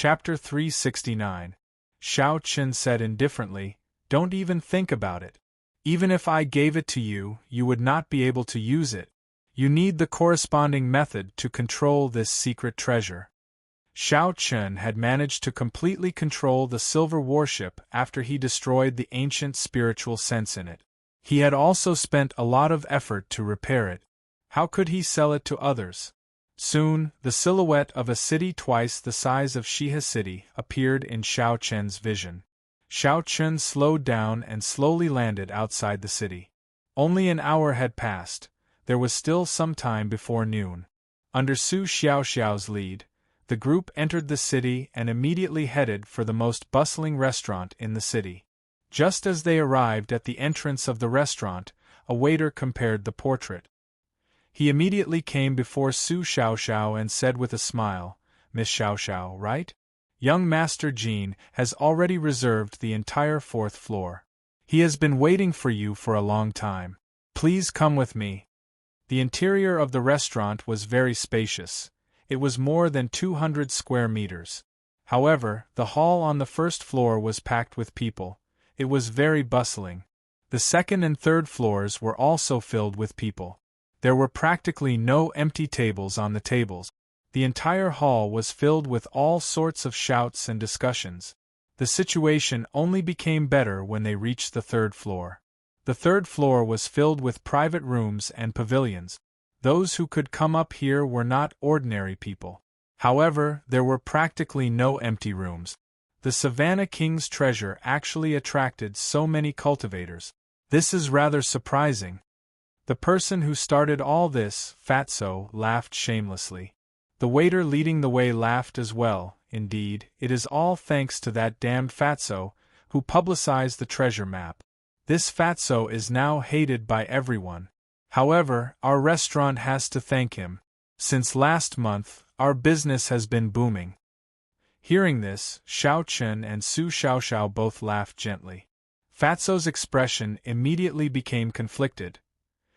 Chapter 369. Xiao Chen said indifferently, "Don't even think about it. Even if I gave it to you, you would not be able to use it. You need the corresponding method to control this secret treasure." Xiao Chen had managed to completely control the silver warship after he destroyed the ancient spiritual sense in it. He had also spent a lot of effort to repair it. How could he sell it to others? Soon, the silhouette of a city twice the size of Shihe City appeared in Xiao Chen's vision. Xiao Chen slowed down and slowly landed outside the city. Only an hour had passed. There was still some time before noon. Under Su Xiaoxiao's lead, the group entered the city and immediately headed for the most bustling restaurant in the city. Just as they arrived at the entrance of the restaurant, a waiter compared the portrait. He immediately came before Su Xiaoxiao and said with a smile, "Miss Xiaoxiao, right? Young Master Jin has already reserved the entire 4th floor. He has been waiting for you for a long time. Please come with me." The interior of the restaurant was very spacious. It was more than 200 square meters. However, the hall on the 1st floor was packed with people. It was very bustling. The 2nd and 3rd floors were also filled with people. There were practically no empty tables on the tables. The entire hall was filled with all sorts of shouts and discussions. The situation only became better when they reached the 3rd floor. The 3rd floor was filled with private rooms and pavilions. Those who could come up here were not ordinary people. However, there were practically no empty rooms. The Savannah King's treasure actually attracted so many cultivators. This is rather surprising. The person who started all this, Fatso, laughed shamelessly. The waiter leading the way laughed as well. Indeed, it is all thanks to that damned Fatso, who publicized the treasure map. This Fatso is now hated by everyone. However, our restaurant has to thank him. Since last month, our business has been booming. Hearing this, Xiao Chen and Su Xiaoxiao both laughed gently. Fatso's expression immediately became conflicted.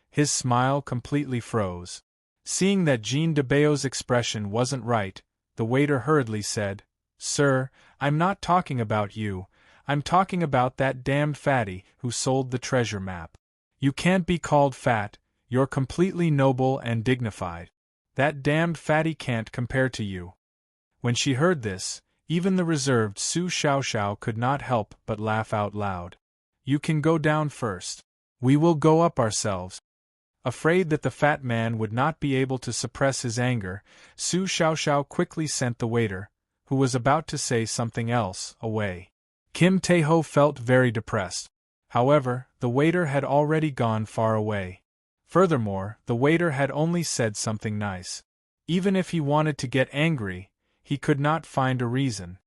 His smile completely froze. Seeing that Jean de Bao's expression wasn't right, the waiter hurriedly said, "Sir, I'm not talking about you, I'm talking about that damned fatty who sold the treasure map. You can't be called fat, you're completely noble and dignified. That damned fatty can't compare to you." When she heard this, even the reserved Su Xiaoxiao could not help but laugh out loud. "You can go down first. We will go up ourselves." Afraid that the fat man would not be able to suppress his anger, Su Xiaoxiao quickly sent the waiter, who was about to say something else, away. Kim Taeho felt very depressed. However, the waiter had already gone far away. Furthermore, the waiter had only said something nice. Even if he wanted to get angry, he could not find a reason.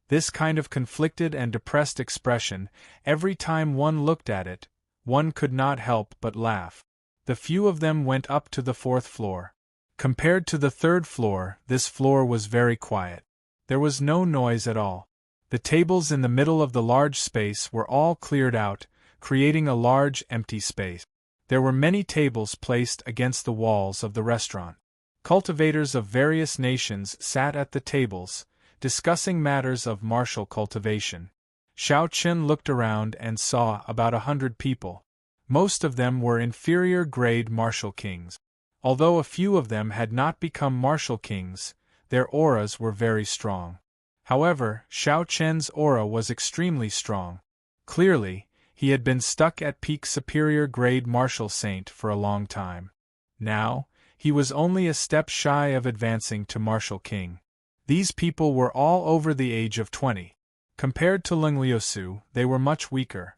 This kind of conflicted and depressed expression, every time one looked at it, one could not help but laugh. The few of them went up to the 4th floor. Compared to the 3rd floor, this floor was very quiet. There was no noise at all. The tables in the middle of the large space were all cleared out, creating a large empty space. There were many tables placed against the walls of the restaurant. Cultivators of various nations sat at the tables, discussing matters of martial cultivation. Xiao Chen looked around and saw about 100 people. Most of them were inferior-grade martial kings. Although a few of them had not become martial kings, their auras were very strong. However, Xiao Chen's aura was extremely strong. Clearly, he had been stuck at peak superior-grade martial saint for a long time. Now, he was only a step shy of advancing to martial king. These people were all over the age of 20. Compared to Leng Liusu, they were much weaker.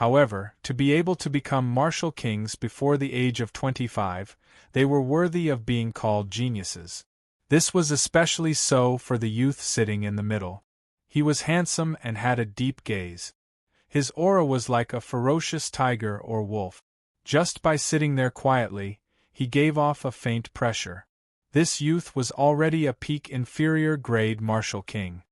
However, to be able to become martial kings before the age of 25, they were worthy of being called geniuses. This was especially so for the youth sitting in the middle. He was handsome and had a deep gaze. His aura was like a ferocious tiger or wolf. Just by sitting there quietly, he gave off a faint pressure. This youth was already a peak inferior-grade martial king.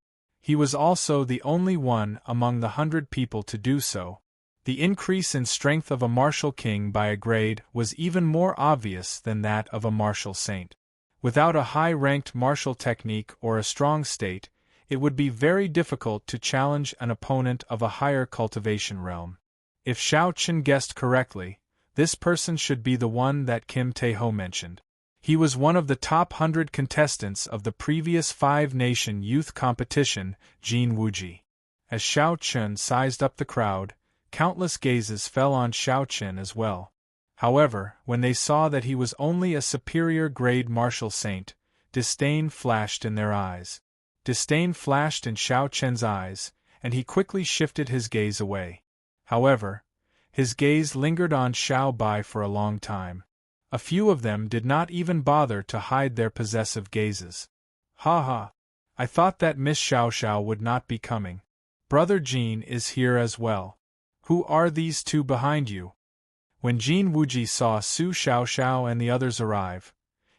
He was also the only one among the 100 people to do so. The increase in strength of a martial king by a grade was even more obvious than that of a martial saint. Without a high-ranked martial technique or a strong state, it would be very difficult to challenge an opponent of a higher cultivation realm. If Xiao Chen guessed correctly, this person should be the one that Kim Tae-ho mentioned. He was one of the top 100 contestants of the previous five-nation youth competition, Jin Wuji. As Xiao Chen sized up the crowd, countless gazes fell on Xiao Chen as well. However, when they saw that he was only a superior-grade martial saint, disdain flashed in their eyes. Disdain flashed in Xiao Chen's eyes, and he quickly shifted his gaze away. However, his gaze lingered on Xiao Bai for a long time. A few of them did not even bother to hide their possessive gazes. Ha ha! I thought that Miss Xiao Xiao would not be coming. Brother Jin is here as well. Who are these two behind you? When Jin Wuji saw Su Xiao Xiao and the others arrive,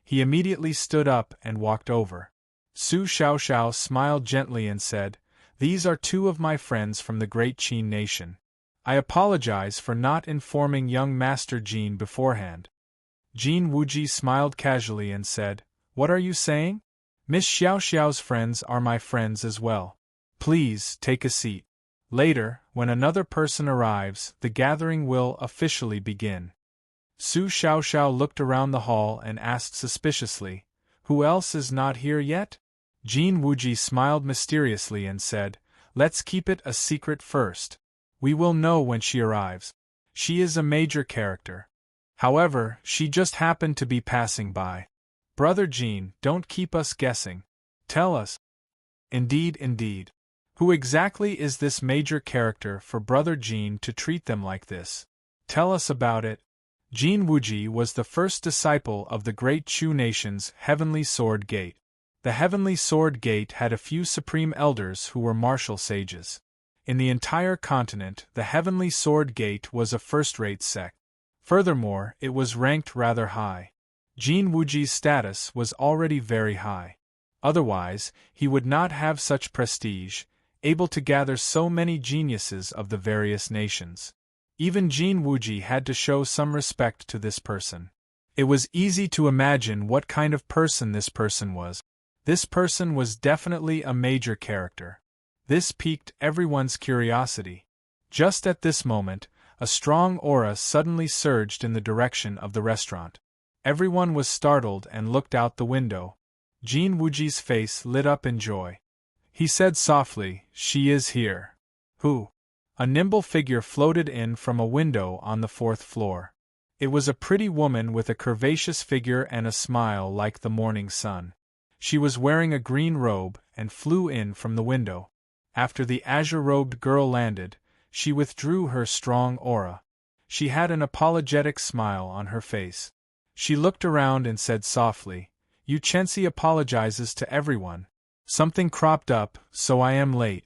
he immediately stood up and walked over. Su Xiao Xiao smiled gently and said, "These are two of my friends from the great Qin nation. I apologize for not informing young Master Jin beforehand." Jin Wuji smiled casually and said, "What are you saying? Miss Xiao Xiao's friends are my friends as well. Please take a seat. Later, when another person arrives, the gathering will officially begin." Su Xiao Xiao looked around the hall and asked suspiciously, "Who else is not here yet?" Jin Wuji smiled mysteriously and said, "Let's keep it a secret first. We will know when she arrives. She is a major character. However, she just happened to be passing by. Brother Jin, don't keep us guessing. Tell us." Indeed, indeed. Who exactly is this major character for Brother Jin to treat them like this? Tell us about it. Jin Wuji was the first disciple of the great Chu nation's Heavenly Sword Gate. The Heavenly Sword Gate had a few supreme elders who were martial sages. In the entire continent, the Heavenly Sword Gate was a first-rate sect. Furthermore, it was ranked rather high. Jin Wuji's status was already very high. Otherwise, he would not have such prestige, able to gather so many geniuses of the various nations. Even Jin Wuji had to show some respect to this person. It was easy to imagine what kind of person this person was. This person was definitely a major character. This piqued everyone's curiosity. Just at this moment, a strong aura suddenly surged in the direction of the restaurant. Everyone was startled and looked out the window. Jin Wuji's face lit up in joy. He said softly, "She is here." "Who?" A nimble figure floated in from a window on the 4th floor. It was a pretty woman with a curvaceous figure and a smile like the morning sun. She was wearing a green robe and flew in from the window. After the azure-robed girl landed, she withdrew her strong aura. She had an apologetic smile on her face. She looked around and said softly, "Yu Chenxi apologizes to everyone. Something cropped up, so I am late."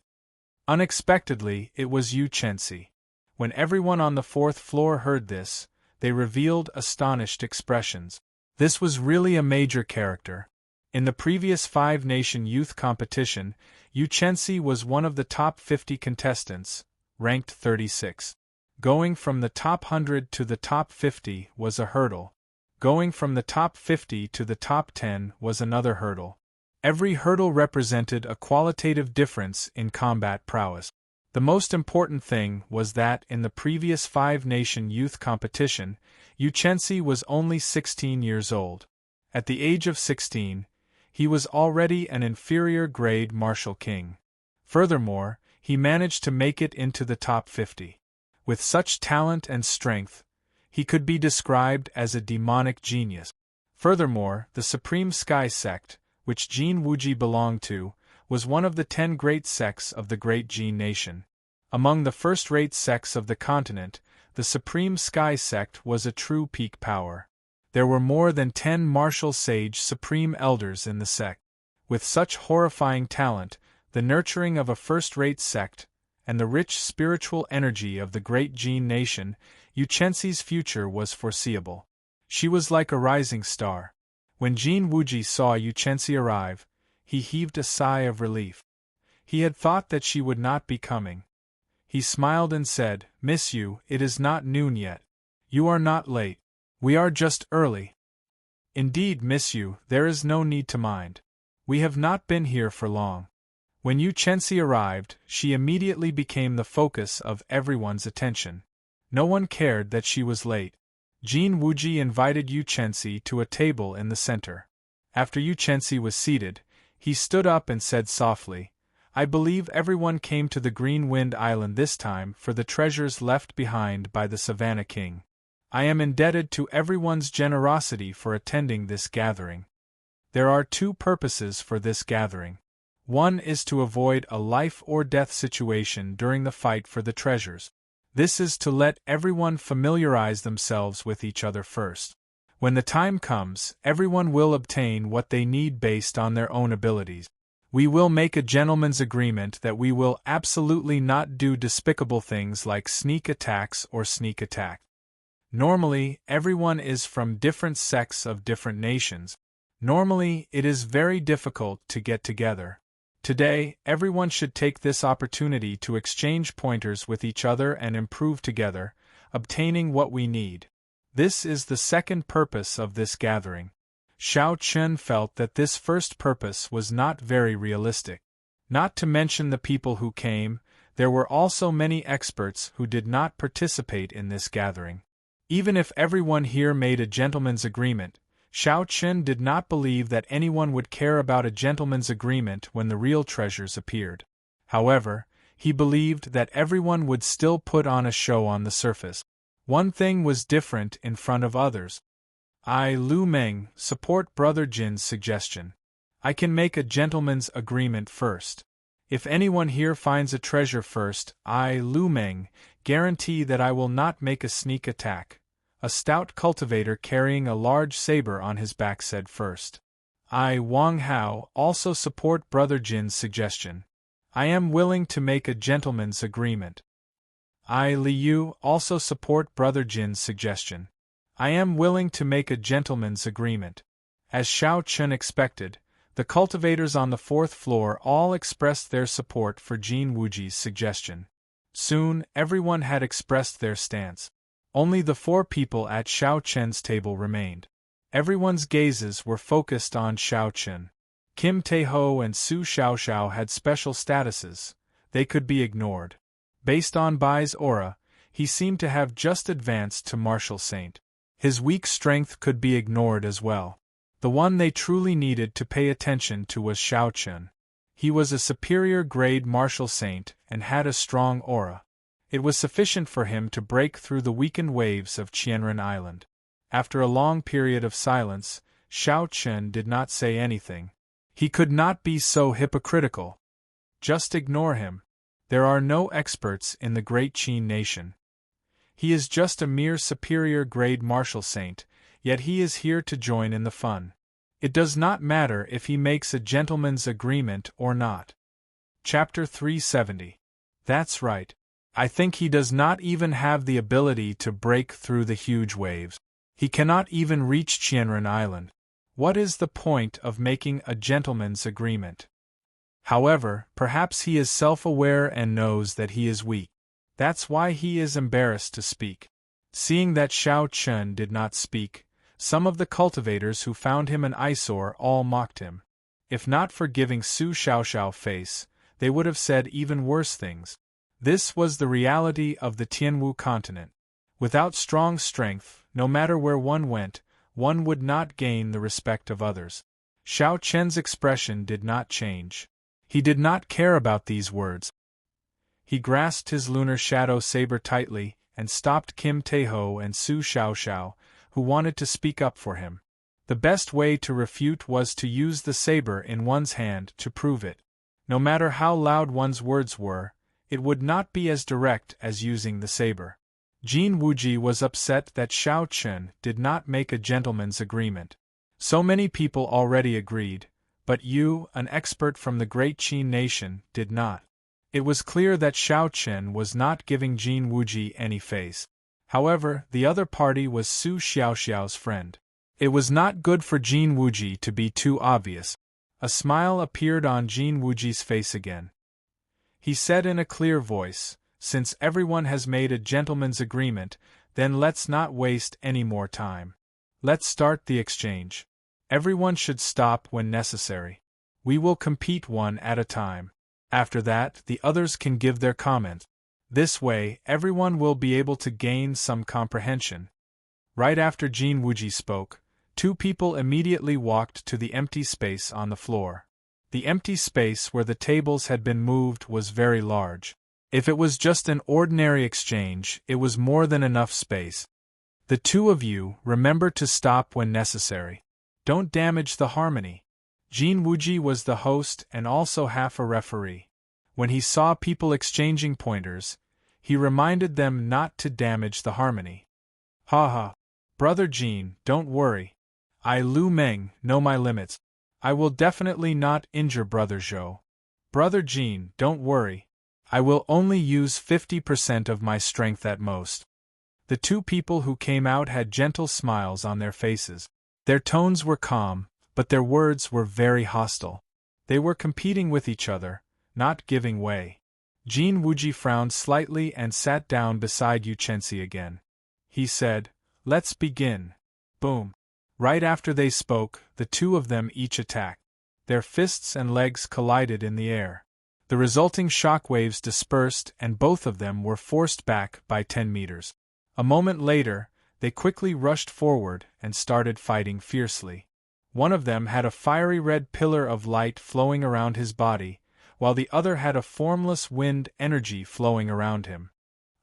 Unexpectedly, it was Yu Chenxi. When everyone on the 4th floor heard this, they revealed astonished expressions. This was really a major character. In the previous five-nation youth competition, Yu Chenxi was one of the top 50 contestants, ranked 36. Going from the top 100 to the top 50 was a hurdle. Going from the top 50 to the top 10 was another hurdle. Every hurdle represented a qualitative difference in combat prowess. The most important thing was that in the previous five-nation youth competition, Yu Chenxi was only 16 years old. At the age of 16, he was already an inferior-grade martial king. Furthermore, he managed to make it into the top 50. With such talent and strength, he could be described as a demonic genius. Furthermore, the Supreme Sky Sect, which Jin Wuji belonged to, was one of the 10 great sects of the great Jin nation. Among the first-rate sects of the continent, the Supreme Sky Sect was a true peak power. There were more than 10 martial sage supreme elders in the sect. With such horrifying talent, the nurturing of a first-rate sect, and the rich spiritual energy of the great Jin nation, Yu Chenxi's future was foreseeable. She was like a rising star. When Jin Wuji saw Yu Chenxi arrive, he heaved a sigh of relief. He had thought that she would not be coming. He smiled and said, "Miss Yu, it is not noon yet. You are not late. We are just early." "Indeed, Miss Yu, there is no need to mind. We have not been here for long. When Yu Chenxi arrived, she immediately became the focus of everyone's attention. No one cared that she was late. Jin Wuji invited Yu Chenxi to a table in the center. After Yu Chenxi was seated, he stood up and said softly, "I believe everyone came to the Green Wind Island this time for the treasures left behind by the Savannah King. I am indebted to everyone's generosity for attending this gathering. There are two purposes for this gathering. One is to avoid a life-or-death situation during the fight for the treasures. This is to let everyone familiarize themselves with each other first. When the time comes, everyone will obtain what they need based on their own abilities. We will make a gentleman's agreement that we will absolutely not do despicable things like sneak attacks or sneak attack. Normally, everyone is from different sects of different nations. Normally, it is very difficult to get together. Today, everyone should take this opportunity to exchange pointers with each other and improve together, obtaining what we need. This is the second purpose of this gathering." Xiao Chen felt that this first purpose was not very realistic. Not to mention the people who came, there were also many experts who did not participate in this gathering. Even if everyone here made a gentleman's agreement, Xiao Chen did not believe that anyone would care about a gentleman's agreement when the real treasures appeared. However, he believed that everyone would still put on a show on the surface. One thing was different in front of others. "I, Lu Meng, support Brother Jin's suggestion. I can make a gentleman's agreement first. If anyone here finds a treasure first, I, Lu Meng, guarantee that I will not make a sneak attack," a stout cultivator carrying a large saber on his back said first. "I, Wang Hao, also support Brother Jin's suggestion. I am willing to make a gentleman's agreement." "I, Li Yu, also support Brother Jin's suggestion. I am willing to make a gentleman's agreement." As Xiao Chen expected, the cultivators on the fourth floor all expressed their support for Jin Wuji's suggestion. Soon, everyone had expressed their stance. Only the four people at Xiao Chen's table remained. Everyone's gazes were focused on Xiao Chen. Kim Taeho and Su Xiaoxiao had special statuses. They could be ignored. Based on Bai's aura, he seemed to have just advanced to martial saint. His weak strength could be ignored as well. The one they truly needed to pay attention to was Xiao Chen. He was a superior grade martial saint and had a strong aura. It was sufficient for him to break through the weakened waves of Qianren Island. After a long period of silence, Xiao Chen did not say anything. He could not be so hypocritical. Just ignore him. There are no experts in the great Qin nation. He is just a mere superior grade martial saint, yet he is here to join in the fun. It does not matter if he makes a gentleman's agreement or not. Chapter 370. That's right. I think he does not even have the ability to break through the huge waves. He cannot even reach Qianren Island. What is the point of making a gentleman's agreement? However, perhaps he is self-aware and knows that he is weak. That's why he is embarrassed to speak. Seeing that Xiao Chen did not speak, some of the cultivators who found him an eyesore all mocked him. If not for giving Su Xiaoxiao face, they would have said even worse things. This was the reality of the Tianwu continent. Without strong strength, no matter where one went, one would not gain the respect of others. Xiao Chen's expression did not change. He did not care about these words. He grasped his lunar shadow saber tightly and stopped Kim Taeho and Su Xiaoxiao, who wanted to speak up for him. The best way to refute was to use the saber in one's hand to prove it. No matter how loud one's words were, it would not be as direct as using the saber. Jin Wuji was upset that Xiao Chen did not make a gentleman's agreement. So many people already agreed, but you, an expert from the great Qin nation, did not. It was clear that Xiao Chen was not giving Jin Wuji any face. However, the other party was Su Xiaoxiao's friend. It was not good for Jin Wuji to be too obvious. A smile appeared on Jin Wuji's face again. He said in a clear voice, "Since everyone has made a gentleman's agreement, then let's not waste any more time. Let's start the exchange. Everyone should stop when necessary. We will compete one at a time." After that, the others can give their comment. This way, everyone will be able to gain some comprehension. Right after Jin Wuji spoke, two people immediately walked to the empty space on the floor. The empty space where the tables had been moved was very large. If it was just an ordinary exchange, it was more than enough space. The two of you, remember to stop when necessary. Don't damage the harmony. Jin Wuji was the host and also half a referee. When he saw people exchanging pointers, he reminded them not to damage the harmony. Haha. Brother Jin, don't worry. I, Lu Meng, know my limits. I will definitely not injure Brother Zhou. Brother Jin, don't worry. I will only use 50% of my strength at most. The two people who came out had gentle smiles on their faces. Their tones were calm, but their words were very hostile. They were competing with each other, not giving way. Jin Wuji frowned slightly and sat down beside Yu Chenxi again. He said, "Let's begin." Boom. Right after they spoke, the two of them each attacked. Their fists and legs collided in the air. The resulting shock waves dispersed and both of them were forced back by 10 meters. A moment later, they quickly rushed forward and started fighting fiercely. One of them had a fiery red pillar of light flowing around his body, while the other had a formless wind energy flowing around him.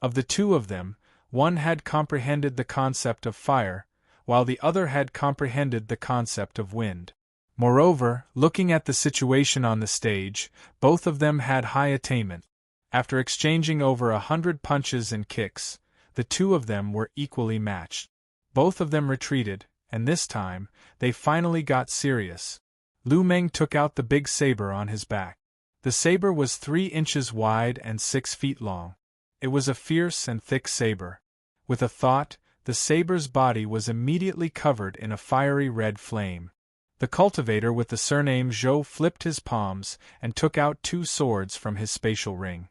Of the two of them, one had comprehended the concept of fire, while the other had comprehended the concept of wind. Moreover, looking at the situation on the stage, both of them had high attainment. After exchanging over 100 punches and kicks, the two of them were equally matched. Both of them retreated, and this time, they finally got serious. Lu Meng took out the big saber on his back. The saber was 3 inches wide and 6 feet long. It was a fierce and thick saber. With a thought, the saber's body was immediately covered in a fiery red flame. The cultivator with the surname Zhou flipped his palms and took out 2 swords from his spatial ring.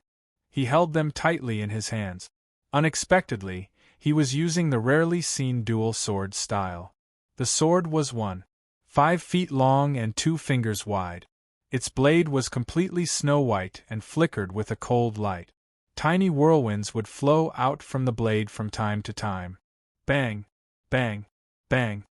He held them tightly in his hands. Unexpectedly, he was using the rarely seen dual sword style. The sword was 1.5 feet long and 2 fingers wide. Its blade was completely snow-white and flickered with a cold light. Tiny whirlwinds would flow out from the blade from time to time. Bang! Bang! Bang!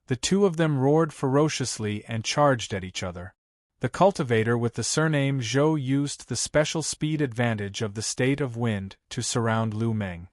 The two of them roared ferociously and charged at each other. The cultivator with the surname Zhou used the special speed advantage of the state of wind to surround Lu Meng.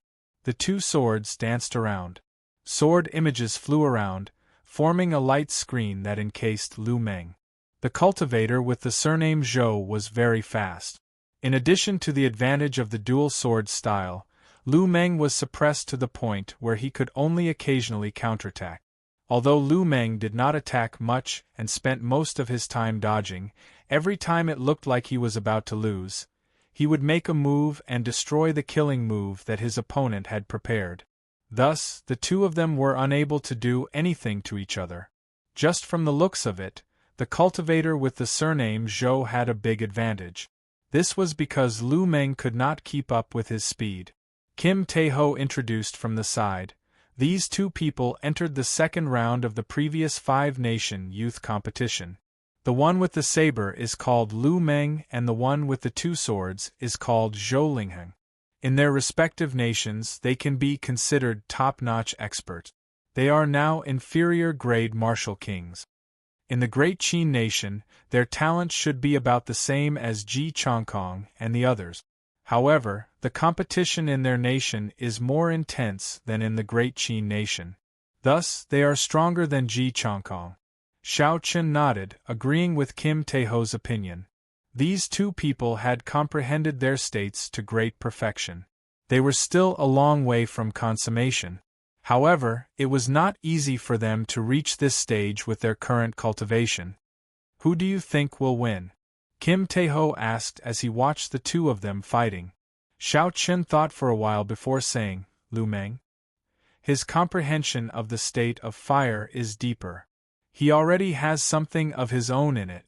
The 2 swords danced around. Sword images flew around, forming a light screen that encased Lu Meng. The cultivator with the surname Zhou was very fast. In addition to the advantage of the dual sword style, Lu Meng was suppressed to the point where he could only occasionally counterattack. Although Lu Meng did not attack much and spent most of his time dodging, every time it looked like he was about to lose, he would make a move and destroy the killing move that his opponent had prepared. Thus, the two of them were unable to do anything to each other. Just from the looks of it, the cultivator with the surname Zhou had a big advantage. This was because Lu Meng could not keep up with his speed. Kim Tae-ho introduced from the side. These two people entered the second round of the previous 5-nation youth competition. The one with the saber is called Lu Meng and the one with the 2 swords is called Zhou Lingheng. In their respective nations they can be considered top-notch experts. They are now inferior-grade martial kings. In the Great Qin nation, their talent should be about the same as Ji Chongkong and the others. However, the competition in their nation is more intense than in the Great Qin nation. Thus, they are stronger than Ji Chongkong. Xiao Chen nodded, agreeing with Kim Tae-ho's opinion. These two people had comprehended their states to great perfection. They were still a long way from consummation. However, it was not easy for them to reach this stage with their current cultivation. Who do you think will win? Kim Tae-ho asked as he watched the two of them fighting. Xiao Chen thought for a while before saying, Lu Meng. His comprehension of the state of fire is deeper. He already has something of his own in it.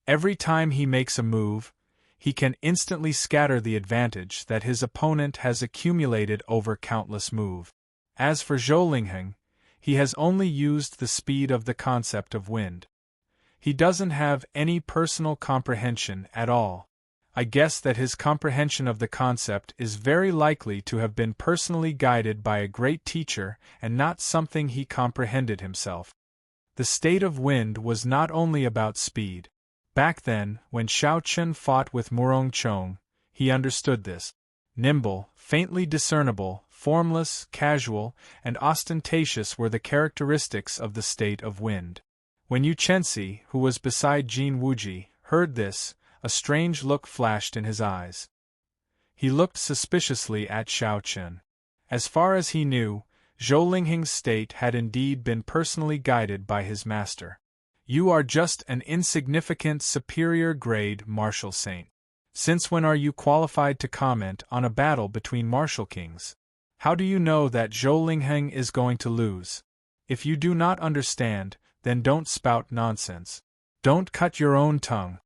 Every time he makes a move, he can instantly scatter the advantage that his opponent has accumulated over countless moves. As for Zhou Lingheng, he has only used the speed of the concept of wind. He doesn't have any personal comprehension at all. I guess that his comprehension of the concept is very likely to have been personally guided by a great teacher and not something he comprehended himself. The state of wind was not only about speed. Back then, when Xiao Chen fought with Murong Chong, he understood this. Nimble, faintly discernible, formless, casual, and ostentatious were the characteristics of the state of wind. When Yu Chenxi, who was beside Jin Wuji, heard this, a strange look flashed in his eyes. He looked suspiciously at Xiao Chen. As far as he knew, Zhou Lingheng's state had indeed been personally guided by his master. You are just an insignificant superior-grade martial saint. Since when are you qualified to comment on a battle between martial kings? How do you know that Zhou Lingheng is going to lose? If you do not understand, then don't spout nonsense. Don't cut your own tongue.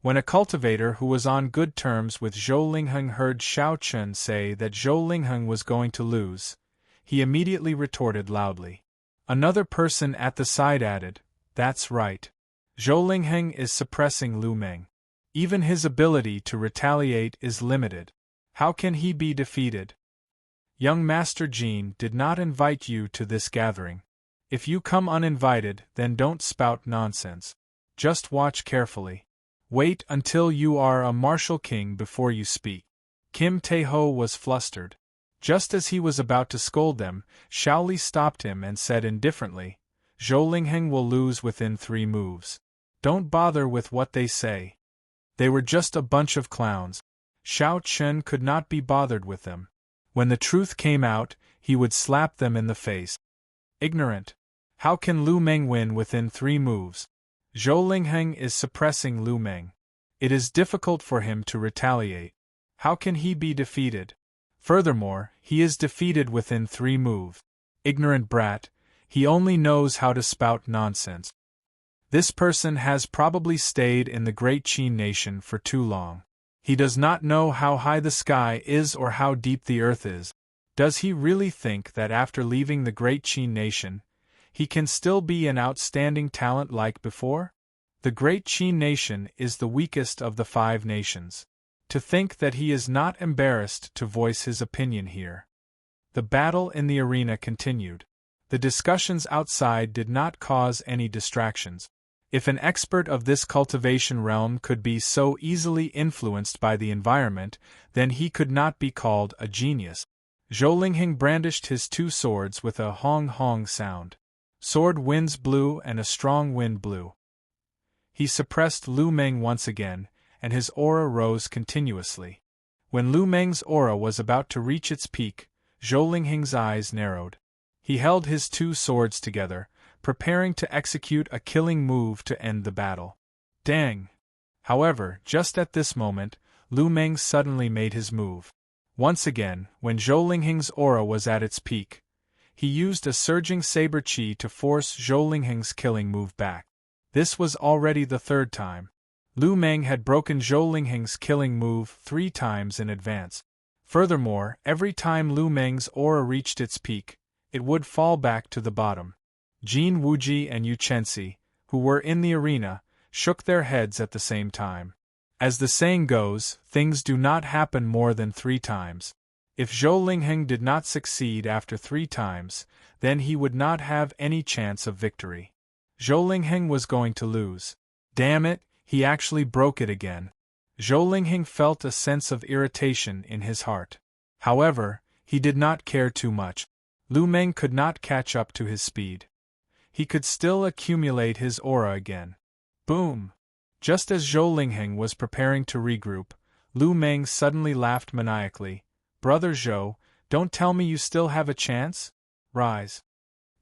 When a cultivator who was on good terms with Zhou Lingheng heard Xiao Chen say that Zhou Lingheng was going to lose, he immediately retorted loudly. Another person at the side added, "That's right. Zhou Lingheng is suppressing Lu Meng. Even his ability to retaliate is limited. How can he be defeated? Young Master Jin did not invite you to this gathering. If you come uninvited, then don't spout nonsense. Just watch carefully. Wait until you are a martial king before you speak." Kim Taeho was flustered. Just as he was about to scold them, Shaoli stopped him and said indifferently, "Zhou Lingheng will lose within 3 moves. Don't bother with what they say. They were just a bunch of clowns." Xiao Chen could not be bothered with them. When the truth came out, he would slap them in the face. Ignorant. How can Lu Meng win within 3 moves? Zhou Lingheng is suppressing Lu Meng. It is difficult for him to retaliate. How can he be defeated? Furthermore, he is defeated within 3 moves. Ignorant brat, he only knows how to spout nonsense. This person has probably stayed in the great Qin nation for too long. He does not know how high the sky is or how deep the earth is. Does he really think that after leaving the great Qin nation, he can still be an outstanding talent like before? The great Qin nation is the weakest of the 5 nations. To think that he is not embarrassed to voice his opinion here. The battle in the arena continued. The discussions outside did not cause any distractions. If an expert of this cultivation realm could be so easily influenced by the environment, then he could not be called a genius. Zhou Lingheng brandished his 2 swords with a hong-hong sound. Sword winds blew and a strong wind blew. He suppressed Lu Meng once again, and his aura rose continuously. When Lu Meng's aura was about to reach its peak, Zhou Lingheng's eyes narrowed. He held his 2 swords together, preparing to execute a killing move to end the battle. Dang! However, just at this moment, Lu Meng suddenly made his move. Once again, when Zhou Lingheng's aura was at its peak, he used a surging saber chi to force Zhou Lingheng's killing move back. This was already the 3rd time. Lu Meng had broken Zhou Lingheng's killing move 3 times in advance. Furthermore, every time Lu Meng's aura reached its peak, it would fall back to the bottom. Jin Wuji and Yu Chenxi, who were in the arena, shook their heads at the same time. As the saying goes, things do not happen more than 3 times. If Zhou Lingheng did not succeed after 3 times, then he would not have any chance of victory. Zhou Lingheng was going to lose. Damn it, he actually broke it again. Zhou Lingheng felt a sense of irritation in his heart. However, he did not care too much. Lu Meng could not catch up to his speed. He could still accumulate his aura again. Boom! Just as Zhou Lingheng was preparing to regroup, Lu Meng suddenly laughed maniacally. "Brother Zhou, don't tell me you still have a chance? Rise."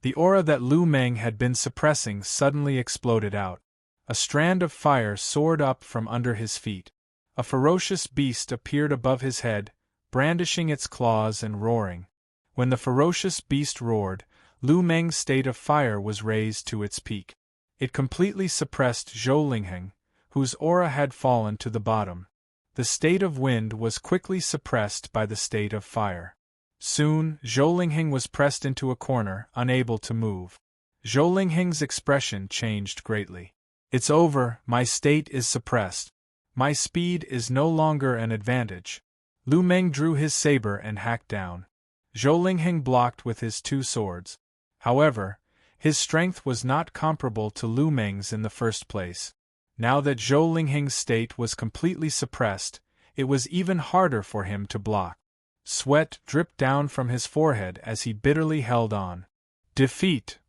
The aura that Lu Meng had been suppressing suddenly exploded out. A strand of fire soared up from under his feet. A ferocious beast appeared above his head, brandishing its claws and roaring. When the ferocious beast roared, Lu Meng's state of fire was raised to its peak. It completely suppressed Zhou Lingheng, whose aura had fallen to the bottom. The state of wind was quickly suppressed by the state of fire. Soon, Zhou Lingheng was pressed into a corner, unable to move. Zhou Lingheng's expression changed greatly. "It's over, my state is suppressed. My speed is no longer an advantage. Lu Meng drew his saber and hacked down. Zhou Lingheng blocked with his two swords. However, his strength was not comparable to Lu Meng's in the first place. Now that Zhou Lingheng's state was completely suppressed, it was even harder for him to block. Sweat dripped down from his forehead as he bitterly held on. Defeat!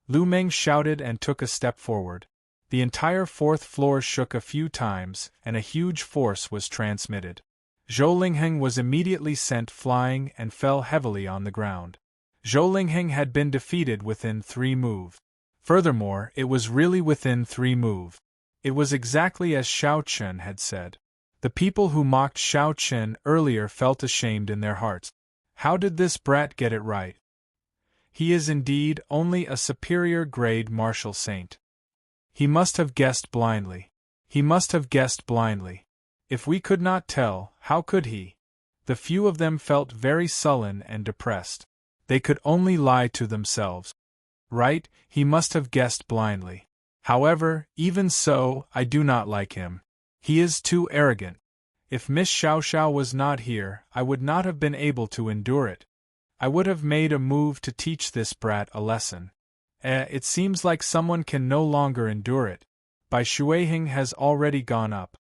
Lu Meng shouted and took a step forward. The entire fourth floor shook a few times, and a huge force was transmitted. Zhou Lingheng was immediately sent flying and fell heavily on the ground. Zhou Lingheng had been defeated within 3 moves. Furthermore, it was really within 3 moves. It was exactly as Xiao Chen had said. The people who mocked Xiao Chen earlier felt ashamed in their hearts. How did this brat get it right? He is indeed only a superior grade martial saint. He must have guessed blindly. He must have guessed blindly. If we could not tell, how could he? The few of them felt very sullen and depressed. They could only lie to themselves. Right, he must have guessed blindly. However, even so, I do not like him. He is too arrogant. If Miss Xiaoxiao was not here, I would not have been able to endure it. I would have made a move to teach this brat a lesson. It seems like someone can no longer endure it. Bai Shuiheng has already gone up.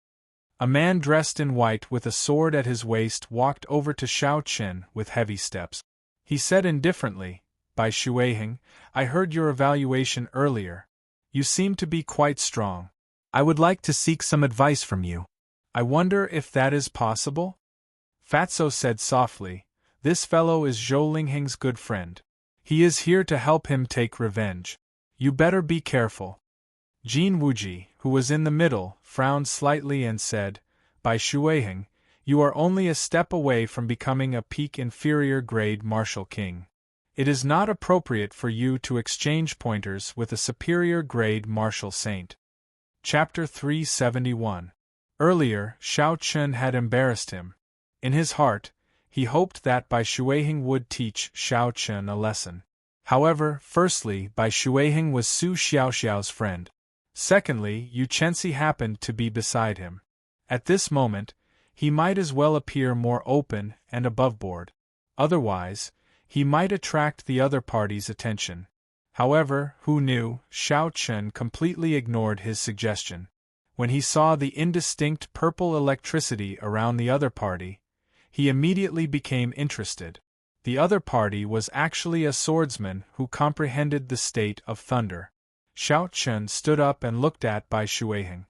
A man dressed in white with a sword at his waist walked over to Xiao Chen with heavy steps. He said indifferently, Bai Shuiheng, I heard your evaluation earlier. You seem to be quite strong. I would like to seek some advice from you. I wonder if that is possible? Fatso said softly, this fellow is Zhou Lingheng's good friend. He is here to help him take revenge. You better be careful. Jin Wuji, who was in the middle, frowned slightly and said, Bai Shuiheng, you are only a step away from becoming a peak inferior grade martial king. It is not appropriate for you to exchange pointers with a superior grade martial saint. Chapter 371. Earlier, Xiao Chen had embarrassed him. In his heart, he hoped that Bai Shuiheng would teach Xiao Chen a lesson. However, firstly, Bai Shuiheng was Su Xiaoxiao's friend. Secondly, Yu Chenxi happened to be beside him. At this moment, he might as well appear more open and aboveboard. Otherwise, he might attract the other party's attention. However, who knew, Xiao Chen completely ignored his suggestion. When he saw the indistinct purple electricity around the other party, he immediately became interested. The other party was actually a swordsman who comprehended the state of thunder. Xiao Chen stood up and looked at Bai Shuiheng.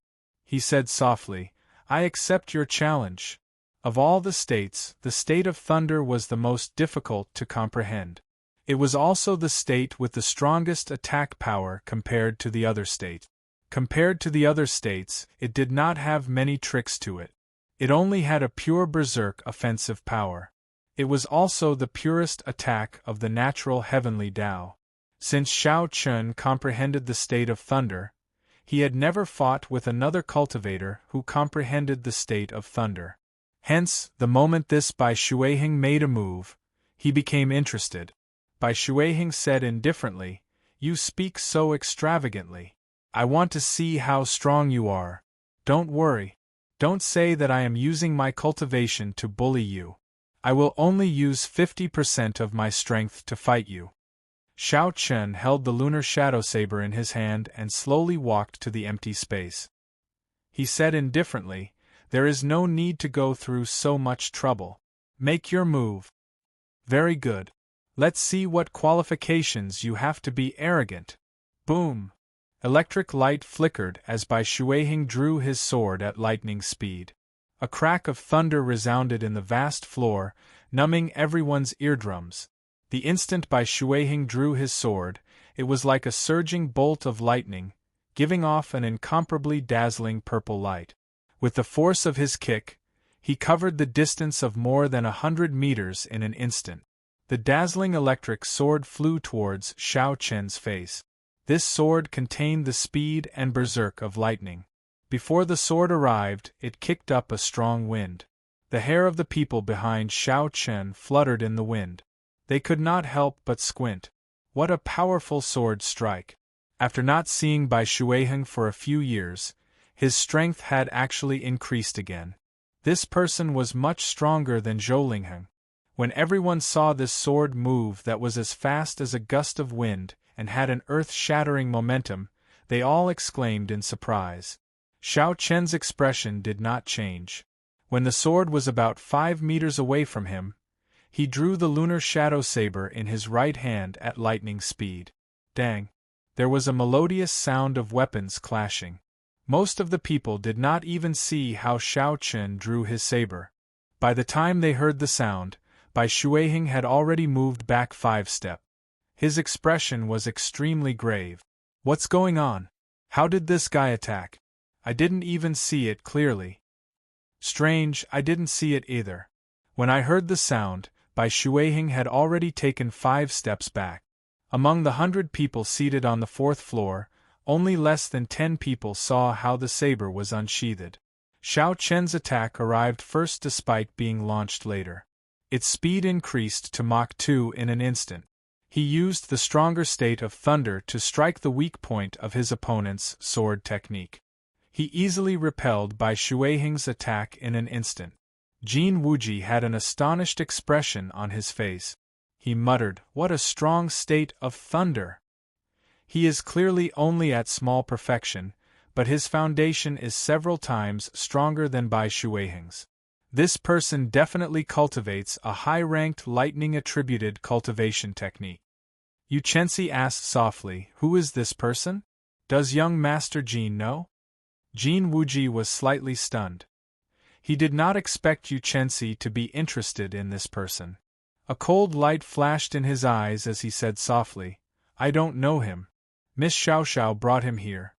He said softly, I accept your challenge. Of all the states, the state of thunder was the most difficult to comprehend. It was also the state with the strongest attack power compared to the other state. Compared to the other states, it did not have many tricks to it. It only had a pure berserk offensive power. It was also the purest attack of the natural heavenly Tao. Since Xiao Chen comprehended the state of thunder, he had never fought with another cultivator who comprehended the state of thunder. Hence, the moment this Bai Shuiheng made a move, he became interested. Bai Shuiheng said indifferently, You speak so extravagantly. I want to see how strong you are. Don't worry. Don't say that I am using my cultivation to bully you. I will only use 50% of my strength to fight you. Xiao Chen held the lunar shadow saber in his hand and slowly walked to the empty space. He said indifferently, There is no need to go through so much trouble. Make your move. Very good. Let's see what qualifications you have to be arrogant. Boom! Electric light flickered as Bai Shuiheng drew his sword at lightning speed. A crack of thunder resounded in the vast floor, numbing everyone's eardrums. The instant Bai Shuiheng drew his sword, it was like a surging bolt of lightning, giving off an incomparably dazzling purple light. With the force of his kick, he covered the distance of more than 100 meters in an instant. The dazzling electric sword flew towards Xiao Chen's face. This sword contained the speed and berserk of lightning. Before the sword arrived, it kicked up a strong wind. The hair of the people behind Xiao Chen fluttered in the wind. They could not help but squint. What a powerful sword strike! After not seeing Bai Shuiheng for a few years, His strength had actually increased again. This person was much stronger than Zhou Lingheng. When everyone saw this sword move that was as fast as a gust of wind and had an earth-shattering momentum, they all exclaimed in surprise. Xiao Chen's expression did not change. When the sword was about 5 meters away from him, he drew the lunar shadow saber in his right hand at lightning speed. Dang! There was a melodious sound of weapons clashing. Most of the people did not even see how Xiao Chen drew his saber. By the time they heard the sound, Bai Shuiheng had already moved back 5 steps. His expression was extremely grave. What's going on? How did this guy attack? I didn't even see it clearly. Strange, I didn't see it either. When I heard the sound, Bai Shuiheng had already taken 5 steps back. Among the 100 people seated on the 4th floor, only less than 10 people saw how the saber was unsheathed. Xiao Chen's attack arrived first despite being launched later. Its speed increased to Mach 2 in an instant. He used the stronger state of thunder to strike the weak point of his opponent's sword technique. He easily repelled Bai Shuiheng's attack in an instant. Jin Wuji had an astonished expression on his face. He muttered, "What a strong state of thunder!" He is clearly only at small perfection, but his foundation is several times stronger than Bai Shuiheng's. This person definitely cultivates a high-ranked lightning-attributed cultivation technique. Yu Chenxi asked softly, "Who is this person? Does young Master Jin know?" Jin Wuji was slightly stunned. He did not expect Yu Chenxi to be interested in this person. A cold light flashed in his eyes as he said softly, "I don't know him. Miss Xiaoxiao brought him here."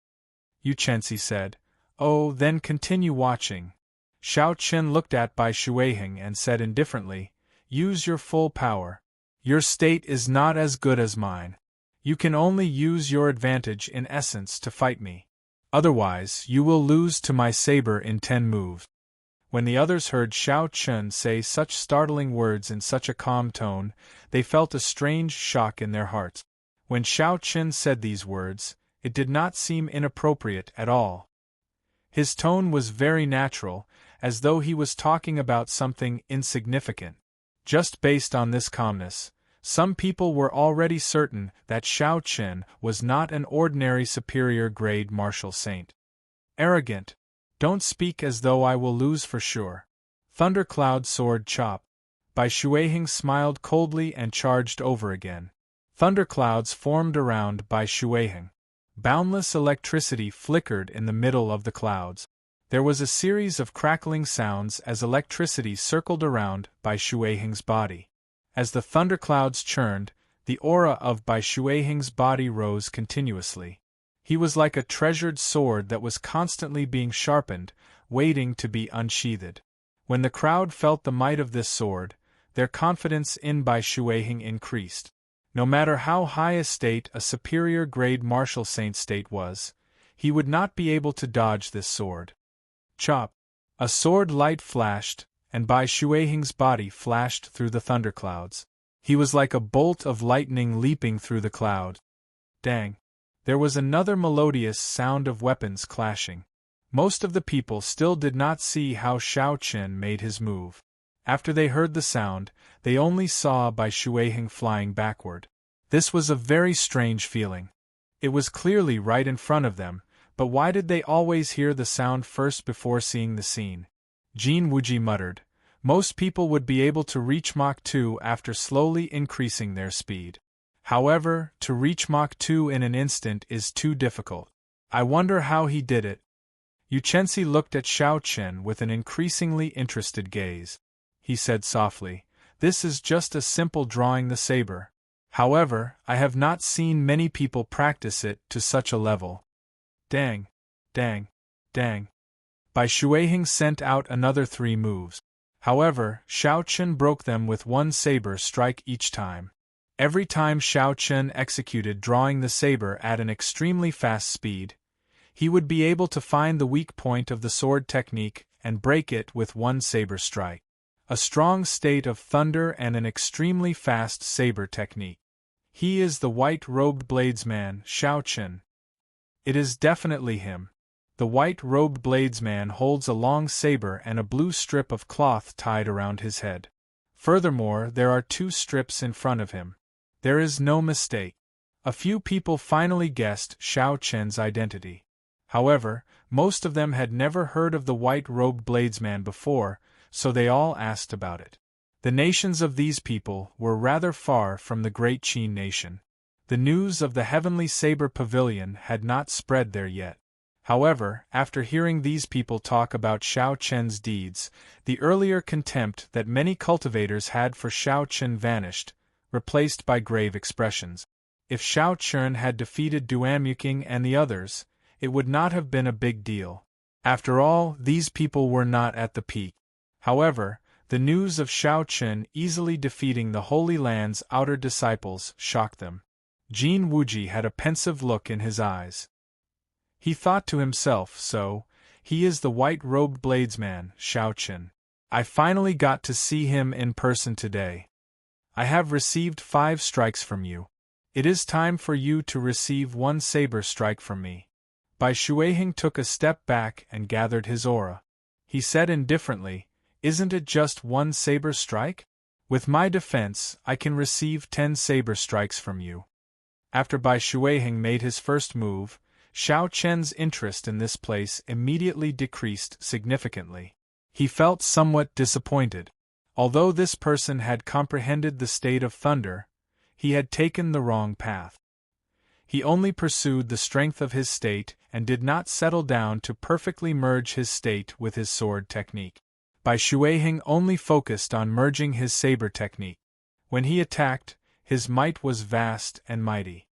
Yu Chenxi said, "Oh, then continue watching." Xiao Chen looked at Bai Shuiheng and said indifferently, "Use your full power. Your state is not as good as mine. You can only use your advantage in essence to fight me. Otherwise, you will lose to my saber in 10 moves." When the others heard Xiao Chen say such startling words in such a calm tone, they felt a strange shock in their hearts. When Xiao Chen said these words, it did not seem inappropriate at all. His tone was very natural, as though he was talking about something insignificant. Just based on this calmness, some people were already certain that Xiao Chen was not an ordinary superior-grade martial saint. Arrogant! Don't speak as though I will lose for sure. Thundercloud sword chop. Bai Shuiheng smiled coldly and charged over again. Thunderclouds formed around Bai Shuiheng. Boundless electricity flickered in the middle of the clouds. There was a series of crackling sounds as electricity circled around Bai Shuiheng's body. As the thunderclouds churned, the aura of Bai Shuiheng's body rose continuously. He was like a treasured sword that was constantly being sharpened, waiting to be unsheathed. When the crowd felt the might of this sword, their confidence in Bai Shuiheng increased. No matter how high a state a superior-grade martial saint state was, he would not be able to dodge this sword. Chop! A sword light flashed, and Bai Shuiheng's body flashed through the thunderclouds. He was like a bolt of lightning leaping through the cloud. Dang! There was another melodious sound of weapons clashing. Most of the people still did not see how Xiao Chen made his move. After they heard the sound, they only saw Bai Shuiheng flying backward. This was a very strange feeling. It was clearly right in front of them, but why did they always hear the sound first before seeing the scene? Jin Wuji muttered, "Most people would be able to reach Mach 2 after slowly increasing their speed. However, to reach Mach 2 in an instant is too difficult. I wonder how he did it." Yu Chenxi looked at Xiao Chen with an increasingly interested gaze. He said softly, "This is just a simple drawing the saber. However, I have not seen many people practice it to such a level." Dang! Dang! Dang! Bai Shuiheng sent out another 3 moves. However, Xiao Chen broke them with one saber strike each time. Every time Xiao Chen executed drawing the saber at an extremely fast speed, he would be able to find the weak point of the sword technique and break it with one saber strike. A strong state of thunder and an extremely fast saber technique. He is the white-robed bladesman, Xiao Chen. It is definitely him. The white-robed bladesman holds a long saber and a blue strip of cloth tied around his head. Furthermore, there are 2 strips in front of him. There is no mistake. A few people finally guessed Xiao Chen's identity. However, most of them had never heard of the white-robed bladesman before, so they all asked about it. The nations of these people were rather far from the great Qin nation. The news of the Heavenly Saber Pavilion had not spread there yet. However, after hearing these people talk about Xiao Chen's deeds, the earlier contempt that many cultivators had for Xiao Chen vanished, replaced by grave expressions. If Xiao Chen had defeated Duanmuking and the others, it would not have been a big deal. After all, these people were not at the peak. However, the news of Xiao Chen easily defeating the Holy Land's outer disciples shocked them. Jin Wuji had a pensive look in his eyes. He thought to himself, so, he is the white-robed bladesman, Xiao Chen. I finally got to see him in person today. I have received 5 strikes from you. It is time for you to receive 1 saber strike from me. Bai Shuiheng took a step back and gathered his aura. He said indifferently, "Isn't it just 1 saber strike? With my defense, I can receive 10 saber strikes from you." After Bai Shuiheng made his first move, Xiao Chen's interest in this place immediately decreased significantly. He felt somewhat disappointed. Although this person had comprehended the state of thunder, he had taken the wrong path. He only pursued the strength of his state and did not settle down to perfectly merge his state with his sword technique. Bai Shuiheng only focused on merging his saber technique. When he attacked, his might was vast and mighty.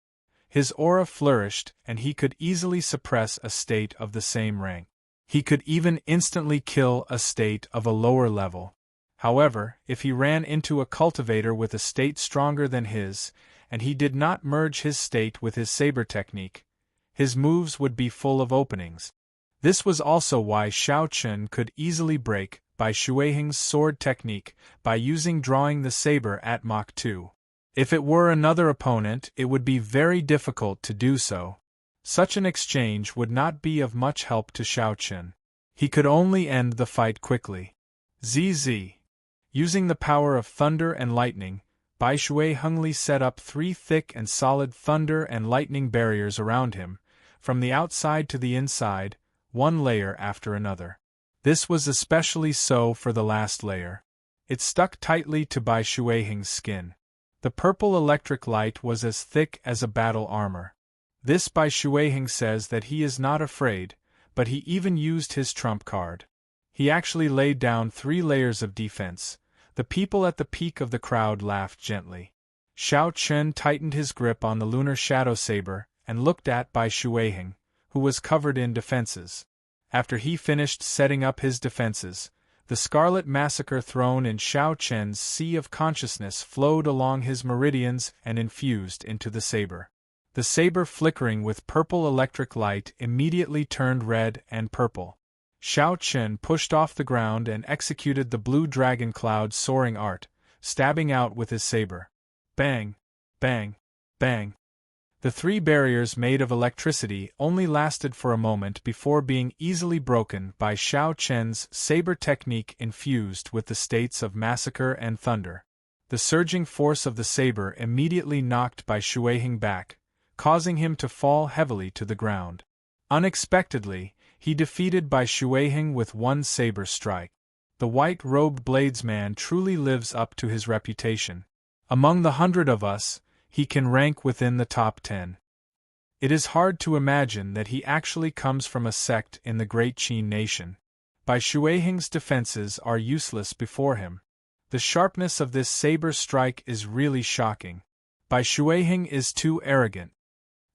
His aura flourished, and he could easily suppress a state of the same rank. He could even instantly kill a state of a lower level. However, if he ran into a cultivator with a state stronger than his, and he did not merge his state with his saber technique, his moves would be full of openings. This was also why Xiao Chen could easily break Bai Shuiheng's sword technique by using drawing the saber at Mach 2. If it were another opponent, it would be very difficult to do so. Such an exchange would not be of much help to Xiao Chen. He could only end the fight quickly. ZZ. Using the power of thunder and lightning, Bai Shuiheng set up 3 thick and solid thunder and lightning barriers around him, from the outside to the inside, 1 layer after another. This was especially so for the last layer. It stuck tightly to Bai Shuiheng's skin. The purple electric light was as thick as a battle armor. This Bai Shuiheng says that he is not afraid, but he even used his trump card. He actually laid down 3 layers of defense. The people at the peak of the crowd laughed gently. Xiao Chen tightened his grip on the lunar shadow saber and looked at Bai Shuiheng, who was covered in defenses. After he finished setting up his defenses, the scarlet massacre thrown in Xiao Chen's sea of consciousness flowed along his meridians and infused into the saber. The saber, flickering with purple electric light, immediately turned red and purple. Xiao Chen pushed off the ground and executed the blue dragon cloud soaring art, stabbing out with his saber. Bang! Bang! Bang! The 3 barriers made of electricity only lasted for a moment before being easily broken by Xiao Chen's saber technique infused with the states of massacre and thunder. The surging force of the saber immediately knocked Bai Shuiheng back, causing him to fall heavily to the ground. Unexpectedly, he defeated Bai Shuiheng with 1 saber strike. The white-robed bladesman truly lives up to his reputation. Among the 100 of us, he can rank within the top 10. It is hard to imagine that he actually comes from a sect in the great Qin nation. Bai Shuiheng's defenses are useless before him. The sharpness of this saber strike is really shocking. Bai Shuiheng is too arrogant.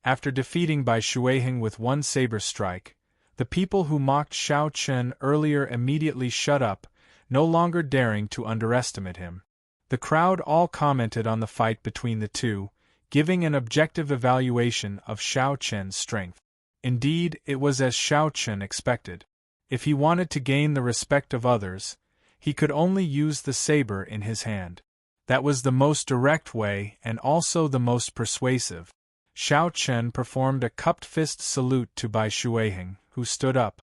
After defeating Bai Shuiheng with 1 saber strike, the people who mocked Xiao Chen earlier immediately shut up, no longer daring to underestimate him. The crowd all commented on the fight between the two, giving an objective evaluation of Xiao Chen's strength. Indeed, it was as Xiao Chen expected. If he wanted to gain the respect of others, he could only use the saber in his hand. That was the most direct way and also the most persuasive. Xiao Chen performed a cupped fist salute to Bai Shuiheng, who stood up.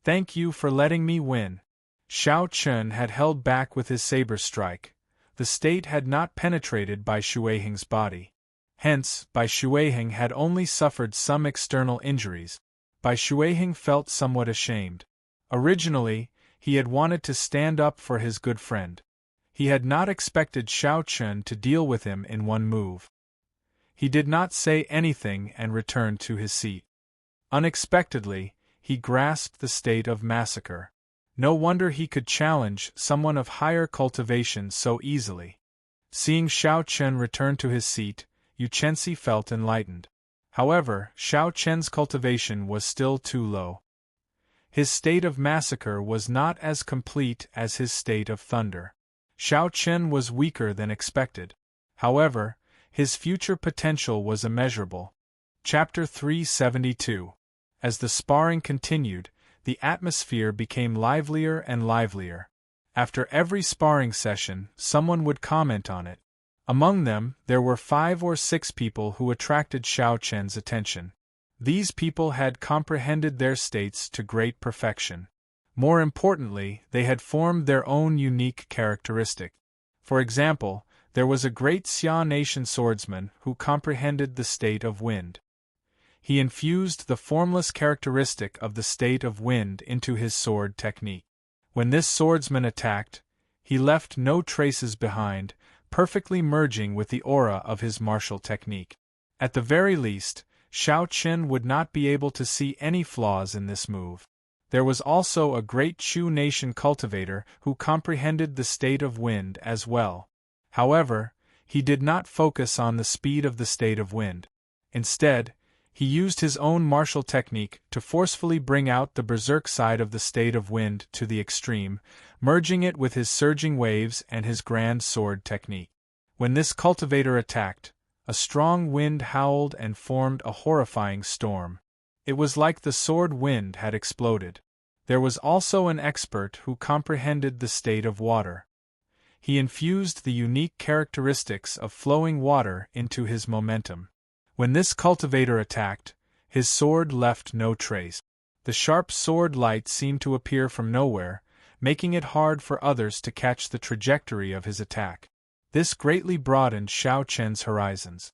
"Thank you for letting me win." Xiao Chun had held back with his saber strike. The state had not penetrated Bai Shuiheng's body. Hence, Bai Shuiheng had only suffered some external injuries. Bai Shuiheng felt somewhat ashamed. Originally, he had wanted to stand up for his good friend. He had not expected Xiao Chun to deal with him in one move. He did not say anything and returned to his seat. Unexpectedly, he grasped the state of massacre. No wonder he could challenge someone of higher cultivation so easily. Seeing Xiao Chun return to his seat, Yu Chenxi felt enlightened. However, Xiao Chen's cultivation was still too low. His state of massacre was not as complete as his state of thunder. Xiao Chen was weaker than expected. However, his future potential was immeasurable. Chapter 372. As the sparring continued, the atmosphere became livelier and livelier. After every sparring session, someone would comment on it. Among them, there were 5 or 6 people who attracted Xiao Chen's attention. These people had comprehended their states to great perfection. More importantly, they had formed their own unique characteristic. For example, there was a great Xia nation swordsman who comprehended the state of wind. He infused the formless characteristic of the state of wind into his sword technique. When this swordsman attacked, he left no traces behind, perfectly merging with the aura of his martial technique. At the very least, Xiao Chen would not be able to see any flaws in this move. There was also a great Chu nation cultivator who comprehended the state of wind as well. However, he did not focus on the speed of the state of wind. Instead, he used his own martial technique to forcefully bring out the berserk side of the state of wind to the extreme, merging it with his surging waves and his grand sword technique. When this cultivator attacked, a strong wind howled and formed a horrifying storm. It was like the sword wind had exploded. There was also an expert who comprehended the state of water. He infused the unique characteristics of flowing water into his momentum. When this cultivator attacked, his sword left no trace. The sharp sword light seemed to appear from nowhere, making it hard for others to catch the trajectory of his attack. This greatly broadened Xiao Chen's horizons.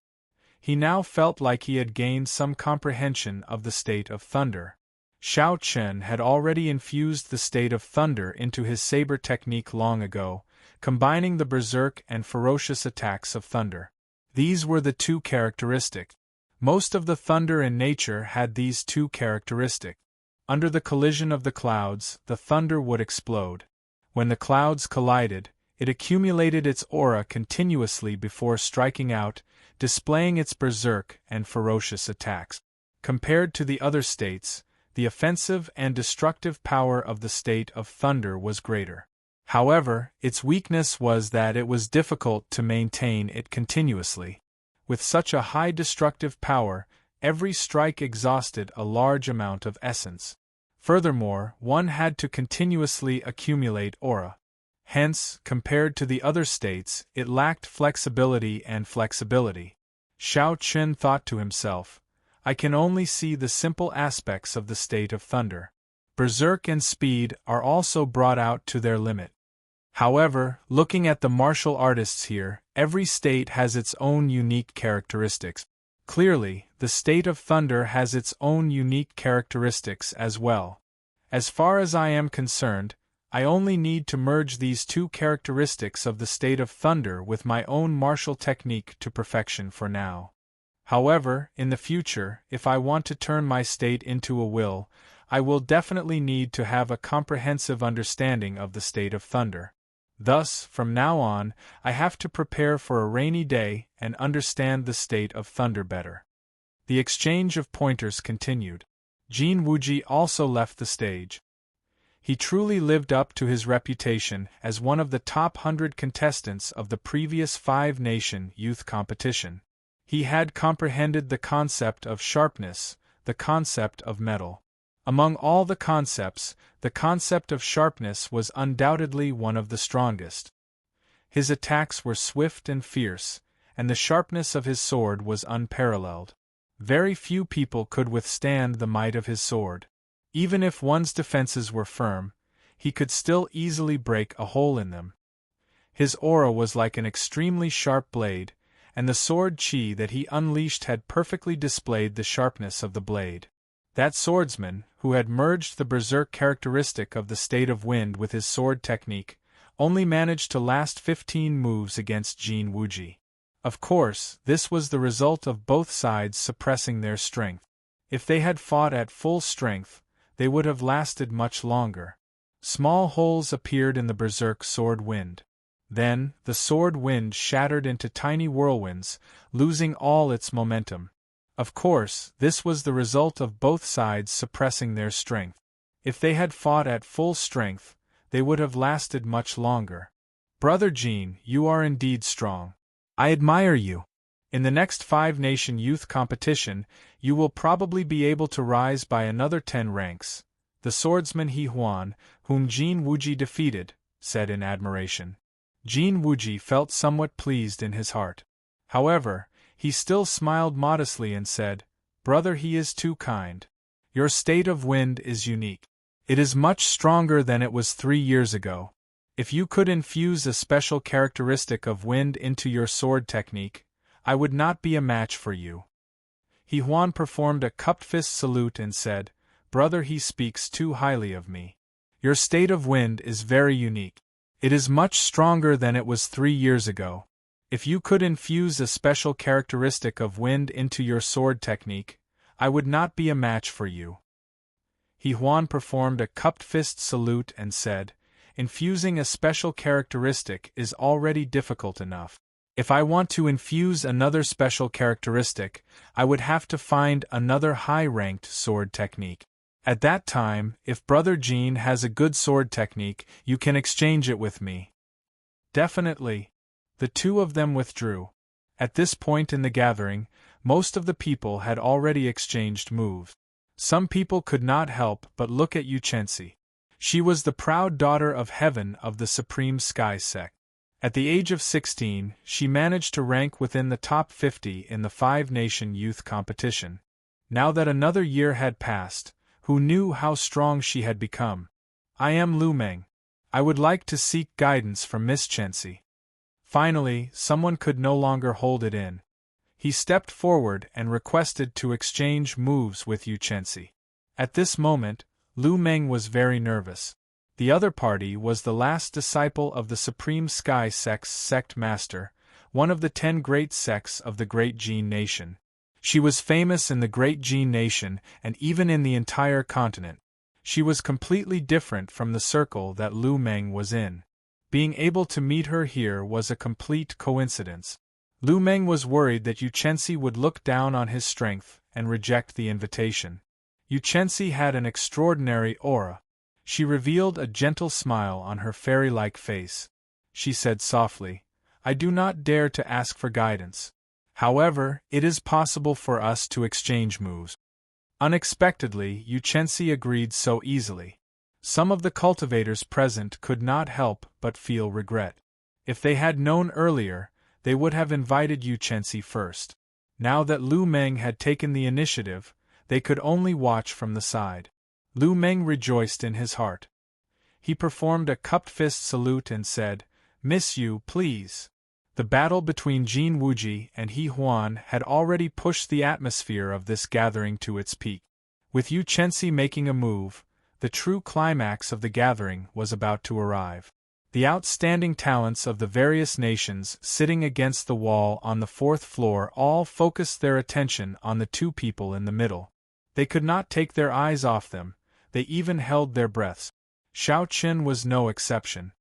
He now felt like he had gained some comprehension of the state of thunder. Xiao Chen had already infused the state of thunder into his saber technique long ago, combining the berserk and ferocious attacks of thunder. These were the 2 characteristics. Most of the thunder in nature had these 2 characteristics. Under the collision of the clouds, the thunder would explode. When the clouds collided, it accumulated its aura continuously before striking out, displaying its berserk and ferocious attacks. Compared to the other states, the offensive and destructive power of the state of thunder was greater. However, its weakness was that it was difficult to maintain it continuously. With such a high destructive power, every strike exhausted a large amount of essence. Furthermore, one had to continuously accumulate aura. Hence, compared to the other states, it lacked flexibility and flexibility. Xiao Chen thought to himself, "I can only see the simple aspects of the state of thunder. Berserk and speed are also brought out to their limit. However, looking at the martial artists here, every state has its own unique characteristics. Clearly, the state of thunder has its own unique characteristics as well. As far as I am concerned, I only need to merge these 2 characteristics of the state of thunder with my own martial technique to perfection for now. However, in the future, if I want to turn my state into a will, I will definitely need to have a comprehensive understanding of the state of thunder. Thus, from now on, I have to prepare for a rainy day and understand the state of thunder better." The exchange of pointers continued. Jin Wuji also left the stage. He truly lived up to his reputation as one of the top 100 contestants of the previous 5-nation youth competition. He had comprehended the concept of sharpness, the concept of metal. Among all the concepts, the concept of sharpness was undoubtedly one of the strongest. His attacks were swift and fierce, and the sharpness of his sword was unparalleled. Very few people could withstand the might of his sword. Even if one's defenses were firm, he could still easily break a hole in them. His aura was like an extremely sharp blade, and the sword chi that he unleashed had perfectly displayed the sharpness of the blade. That swordsman, who had merged the berserk characteristic of the state of wind with his sword technique, only managed to last 15 moves against Jin Wuji. Of course, this was the result of both sides suppressing their strength. If they had fought at full strength, they would have lasted much longer. Small holes appeared in the berserk sword wind. Then, the sword wind shattered into tiny whirlwinds, losing all its momentum. Of course, this was the result of both sides suppressing their strength. If they had fought at full strength, they would have lasted much longer. Brother Jin, you are indeed strong. I admire you. In the next 5-nation youth competition, you will probably be able to rise by another 10 ranks, the swordsman He Huan, whom Jin Wuji defeated, said in admiration. Jin Wuji felt somewhat pleased in his heart. However, he still smiled modestly and said, "Brother, he is too kind. Your state of wind is unique. It is much stronger than it was 3 years ago. If you could infuse a special characteristic of wind into your sword technique, I would not be a match for you." He Huan performed a cupped fist salute and said, "Brother, he speaks too highly of me. Your state of wind is very unique. It is much stronger than it was 3 years ago. If you could infuse a special characteristic of wind into your sword technique, I would not be a match for you." He Huan performed a cupped fist salute and said, "Infusing a special characteristic is already difficult enough. If I want to infuse another special characteristic, I would have to find another high-ranked sword technique. At that time, if Brother Jin has a good sword technique, you can exchange it with me." "Definitely." The two of them withdrew. At this point in the gathering, most of the people had already exchanged moves. Some people could not help but look at Yuchensi. She was the proud daughter of heaven of the Supreme Sky sect. At the age of 16, she managed to rank within the top 50 in the 5-nation youth competition. Now that another year had passed, who knew how strong she had become? "I am Lu Meng. I would like to seek guidance from Miss Chensi." Finally, someone could no longer hold it in. He stepped forward and requested to exchange moves with Yuchensi. At this moment, Lu Meng was very nervous. The other party was the last disciple of the Supreme Sky sect's sect master, one of the 10 great sects of the Great Jin Nation. She was famous in the Great Jin Nation and even in the entire continent. She was completely different from the circle that Lu Meng was in. Being able to meet her here was a complete coincidence. Lu Meng was worried that Yuchensi would look down on his strength and reject the invitation. Yuchensi had an extraordinary aura. She revealed a gentle smile on her fairy-like face. She said softly, "I do not dare to ask for guidance. However, it is possible for us to exchange moves." Unexpectedly, Yuchensi agreed so easily. Some of the cultivators present could not help but feel regret. If they had known earlier, they would have invited Yuchensi first. Now that Lu Meng had taken the initiative, they could only watch from the side. Lu Meng rejoiced in his heart. He performed a cupped fist salute and said, "Miss Yu, please." The battle between Jin Wuji and He Huan had already pushed the atmosphere of this gathering to its peak. With Yuchensi making a move, the true climax of the gathering was about to arrive. The outstanding talents of the various nations sitting against the wall on the 4th floor all focused their attention on the two people in the middle. They could not take their eyes off them, they even held their breaths. Xiao Qin was no exception.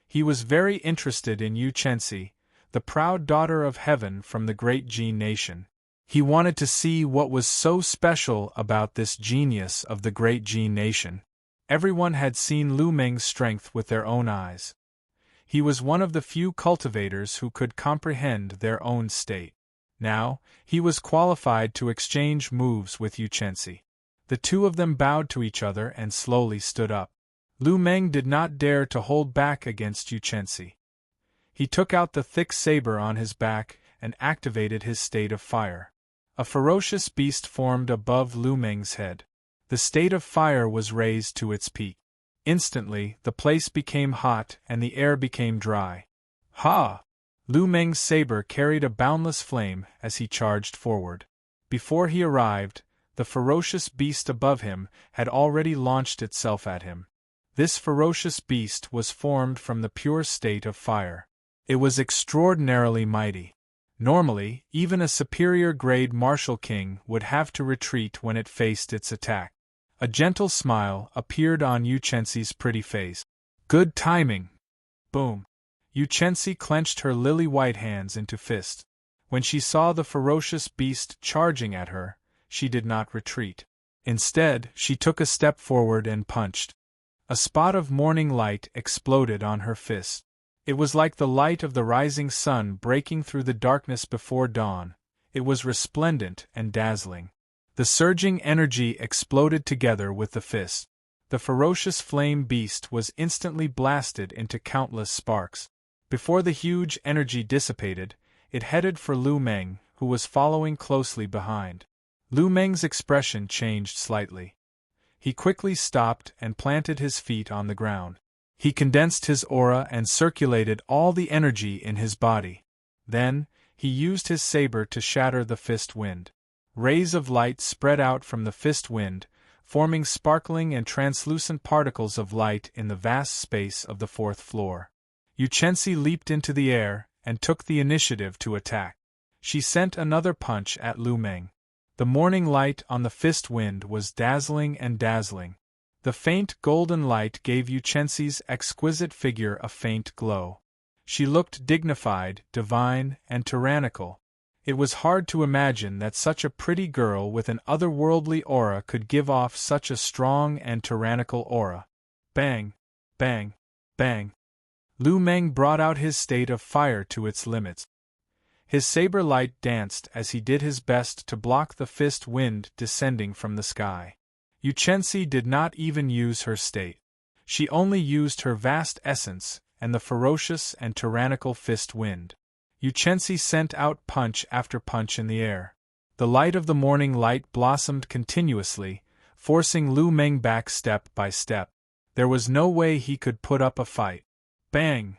He was very interested in Yuchensi, the proud daughter of heaven from the Great Jin Nation. He wanted to see what was so special about this genius of the Great Jin Nation. Everyone had seen Lu Meng's strength with their own eyes. He was one of the few cultivators who could comprehend their own state. Now, he was qualified to exchange moves with Yuchensi. The two of them bowed to each other and slowly stood up. Lu Meng did not dare to hold back against Yuchensi. He took out the thick saber on his back and activated his state of fire. A ferocious beast formed above Lu Meng's head. The state of fire was raised to its peak. Instantly, the place became hot and the air became dry. Ha! Lu Meng's saber carried a boundless flame as he charged forward. Before he arrived, the ferocious beast above him had already launched itself at him. This ferocious beast was formed from the pure state of fire. It was extraordinarily mighty. Normally, even a superior-grade martial king would have to retreat when it faced its attack. A gentle smile appeared on Yu Chenxi's pretty face. Good timing! Boom! Yu Chenxi clenched her lily-white hands into fists. When she saw the ferocious beast charging at her, she did not retreat. Instead, she took a step forward and punched. A spot of morning light exploded on her fist. It was like the light of the rising sun breaking through the darkness before dawn. It was resplendent and dazzling. The surging energy exploded together with the fist. The ferocious flame beast was instantly blasted into countless sparks. Before the huge energy dissipated, it headed for Lu Meng, who was following closely behind. Lu Meng's expression changed slightly. He quickly stopped and planted his feet on the ground. He condensed his aura and circulated all the energy in his body. Then, he used his saber to shatter the fist wind. Rays of light spread out from the fist wind, forming sparkling and translucent particles of light in the vast space of the fourth floor. Yu Chenxi leaped into the air and took the initiative to attack. She sent another punch at Lu Meng. The morning light on the fist wind was dazzling and dazzling. The faint golden light gave Yu Chenxi's exquisite figure a faint glow. She looked dignified, divine, and tyrannical. It was hard to imagine that such a pretty girl with an otherworldly aura could give off such a strong and tyrannical aura. Bang! Bang! Bang! Lu Meng brought out his state of fire to its limits. His saber light danced as he did his best to block the fist wind descending from the sky. Yu Chenxi did not even use her state. She only used her vast essence and the ferocious and tyrannical fist wind. Yu Chenxi sent out punch after punch in the air. The light of the morning light blossomed continuously, forcing Lu Meng back step by step. There was no way he could put up a fight. Bang!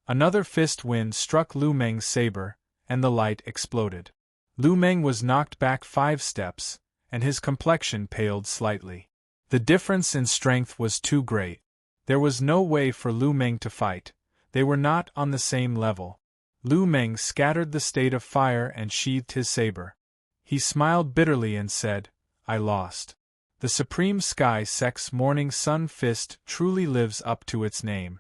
Another fist wind struck Lu Meng's saber, and the light exploded. Lu Meng was knocked back 5 steps, and his complexion paled slightly. The difference in strength was too great. There was no way for Lu Meng to fight. They were not on the same level. Lu Meng scattered the state of fire and sheathed his saber. He smiled bitterly and said, "I lost." The Supreme Sky Sex Morning Sun Fist truly lives up to its name.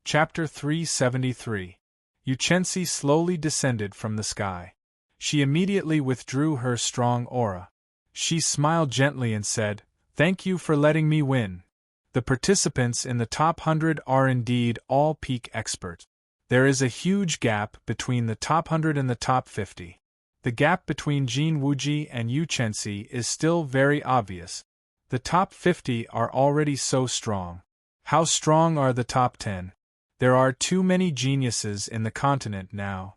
Chapter 373. Yu Chenxi slowly descended from the sky. She immediately withdrew her strong aura. She smiled gently and said, "Thank you for letting me win. The participants in the top 100 are indeed all peak experts. There is a huge gap between the top 100 and the top 50. The gap between Jin Wuji and Yu Chenxi is still very obvious. The top 50 are already so strong. How strong are the top 10? There are too many geniuses in the continent now.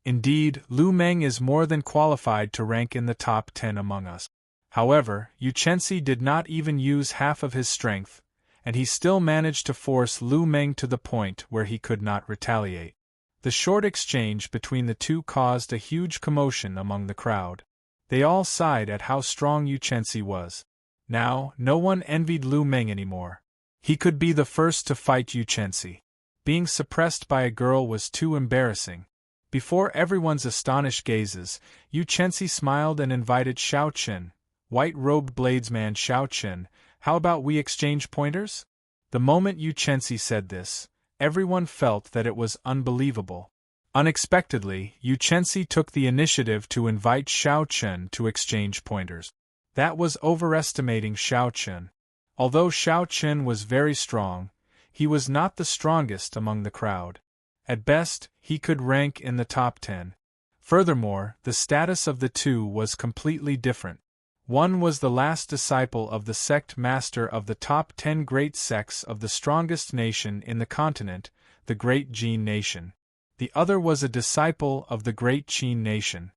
Indeed, Lu Meng is more than qualified to rank in the top 10 among us." However, Yu Chenxi did not even use half of his strength, and he still managed to force Lu Meng to the point where he could not retaliate. The short exchange between the two caused a huge commotion among the crowd. They all sighed at how strong Yu Chenxi was. Now, no one envied Lu Meng anymore. He could be the first to fight Yu Chenxi. Being suppressed by a girl was too embarrassing. Before everyone's astonished gazes, Yu Chenxi smiled and invited Xiao Chen. "White-robed bladesman Xiao Chen, how about we exchange pointers?" The moment Yu Chenxi said this, everyone felt that it was unbelievable. Unexpectedly, Yu Chenxi took the initiative to invite Xiao Chen to exchange pointers. That was overestimating Xiao Chen. Although Xiao Chen was very strong, he was not the strongest among the crowd. At best, he could rank in the top 10. Furthermore, the status of the two was completely different. One was the last disciple of the sect master of the top 10 great sects of the strongest nation in the continent, the Great Jin Nation. The other was a disciple of the Great Qin Nation.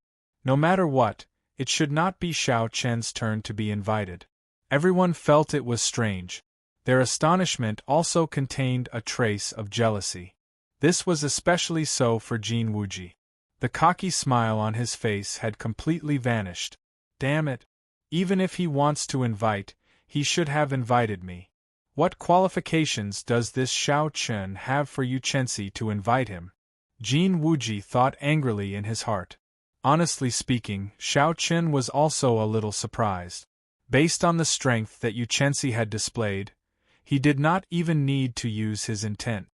No matter what, it should not be Xiao Chen's turn to be invited. Everyone felt it was strange. Their astonishment also contained a trace of jealousy. This was especially so for Jin Wuji. The cocky smile on his face had completely vanished. Damn it! Even if he wants to invite, he should have invited me. What qualifications does this Xiao Chen have for Yu Chenxi to invite him? Jin Wuji thought angrily in his heart. Honestly speaking, Xiao Chen was also a little surprised. Based on the strength that Yu Chenxi had displayed, he did not even need to use his intent.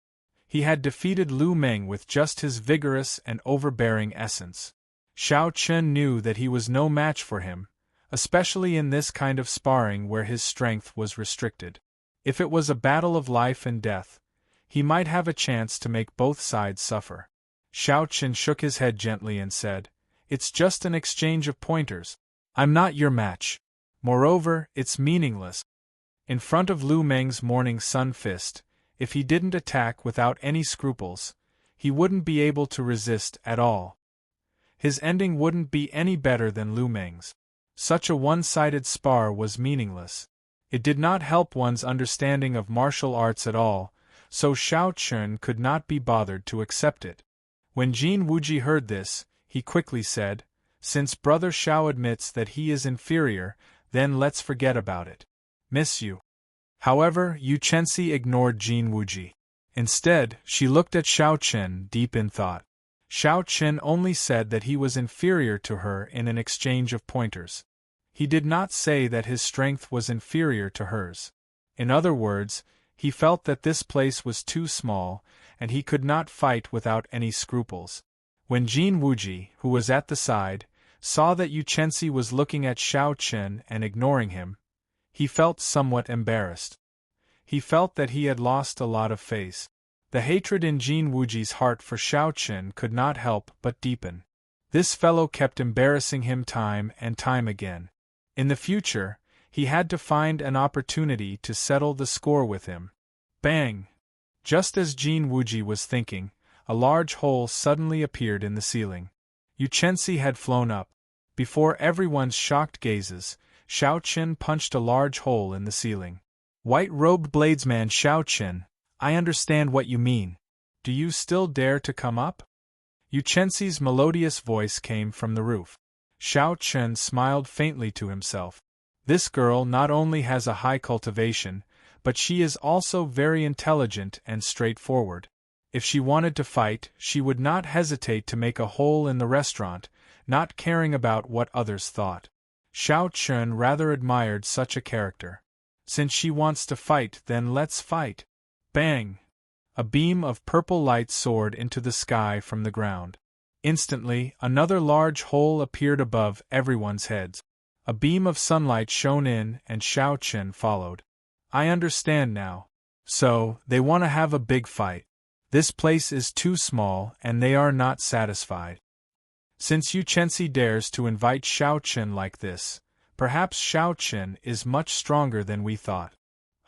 He had defeated Lu Meng with just his vigorous and overbearing essence. Xiao Chen knew that he was no match for him, especially in this kind of sparring where his strength was restricted. If it was a battle of life and death, he might have a chance to make both sides suffer. Xiao Chen shook his head gently and said, "It's just an exchange of pointers. I'm not your match. Moreover, it's meaningless." In front of Lu Meng's morning sun fist, if he didn't attack without any scruples, he wouldn't be able to resist at all. His ending wouldn't be any better than Lu Meng's. Such a one-sided spar was meaningless. It did not help one's understanding of martial arts at all, so Xiao Chen could not be bothered to accept it. When Jin Wuji heard this, he quickly said, "Since Brother Xiao admits that he is inferior, then let's forget about it. Miss you." However, Yu Chenxi ignored Jin Wuji. Instead, she looked at Xiao Chen deep in thought. Xiao Chen only said that he was inferior to her in an exchange of pointers. He did not say that his strength was inferior to hers. In other words, he felt that this place was too small, and he could not fight without any scruples. When Jin Wuji, who was at the side, saw that Yu Chenxi was looking at Xiao Chen and ignoring him, he felt somewhat embarrassed. He felt that he had lost a lot of face. The hatred in Jin Wuji's heart for Xiao Chen could not help but deepen. This fellow kept embarrassing him time and time again. In the future, he had to find an opportunity to settle the score with him. Bang! Just as Jin Wuji was thinking, a large hole suddenly appeared in the ceiling. Yu Chenxi had flown up. Before everyone's shocked gazes, Xiao Chen punched a large hole in the ceiling. "White-robed bladesman Xiao Chen, I understand what you mean. Do you still dare to come up?" Yu Chenxi's melodious voice came from the roof. Xiao Chen smiled faintly to himself. This girl not only has a high cultivation, but she is also very intelligent and straightforward. If she wanted to fight, she would not hesitate to make a hole in the restaurant, not caring about what others thought. Xiao Chen rather admired such a character. Since she wants to fight, then let's fight. Bang! A beam of purple light soared into the sky from the ground. Instantly, another large hole appeared above everyone's heads. A beam of sunlight shone in, and Xiao Chen followed. "I understand now. So, they want to have a big fight. This place is too small, and they are not satisfied. Since Yu Chenxi dares to invite Xiao Chen like this, perhaps Xiao Chen is much stronger than we thought.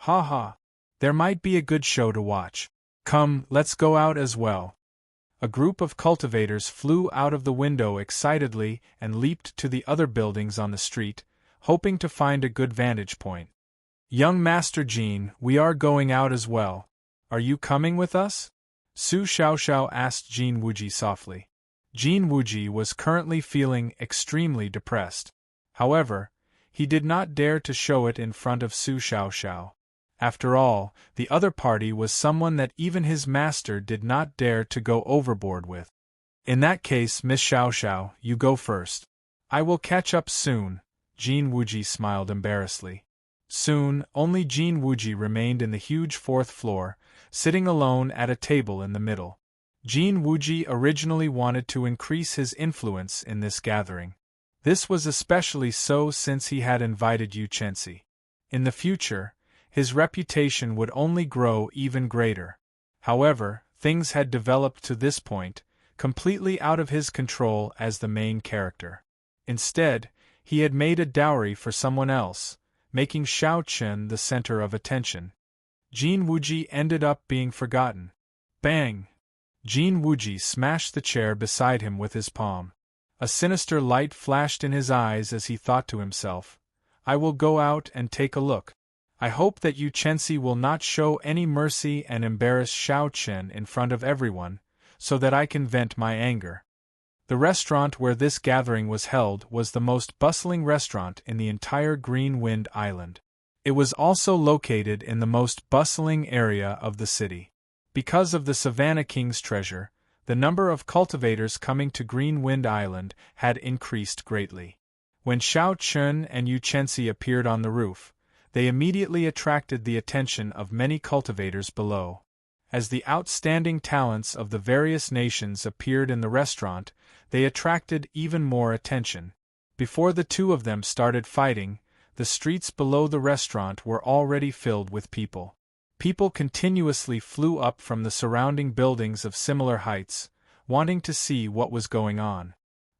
Ha ha! There might be a good show to watch. Come, let's go out as well." A group of cultivators flew out of the window excitedly and leaped to the other buildings on the street, hoping to find a good vantage point. "Young Master Jin, we are going out as well. Are you coming with us?" Su Xiaoxiao asked Jin Wuji softly. Jin Wuji was currently feeling extremely depressed. However, he did not dare to show it in front of Su Xiaoxiao. After all, the other party was someone that even his master did not dare to go overboard with. "In that case, Miss Xiaoxiao, you go first. I will catch up soon." Jin Wuji smiled embarrassedly. Soon, only Jin Wuji remained in the huge fourth floor, sitting alone at a table in the middle. Jin Wuji originally wanted to increase his influence in this gathering. This was especially so since he had invited Yu Chenxi. In the future, his reputation would only grow even greater. However, things had developed to this point, completely out of his control as the main character. Instead, he had made a dowry for someone else, making Xiao Chen the center of attention. Jin Wuji ended up being forgotten. Bang! Jin Wuji smashed the chair beside him with his palm. A sinister light flashed in his eyes as he thought to himself, I will go out and take a look. I hope that Yu Chenxi will not show any mercy and embarrass Xiao Chen in front of everyone, so that I can vent my anger. The restaurant where this gathering was held was the most bustling restaurant in the entire Green Wind Island. It was also located in the most bustling area of the city. Because of the Savannah King's treasure, the number of cultivators coming to Green Wind Island had increased greatly. When Xiao Chen and Yu Chenxi appeared on the roof, they immediately attracted the attention of many cultivators below. As the outstanding talents of the various nations appeared in the restaurant, they attracted even more attention. Before the two of them started fighting, the streets below the restaurant were already filled with people. People continuously flew up from the surrounding buildings of similar heights, wanting to see what was going on.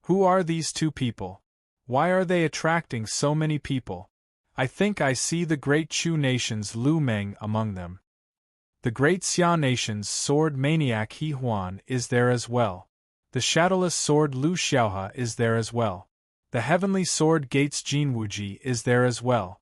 Who are these two people? Why are they attracting so many people? I think I see the great Chu nation's Lu Meng among them. The great Xia nation's sword maniac He Huan is there as well. The shadowless sword Lu Xiaohe is there as well. The heavenly sword Gates Jin Wuji is there as well.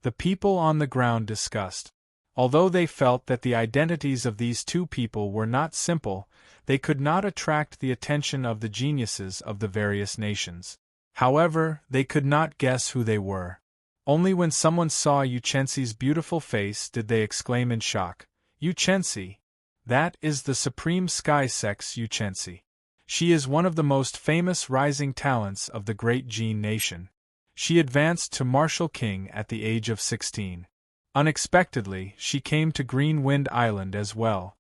The people on the ground discussed. Although they felt that the identities of these two people were not simple, they could not attract the attention of the geniuses of the various nations. However, they could not guess who they were. Only when someone saw Yu Chenxi's beautiful face did they exclaim in shock, "Yu Chenxi! That is the supreme sky sex Yu Chenxi. She is one of the most famous rising talents of the great Jin nation. She advanced to Martial King at the age of 16. Unexpectedly, she came to Green Wind Island as well.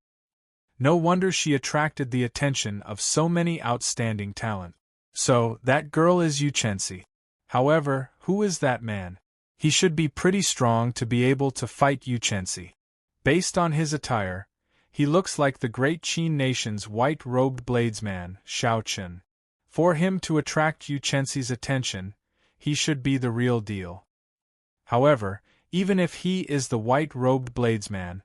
No wonder she attracted the attention of so many outstanding talent. So, that girl is Yu Chenxi. However, who is that man? He should be pretty strong to be able to fight Yu Chenxi. Based on his attire, he looks like the great Qin nation's white-robed bladesman, Xiao Chen. For him to attract Yu Chenxi's attention, he should be the real deal. However, even if he is the white-robed bladesman,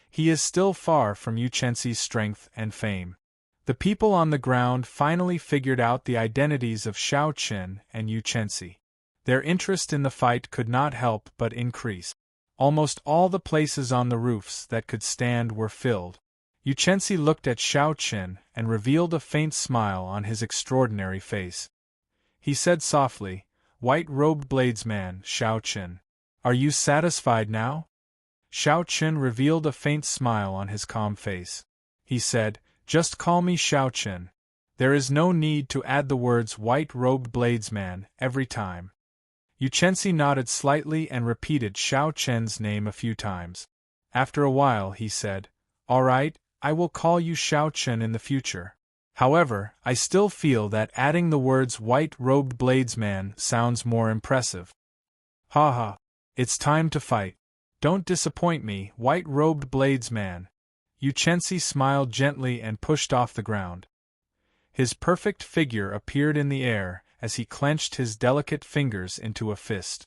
he is still far from Yu Chenxi's strength and fame. The people on the ground finally figured out the identities of Xiao Chen and Yu Chenxi. Their interest in the fight could not help but increase. Almost all the places on the roofs that could stand were filled. Yu Chenxi looked at Xiao Chen and revealed a faint smile on his extraordinary face. He said softly, "White-robed bladesman, Xiao Chen. Are you satisfied now?" Xiao Chen revealed a faint smile on his calm face. He said, "Just call me Xiao Chen. There is no need to add the words white-robed bladesman every time." Yu Chenxi nodded slightly and repeated Xiao Chen's name a few times. After a while he said, "All right, I will call you Xiao Chen in the future. However, I still feel that adding the words white-robed bladesman sounds more impressive." "Ha ha. It's time to fight. Don't disappoint me, white-robed bladesman." Yu Chenxi smiled gently and pushed off the ground. His perfect figure appeared in the air as he clenched his delicate fingers into a fist.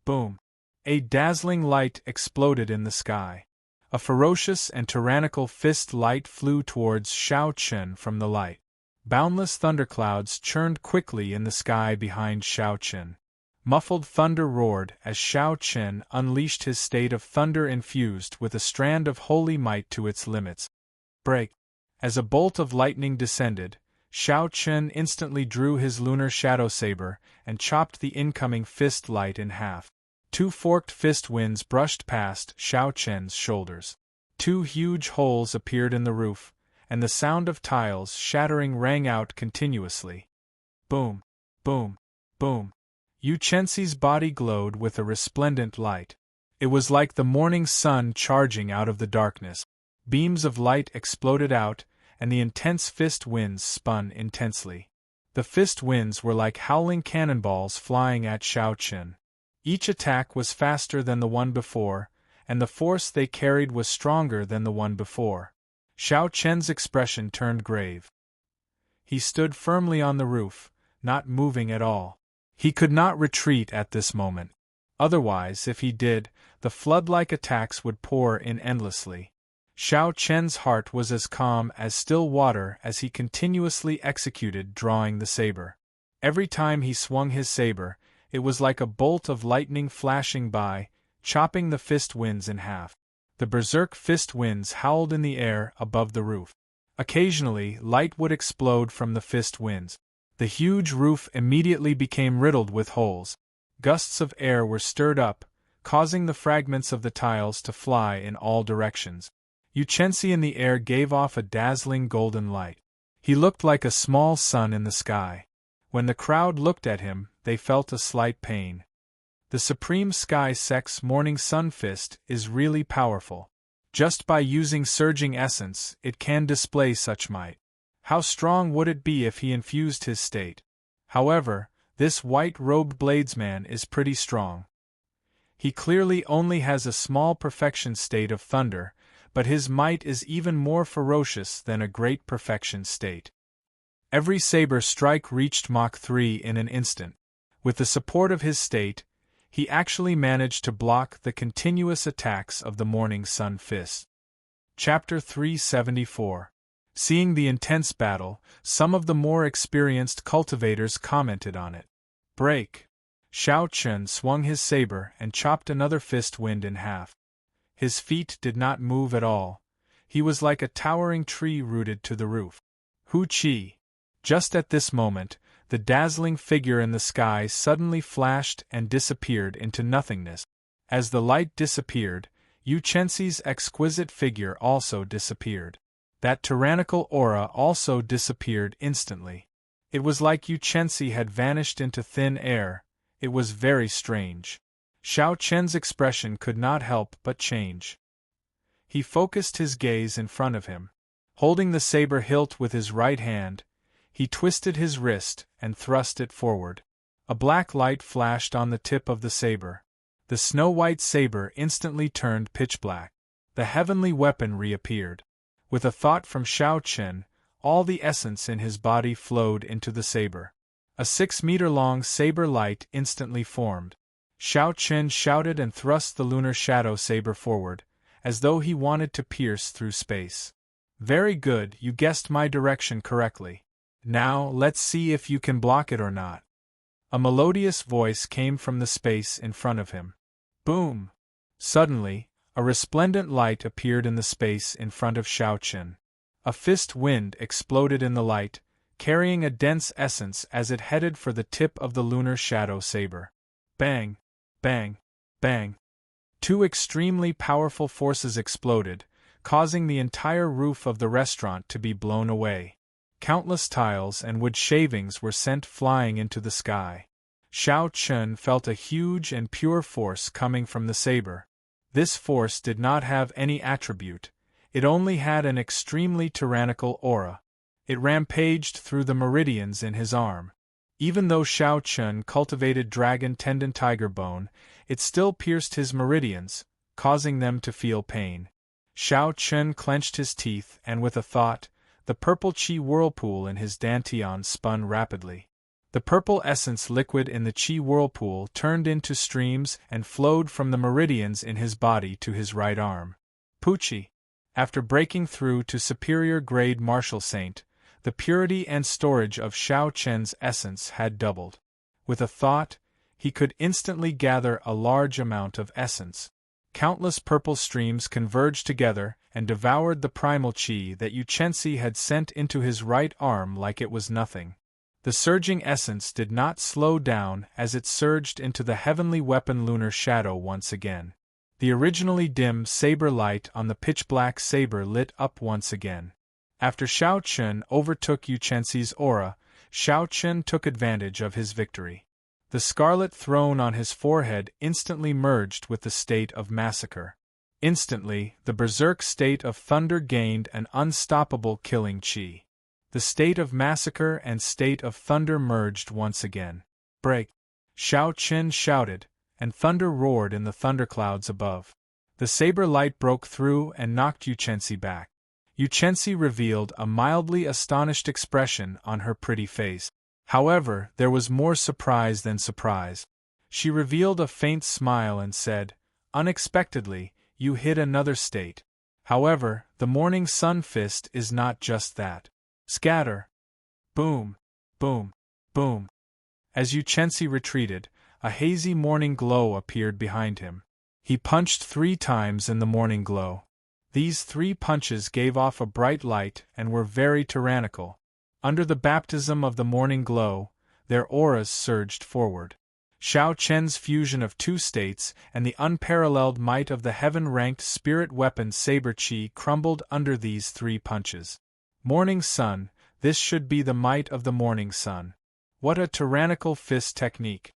Boom! A dazzling light exploded in the sky. A ferocious and tyrannical fist light flew towards Xiao Chen from the light. Boundless thunderclouds churned quickly in the sky behind Xiao Chen. Muffled thunder roared as Xiao Chen unleashed his state of thunder infused with a strand of holy might to its limits. Break! As a bolt of lightning descended, Xiao Chen instantly drew his lunar shadow saber and chopped the incoming fist light in half. Two forked fist winds brushed past Xiao Chen's shoulders. Two huge holes appeared in the roof, and the sound of tiles shattering rang out continuously. Boom! Boom! Boom! Yu Chenxi's body glowed with a resplendent light. It was like the morning sun charging out of the darkness. Beams of light exploded out, and the intense fist winds spun intensely. The fist winds were like howling cannonballs flying at Xiao Chen. Each attack was faster than the one before, and the force they carried was stronger than the one before. Xiao Chen's expression turned grave. He stood firmly on the roof, not moving at all. He could not retreat at this moment. Otherwise, if he did, the flood-like attacks would pour in endlessly. Xiao Chen's heart was as calm as still water as he continuously executed drawing the saber. Every time he swung his saber, It was like a bolt of lightning flashing by, chopping the fist winds in half. The berserk fist winds howled in the air above the roof. Occasionally, light would explode from the fist winds. The huge roof immediately became riddled with holes. Gusts of air were stirred up, causing the fragments of the tiles to fly in all directions. Yuchensi in the air gave off a dazzling golden light. He looked like a small sun in the sky. When the crowd looked at him, they felt a slight pain. The Supreme Sky Sex Morning Sun Fist is really powerful. Just by using surging essence, it can display such might. How strong would it be if he infused his state? However, this white-robed bladesman is pretty strong. He clearly only has a small perfection state of thunder, but his might is even more ferocious than a great perfection state. Every saber strike reached Mach 3 in an instant. With the support of his state, he actually managed to block the continuous attacks of the Morning Sun Fist. Chapter 374. Seeing the intense battle, some of the more experienced cultivators commented on it. Break! Xiao Chun swung his saber and chopped another fist wind in half. His feet did not move at all. He was like a towering tree rooted to the roof. Hu Qi! Just at this moment, the dazzling figure in the sky suddenly flashed and disappeared into nothingness. As the light disappeared, Yuchensi's exquisite figure also disappeared. That tyrannical aura also disappeared instantly. It was like Yuchensi had vanished into thin air. It was very strange. Xiao Chen's expression could not help but change. He focused his gaze in front of him. Holding the saber hilt with his right hand, he twisted his wrist and thrust it forward. A black light flashed on the tip of the saber. The snow-white saber instantly turned pitch black. The heavenly weapon reappeared. With a thought from Xiao Chen, all the essence in his body flowed into the saber. A 6-meter-long saber light instantly formed. Xiao Chen shouted and thrust the lunar shadow saber forward, as though he wanted to pierce through space. Very good, you guessed my direction correctly. Now, let's see if you can block it or not. A melodious voice came from the space in front of him. Boom! Suddenly, a resplendent light appeared in the space in front of Xiao Chen. A fist wind exploded in the light, carrying a dense essence as it headed for the tip of the lunar shadow saber. Bang! Bang! Bang! Two extremely powerful forces exploded, causing the entire roof of the restaurant to be blown away. Countless tiles and wood shavings were sent flying into the sky. Xiao Chen felt a huge and pure force coming from the saber. This force did not have any attribute, it only had an extremely tyrannical aura. It rampaged through the meridians in his arm. Even though Xiao Chen cultivated dragon tendon tiger bone, it still pierced his meridians, causing them to feel pain. Xiao Chen clenched his teeth and with a thought, the purple qi whirlpool in his dantian spun rapidly. The purple essence liquid in the qi whirlpool turned into streams and flowed from the meridians in his body to his right arm. Puchi! After breaking through to superior grade martial saint, the purity and storage of Xiao Chen's essence had doubled. With a thought, he could instantly gather a large amount of essence. Countless purple streams converged together and devoured the primal qi that Yuchensi had sent into his right arm like it was nothing. The surging essence did not slow down as it surged into the heavenly weapon lunar shadow once again. The originally dim saber light on the pitch-black saber lit up once again. After Xiao Chen overtook Yuchensi's aura, Xiao Chen took advantage of his victory. The scarlet throne on his forehead instantly merged with the state of massacre. Instantly, the berserk state of thunder gained an unstoppable killing qi. The state of massacre and state of thunder merged once again. Break! Xiao Chen shouted, and thunder roared in the thunderclouds above. The saber light broke through and knocked Yuchensi back. Yuchensi revealed a mildly astonished expression on her pretty face. However, there was more surprise than surprise. She revealed a faint smile and said, "Unexpectedly, you hit another state. However, the morning sun fist is not just that. Scatter!" Boom! Boom! Boom! As Yuchensi retreated, A hazy morning glow appeared behind him. He punched 3 times in the morning glow. These 3 punches gave off a bright light and were very tyrannical. Under the baptism of the morning glow, their auras surged forward. Xiao Chen's fusion of 2 states and the unparalleled might of the heaven-ranked spirit weapon Saber Chi crumbled under these 3 punches. Morning Sun, this should be the might of the morning sun. What a tyrannical fist technique!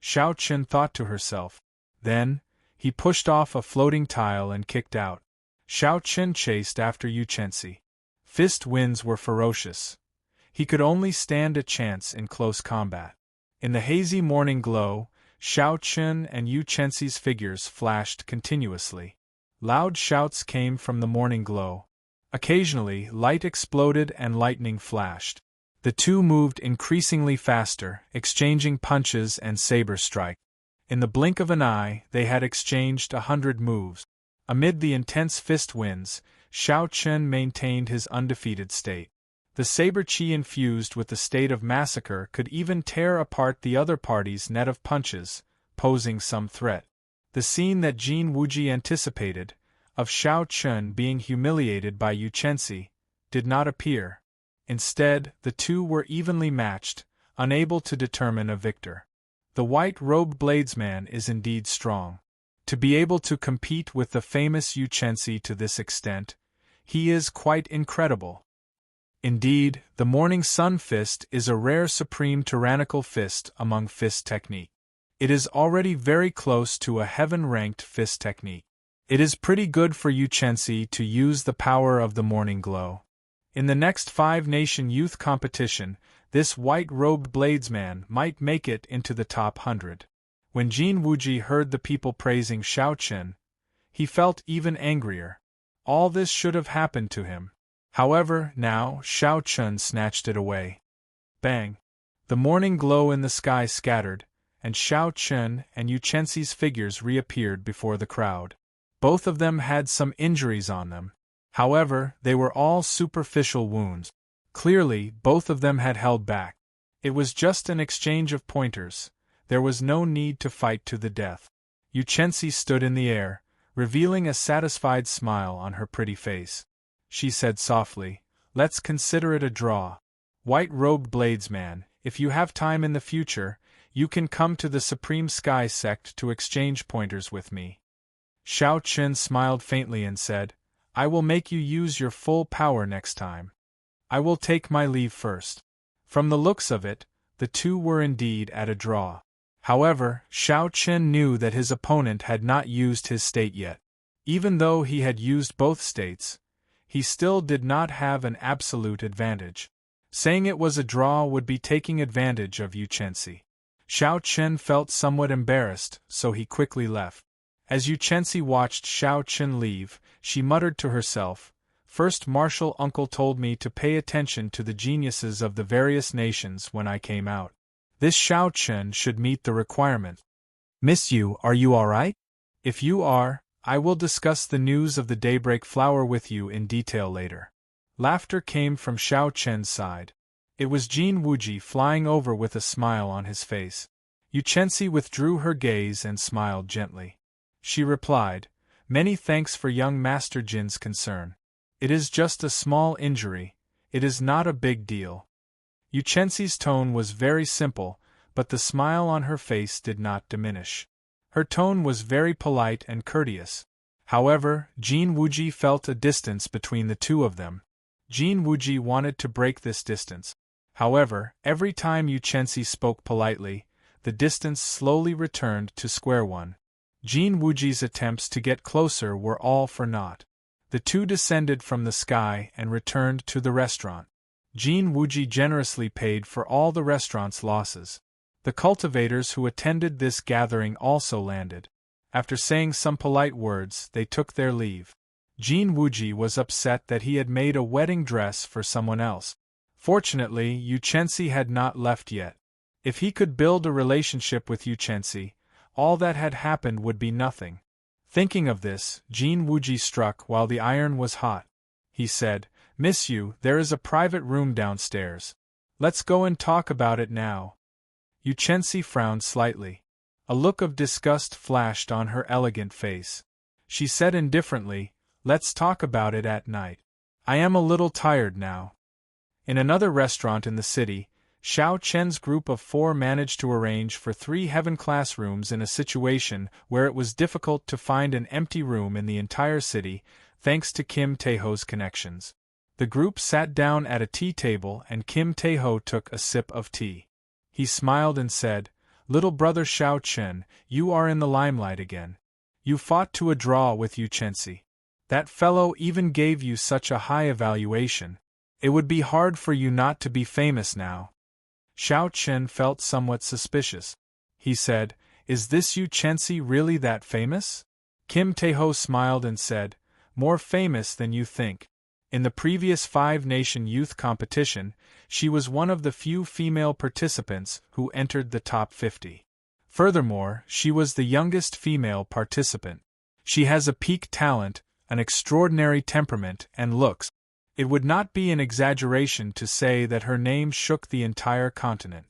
Xiao Chen thought to herself. Then, he pushed off a floating tile and kicked out. Xiao Chen chased after Yu Chensi. Fist winds were ferocious. He could only stand a chance in close combat. In the hazy morning glow, Xiao Chen and Yu Chensi's figures flashed continuously. Loud shouts came from the morning glow. Occasionally, light exploded and lightning flashed. The two moved increasingly faster, exchanging punches and saber strike. In the blink of an eye, they had exchanged 100 moves. Amid the intense fist winds, Xiao Chen maintained his undefeated state. The saber chi infused with the state of massacre could even tear apart the other party's net of punches, posing some threat. The scene that Jin Wuji anticipated, of Xiao Chen being humiliated by Yu Chensi, did not appear. Instead, the two were evenly matched, unable to determine a victor. The white-robed bladesman is indeed strong. To be able to compete with the famous Yu Chensi to this extent, he is quite incredible. Indeed, the Morning Sun Fist is a rare supreme tyrannical fist among fist technique. It is already very close to a heaven-ranked fist technique. It is pretty good for Yu Chensi to use the power of the morning glow. In the next 5-nation youth competition, this white-robed bladesman might make it into the top 100. When Jin Wuji heard the people praising Xiao Chen, he felt even angrier. All this should have happened to him. However, now Xiao Chen snatched it away. Bang! The morning glow in the sky scattered, and Xiao Chen and Yu Chensi's figures reappeared before the crowd. Both of them had some injuries on them. However, they were all superficial wounds. Clearly, both of them had held back. It was just an exchange of pointers. There was no need to fight to the death. Yu Chensi stood in the air, revealing a satisfied smile on her pretty face. She said softly, "Let's consider it a draw. White-robed bladesman, if you have time in the future, you can come to the Supreme Sky Sect to exchange pointers with me." Xiao Chen smiled faintly and said, "I will make you use your full power next time. I will take my leave first." From the looks of it, the two were indeed at a draw. However, Xiao Chen knew that his opponent had not used his state yet. Even though he had used both states, he still did not have an absolute advantage. Saying it was a draw would be taking advantage of Yu Chensi. Xiao Chen felt somewhat embarrassed, so he quickly left. As Yu Chensi watched Xiao Chen leave, she muttered to herself, "First Martial Uncle told me to pay attention to the geniuses of the various nations when I came out. This Xiao Chen should meet the requirement. Miss Yu, are you alright? If you are, I will discuss the news of the Daybreak Flower with you in detail later." Laughter came from Xiao Chen's side. It was Jin Wuji flying over with a smile on his face. Yu Chensi withdrew her gaze and smiled gently. She replied, "Many thanks for young Master Jin's concern. It is just a small injury, it is not a big deal." Yu Chensi's tone was very simple, but the smile on her face did not diminish. Her tone was very polite and courteous. However, Jin Wuji felt a distance between the two of them. Jin Wuji wanted to break this distance. However, every time Yu Chensi spoke politely, the distance slowly returned to square one. Jin Wuji's attempts to get closer were all for naught. The two descended from the sky and returned to the restaurant. Jin Wuji generously paid for all the restaurant's losses. The cultivators who attended this gathering also landed. After saying some polite words, they took their leave. Jin Wuji was upset that he had made a wedding dress for someone else. Fortunately, Yu Chensi had not left yet. If he could build a relationship with Yu Chensi, all that had happened would be nothing. Thinking of this, Jin Wuji struck while the iron was hot. He said, "Miss Yu, there is a private room downstairs. Let's go and talk about it now." Yu Chensi frowned slightly. A look of disgust flashed on her elegant face. She said indifferently, "Let's talk about it at night. I am a little tired now." In another restaurant in the city, Xiao Chen's group of 4 managed to arrange for 3 heaven-class rooms in a situation where it was difficult to find an empty room in the entire city, thanks to Kim Taeho's connections. The group sat down at a tea table and Kim Taeho took a sip of tea. He smiled and said, "Little brother Xiao Chen, you are in the limelight again. You fought to a draw with Yu Chensi. That fellow even gave you such a high evaluation. It would be hard for you not to be famous now." Xiao Chen felt somewhat suspicious. He said, "Is this Yu Chensi really that famous?" Kim Taeho smiled and said, "More famous than you think. In the previous 5-nation youth competition, she was one of the few female participants who entered the top 50. Furthermore, she was the youngest female participant. She has a peak talent, an extraordinary temperament and looks. It would not be an exaggeration to say that her name shook the entire continent.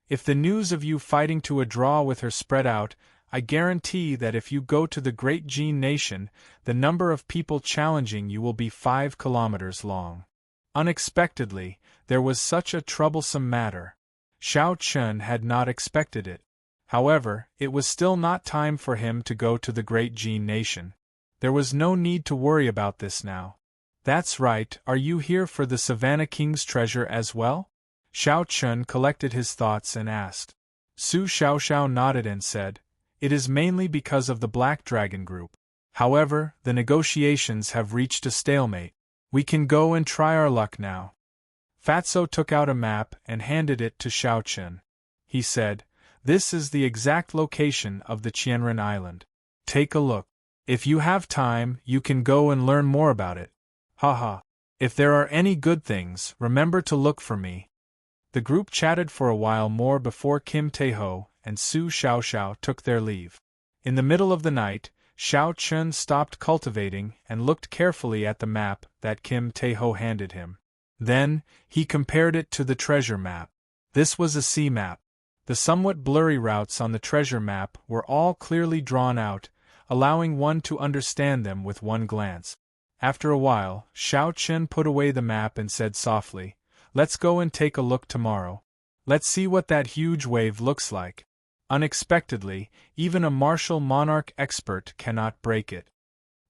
If the news of you fighting to a draw with her spread out, I guarantee that if you go to the Great Jin Nation, the number of people challenging you will be 5 kilometers long." Unexpectedly, there was such a troublesome matter. Xiao Chen had not expected it. However, it was still not time for him to go to the Great Jin Nation. There was no need to worry about this now. "That's right, are you here for the Savannah King's treasure as well?" Xiao Chen collected his thoughts and asked. Su Xiaoxiao nodded and said, "It is mainly because of the Black Dragon Group. However, the negotiations have reached a stalemate. We can go and try our luck now." Fatso took out a map and handed it to Xiao Chen. He said, "This is the exact location of the Qianren Island. Take a look. If you have time, you can go and learn more about it. Haha. If there are any good things, remember to look for me." The group chatted for a while more before Kim Taeho and Su Xiaoxiao took their leave. In the middle of the night, Xiao Chen stopped cultivating and looked carefully at the map that Kim Taeho handed him. Then, he compared it to the treasure map. This was a sea map. The somewhat blurry routes on the treasure map were all clearly drawn out, allowing one to understand them with one glance. After a while, Xiao Chen put away the map and said softly, "Let's go and take a look tomorrow. Let's see what that huge wave looks like." Unexpectedly, even a martial monarch expert cannot break it.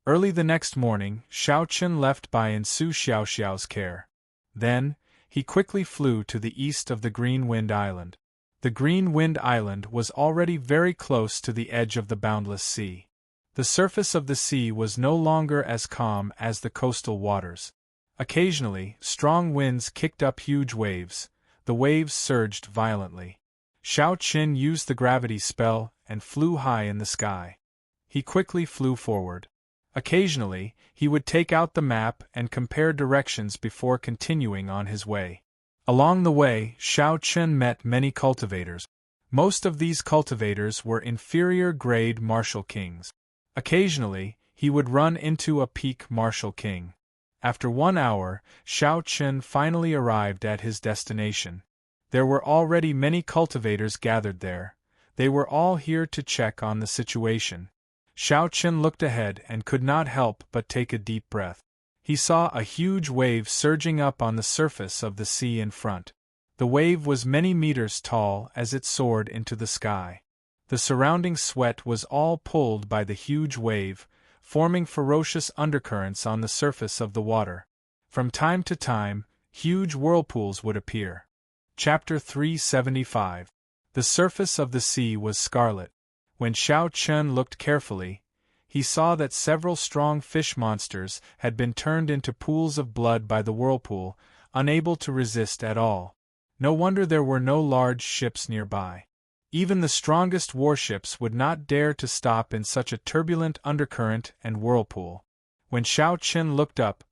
Early the next morning, Xiao Chen left by Su Xiaoxiao's care. Then, he quickly flew to the east of the Green Wind Island. The Green Wind Island was already very close to the edge of the boundless sea. The surface of the sea was no longer as calm as the coastal waters. Occasionally, strong winds kicked up huge waves. The waves surged violently. Xiao Chen used the gravity spell and flew high in the sky. He quickly flew forward. Occasionally, he would take out the map and compare directions before continuing on his way. Along the way, Xiao Chen met many cultivators. Most of these cultivators were inferior-grade martial kings. Occasionally, he would run into a peak martial king. After 1 hour, Xiao Chen finally arrived at his destination. There were already many cultivators gathered there. They were all here to check on the situation. Xiao Chen looked ahead and could not help but take a deep breath. He saw a huge wave surging up on the surface of the sea in front. The wave was many meters tall as it soared into the sky. The surrounding sweat was all pulled by the huge wave, forming ferocious undercurrents on the surface of the water. From time to time, huge whirlpools would appear. Chapter 375. The surface of the sea was scarlet. When Xiao Chen looked carefully, he saw that several strong fish monsters had been turned into pools of blood by the whirlpool, unable to resist at all. No wonder there were no large ships nearby. Even the strongest warships would not dare to stop in such a turbulent undercurrent and whirlpool. When Xiao Chen looked up,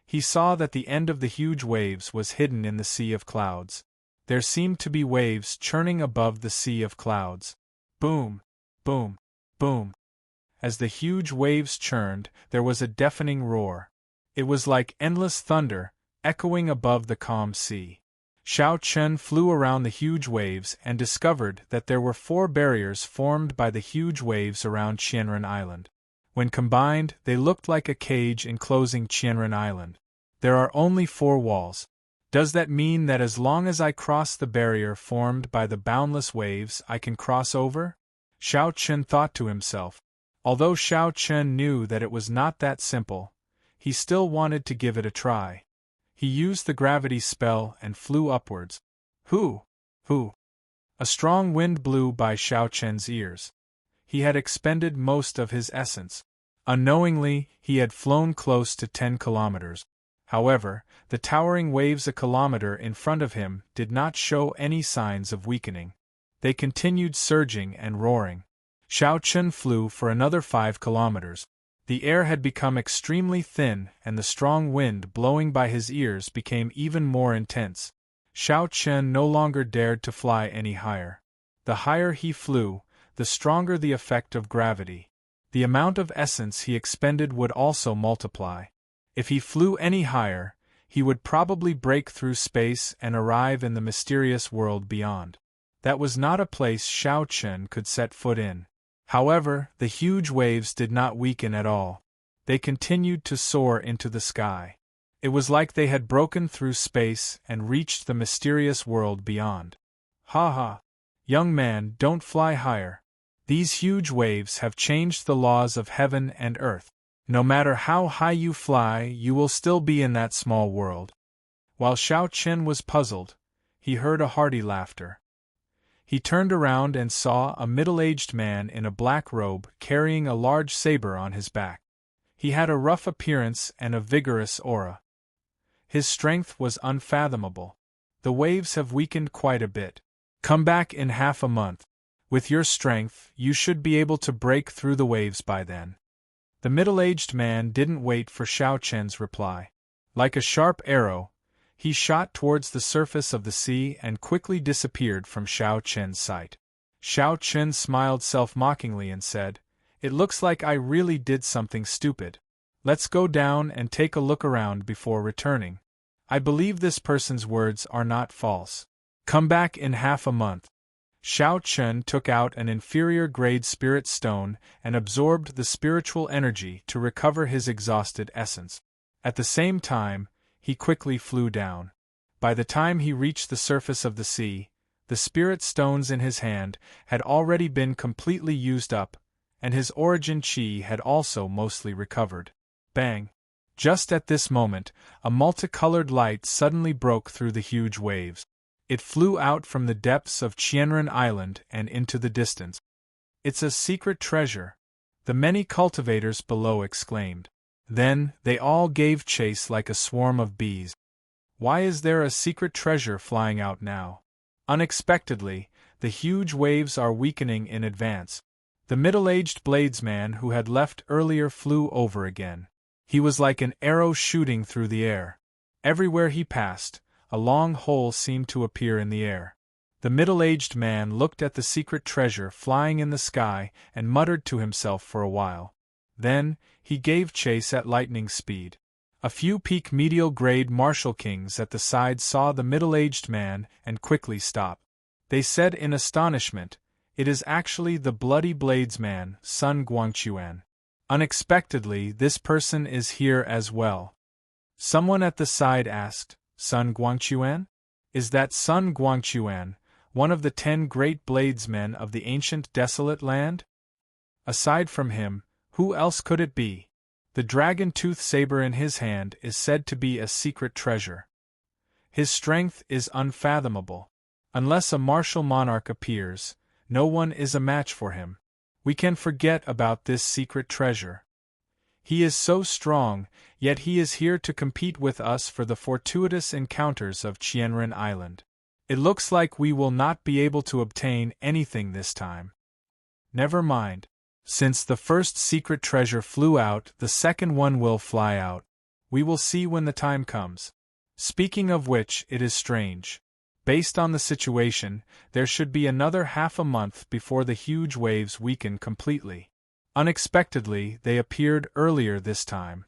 he saw that the end of the huge waves was hidden in the sea of clouds. There seemed to be waves churning above the sea of clouds. Boom! Boom! Boom! As the huge waves churned, there was a deafening roar. It was like endless thunder, echoing above the calm sea. Xiao Chen flew around the huge waves and discovered that there were 4 barriers formed by the huge waves around Qianren Island. When combined, they looked like a cage enclosing Qianren Island. There are only 4 walls. Does that mean that as long as I cross the barrier formed by the boundless waves, I can cross over? Xiao Chen thought to himself. Although Xiao Chen knew that it was not that simple, he still wanted to give it a try. He used the gravity spell and flew upwards. Hoo! Hoo! A strong wind blew by Xiao Chen's ears. He had expended most of his essence. Unknowingly, he had flown close to 10 kilometers. However, the towering waves a kilometer in front of him did not show any signs of weakening. They continued surging and roaring. Xiao Chen flew for another 5 kilometers. The air had become extremely thin and the strong wind blowing by his ears became even more intense. Xiao Chen no longer dared to fly any higher. The higher he flew, the stronger the effect of gravity. The amount of essence he expended would also multiply. If he flew any higher, he would probably break through space and arrive in the mysterious world beyond. That was not a place Xiao Chen could set foot in. However, the huge waves did not weaken at all. They continued to soar into the sky. It was like they had broken through space and reached the mysterious world beyond. Ha ha! Young man, don't fly higher. These huge waves have changed the laws of heaven and earth. No matter how high you fly, you will still be in that small world. While Xiao Chen was puzzled, he heard a hearty laughter. He turned around and saw a middle-aged man in a black robe carrying a large saber on his back. He had a rough appearance and a vigorous aura. His strength was unfathomable. The waves have weakened quite a bit. Come back in half a month. With your strength, you should be able to break through the waves by then. The middle-aged man didn't wait for Xiao Chen's reply. Like a sharp arrow, he shot towards the surface of the sea and quickly disappeared from Xiao Chen's sight. Xiao Chen smiled self-mockingly and said, "It looks like I really did something stupid. Let's go down and take a look around before returning. I believe this person's words are not false. Come back in half a month." Xiao Chen took out an inferior-grade spirit stone and absorbed the spiritual energy to recover his exhausted essence. At the same time, he quickly flew down. By the time he reached the surface of the sea, the spirit stones in his hand had already been completely used up, and his origin chi had also mostly recovered. Bang! Just at this moment, a multicolored light suddenly broke through the huge waves. It flew out from the depths of Qianren Island and into the distance. "It's a secret treasure," the many cultivators below exclaimed. Then, they all gave chase like a swarm of bees. Why is there a secret treasure flying out now? Unexpectedly, the huge waves are weakening in advance. The middle-aged bladesman who had left earlier flew over again. He was like an arrow shooting through the air. Everywhere he passed, a long hole seemed to appear in the air. The middle-aged man looked at the secret treasure flying in the sky and muttered to himself for a while. Then, he gave chase at lightning speed. A few peak medial grade martial kings at the side saw the middle-aged man and quickly stopped. They said in astonishment, "It is actually the bloody bladesman, Sun Guangquan. Unexpectedly, this person is here as well." Someone at the side asked, "Sun Guangquan? Is that Sun Guangquan, one of the 10 great bladesmen of the ancient desolate land? Aside from him, who else could it be? The dragon-tooth saber in his hand is said to be a secret treasure. His strength is unfathomable. Unless a martial monarch appears, no one is a match for him. We can forget about this secret treasure. He is so strong, yet he is here to compete with us for the fortuitous encounters of Qianren Island. It looks like we will not be able to obtain anything this time. Never mind. Since the first secret treasure flew out, the second one will fly out. We will see when the time comes. Speaking of which, it is strange. Based on the situation, there should be another half a month before the huge waves weaken completely. Unexpectedly, they appeared earlier this time.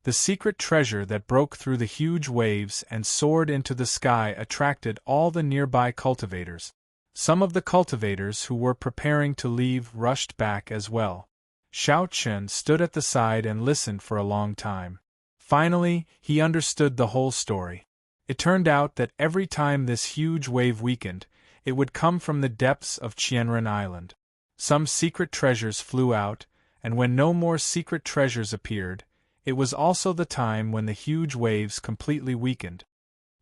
The secret treasure that broke through the huge waves and soared into the sky attracted all the nearby cultivators. Some of the cultivators who were preparing to leave rushed back as well. Xiao Chen stood at the side and listened for a long time. Finally, he understood the whole story. It turned out that every time this huge wave weakened, it would come from the depths of Qianren Island. Some secret treasures flew out, and when no more secret treasures appeared, it was also the time when the huge waves completely weakened.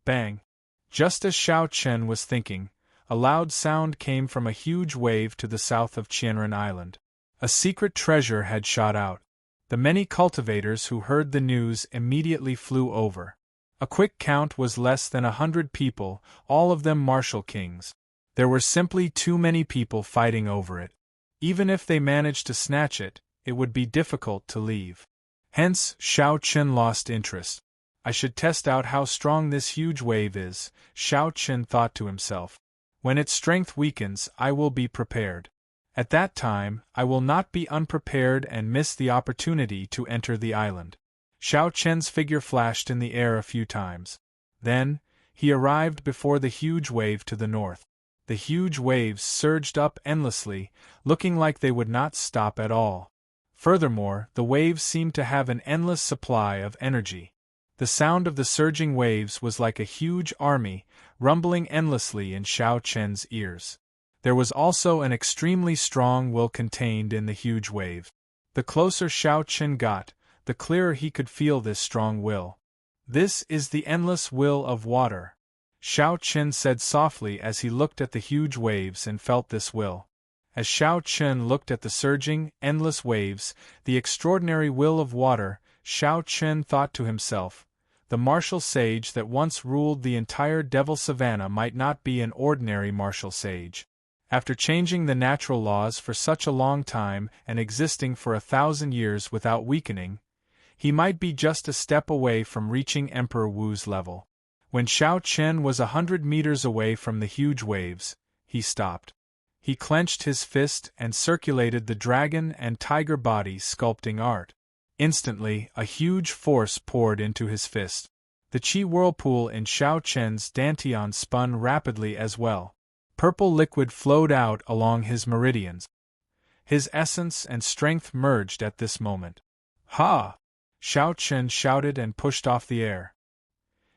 Bang! Just as Xiao Chen was thinking, a loud sound came from a huge wave to the south of Qianren Island. A secret treasure had shot out. The many cultivators who heard the news immediately flew over. A quick count was less than 100 people, all of them martial kings. There were simply too many people fighting over it. Even if they managed to snatch it, it would be difficult to leave. Hence, Xiao Chen lost interest. I should test out how strong this huge wave is, Xiao Chen thought to himself. When its strength weakens, I will be prepared. At that time, I will not be unprepared and miss the opportunity to enter the island. Xiao Chen's figure flashed in the air a few times. Then, he arrived before the huge wave to the north. The huge waves surged up endlessly, looking like they would not stop at all. Furthermore, the waves seemed to have an endless supply of energy. The sound of the surging waves was like a huge army, rumbling endlessly in Xiao Chen's ears. There was also an extremely strong will contained in the huge wave. The closer Xiao Chen got, the clearer he could feel this strong will. This is the endless will of water, Xiao Chen said softly as he looked at the huge waves and felt this will. As Xiao Chen looked at the surging, endless waves, the extraordinary will of water, Xiao Chen thought to himself, the martial sage that once ruled the entire Devil Savannah might not be an ordinary martial sage. After changing the natural laws for such a long time and existing for 1,000 years without weakening, he might be just a step away from reaching Emperor Wu's level. When Xiao Chen was 100 meters away from the huge waves, he stopped. He clenched his fist and circulated the dragon and tiger body sculpting art. Instantly, a huge force poured into his fist. The qi whirlpool in Xiao Chen's dantian spun rapidly as well. Purple liquid flowed out along his meridians. His essence and strength merged at this moment. Ha! Xiao Chen shouted and pushed off the air.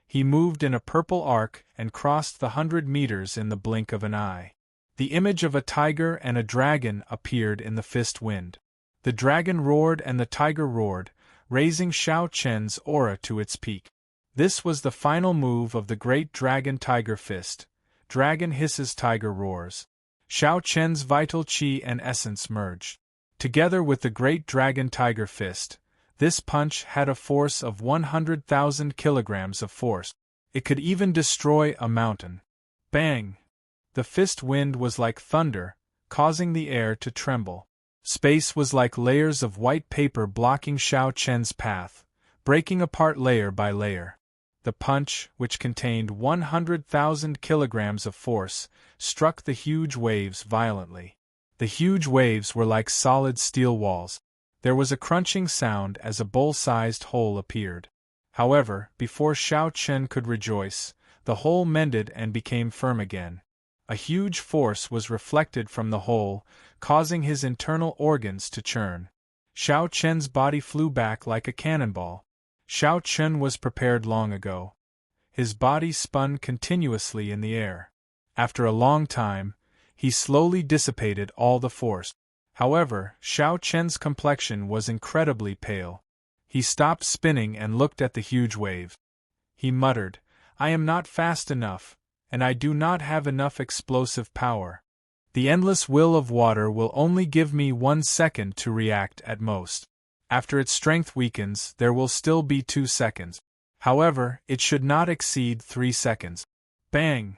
He moved in a purple arc and crossed the 100 meters in the blink of an eye. The image of a tiger and a dragon appeared in the fist wind. The dragon roared and the tiger roared, raising Xiao Chen's aura to its peak. This was the final move of the great dragon-tiger fist. Dragon hisses, tiger roars. Xiao Chen's vital qi and essence merged. Together with the great dragon-tiger fist, this punch had a force of 100,000 kilograms of force. It could even destroy a mountain. Bang! The fist wind was like thunder, causing the air to tremble. Space was like layers of white paper blocking Xiao Chen's path, breaking apart layer by layer. The punch, which contained 100,000 kilograms of force, struck the huge waves violently. The huge waves were like solid steel walls. There was a crunching sound as a bowl-sized hole appeared. However, before Xiao Chen could rejoice, the hole mended and became firm again. A huge force was reflected from the hole, causing his internal organs to churn. Xiao Chen's body flew back like a cannonball. Xiao Chen was prepared long ago. His body spun continuously in the air. After a long time, he slowly dissipated all the force. However, Xiao Chen's complexion was incredibly pale. He stopped spinning and looked at the huge wave. He muttered, "I am not fast enough, and I do not have enough explosive power. The endless will of water will only give me 1 second to react at most. After its strength weakens, there will still be 2 seconds. However, it should not exceed 3 seconds. Bang!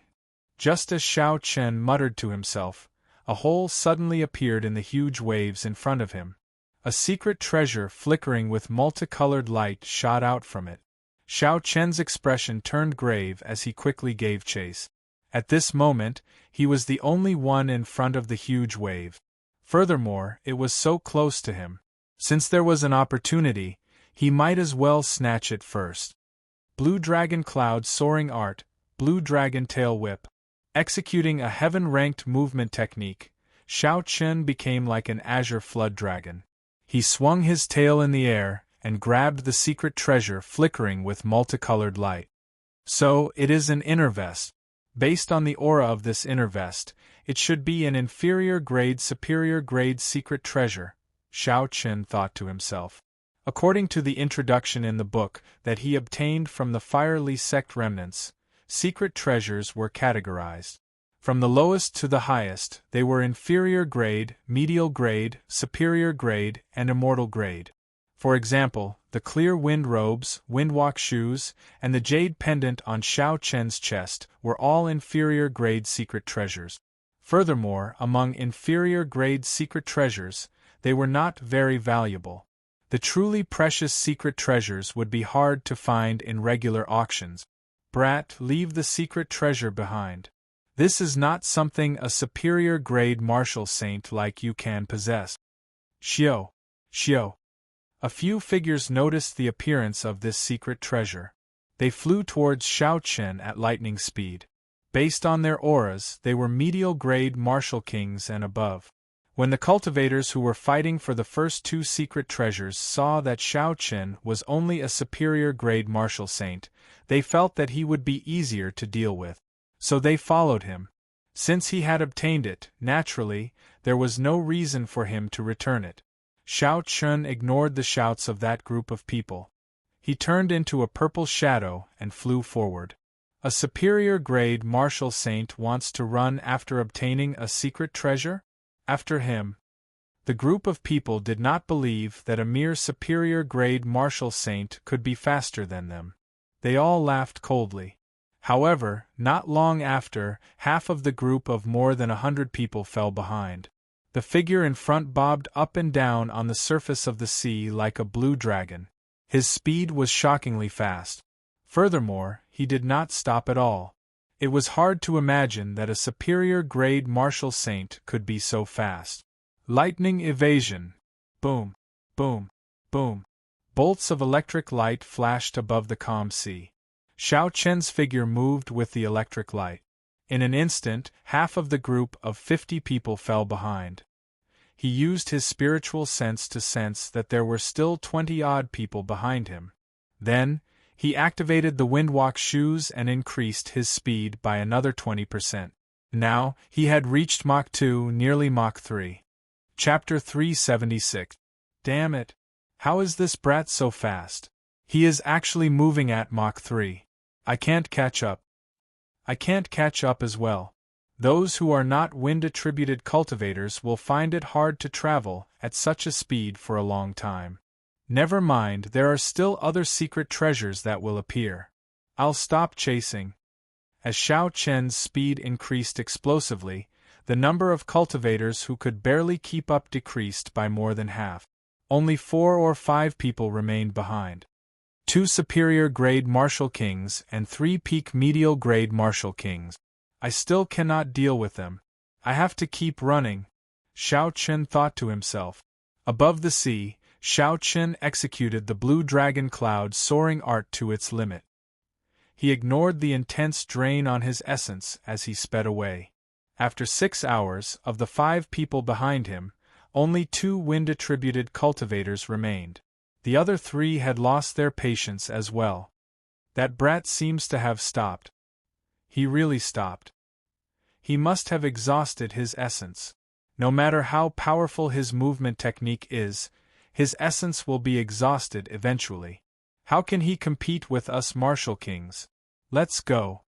Just as Xiao Chen muttered to himself, a hole suddenly appeared in the huge waves in front of him. A secret treasure flickering with multicolored light shot out from it. Xiao Chen's expression turned grave as he quickly gave chase. At this moment, he was the only one in front of the huge wave. Furthermore, it was so close to him. Since there was an opportunity, He might as well snatch it first. Blue dragon cloud soaring art, blue dragon tail whip. Executing a heaven-ranked movement technique, Shao Chen became like an azure flood dragon. He swung his tail in the air and grabbed the secret treasure flickering with multicolored light. So, it is an inner vest. Based on the aura of this inner vest, it should be an inferior grade superior grade secret treasure, Shao Chen thought to himself. According to the introduction in the book that he obtained from the Fire Li sect remnants, secret treasures were categorized. From the lowest to the highest, they were inferior grade, medial grade, superior grade, and immortal grade. For example, the clear wind robes, windwalk shoes, and the jade pendant on Shao Chen's chest were all inferior grade secret treasures. Furthermore, among inferior grade secret treasures, they were not very valuable. The truly precious secret treasures would be hard to find in regular auctions. Brat, leave the secret treasure behind. This is not something a superior grade martial saint like you can possess. Xiao. A few figures noticed the appearance of this secret treasure. They flew towards Shao Chen at lightning speed. Based on their auras, they were medial grade martial kings and above. When the cultivators who were fighting for the first two secret treasures saw that Shao Chen was only a superior grade martial saint, they felt that he would be easier to deal with. So they followed him. Since he had obtained it, naturally, there was no reason for him to return it. Shao Chen ignored the shouts of that group of people. He turned into a purple shadow and flew forward. A superior grade martial saint wants to run after obtaining a secret treasure? After him. The group of people did not believe that a mere superior grade martial saint could be faster than them. They all laughed coldly. However, not long after, half of the group of more than 100 people fell behind. The figure in front bobbed up and down on the surface of the sea like a blue dragon. His speed was shockingly fast. Furthermore, he did not stop at all. It was hard to imagine that a superior grade martial saint could be so fast. Lightning evasion. Boom, boom, boom. Bolts of electric light flashed above the calm sea. Shao Chen's figure moved with the electric light. In an instant, half of the group of 50 people fell behind. He used his spiritual sense to sense that there were still 20-odd people behind him. Then, he activated the windwalk shoes and increased his speed by another 20%. Now, he had reached Mach 2, nearly Mach 3. Chapter 376. Damn it! How is this brat so fast? He is actually moving at Mach 3. I can't catch up. I can't catch up as well. Those who are not wind-attributed cultivators will find it hard to travel at such a speed for a long time. Never mind, there are still other secret treasures that will appear. I'll stop chasing. As Shao Chen's speed increased explosively, the number of cultivators who could barely keep up decreased by more than half. Only 4 or 5 people remained behind. 2 superior grade martial kings and 3 peak medial grade martial kings. I still cannot deal with them. I have to keep running, Shao Chen thought to himself. Above the sea, Shao Chen executed the blue dragon cloud soaring art to its limit. He ignored the intense drain on his essence as he sped away. After 6 hours, of the 5 people behind him, only 2 wind-attributed cultivators remained. The other 3 had lost their patience as well. That brat seems to have stopped. He really stopped. He must have exhausted his essence. No matter how powerful his movement technique is, his essence will be exhausted eventually. How can he compete with us martial kings? Let's go.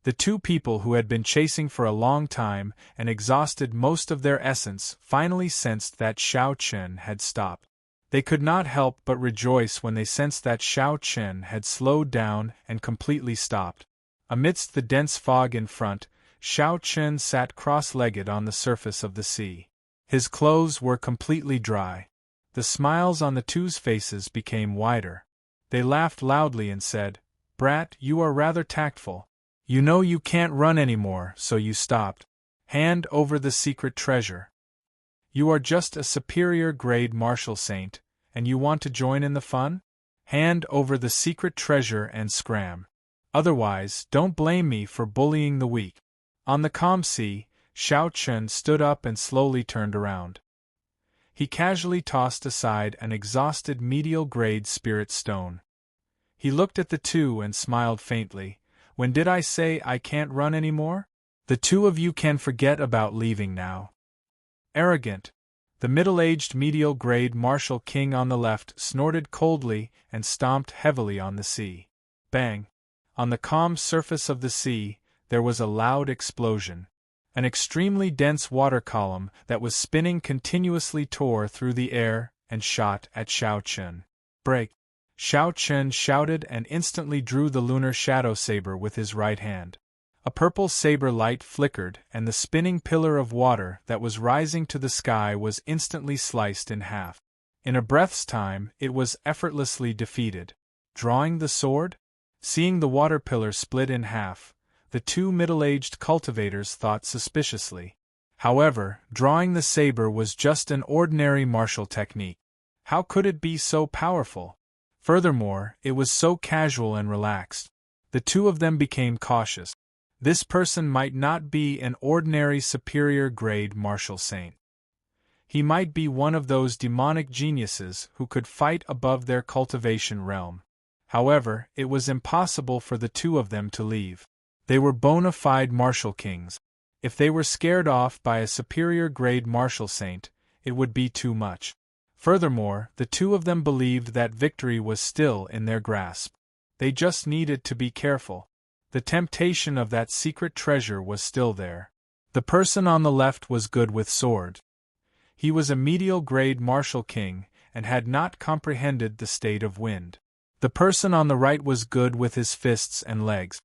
The 2 people who had been chasing for a long time and exhausted most of their essence finally sensed that Shao Chen had stopped. They could not help but rejoice when they sensed that Shao Chen had slowed down and completely stopped. Amidst the dense fog in front, Shao Chen sat cross-legged on the surface of the sea. His clothes were completely dry. The smiles on the 2's faces became wider. They laughed loudly and said, "Brat, you are rather tactful. You know you can't run anymore, so you stopped. Hand over the secret treasure. You are just a superior grade martial saint, and you want to join in the fun? Hand over the secret treasure and scram. Otherwise, don't blame me for bullying the weak. On the calm sea, Xiao Chun stood up and slowly turned around. He casually tossed aside an exhausted medial-grade spirit stone. He looked at the two and smiled faintly. When did I say I can't run anymore? The two of you can forget about leaving now. Arrogant. The middle-aged medial-grade martial king on the left snorted coldly and stomped heavily on the sea. Bang! On the calm surface of the sea, there was a loud explosion. An extremely dense water column that was spinning continuously tore through the air and shot at Xiao Chun. Break! Xiao Chun shouted and instantly drew the lunar shadow saber with his right hand. A purple saber light flickered, and the spinning pillar of water that was rising to the sky was instantly sliced in half. In a breath's time, it was effortlessly defeated. Drawing the sword? Seeing the water pillar split in half, the two middle-aged cultivators thought suspiciously. However, drawing the saber was just an ordinary martial technique. How could it be so powerful? Furthermore, it was so casual and relaxed. The two of them became cautious. This person might not be an ordinary superior-grade martial saint. He might be one of those demonic geniuses who could fight above their cultivation realm. However, it was impossible for the two of them to leave. They were bona fide martial kings. If they were scared off by a superior-grade martial saint, it would be too much. Furthermore, the two of them believed that victory was still in their grasp. They just needed to be careful. The temptation of that secret treasure was still there. The person on the left was good with sword. He was a medial-grade martial king and had not comprehended the state of wind. The person on the right was good with his fists and legs.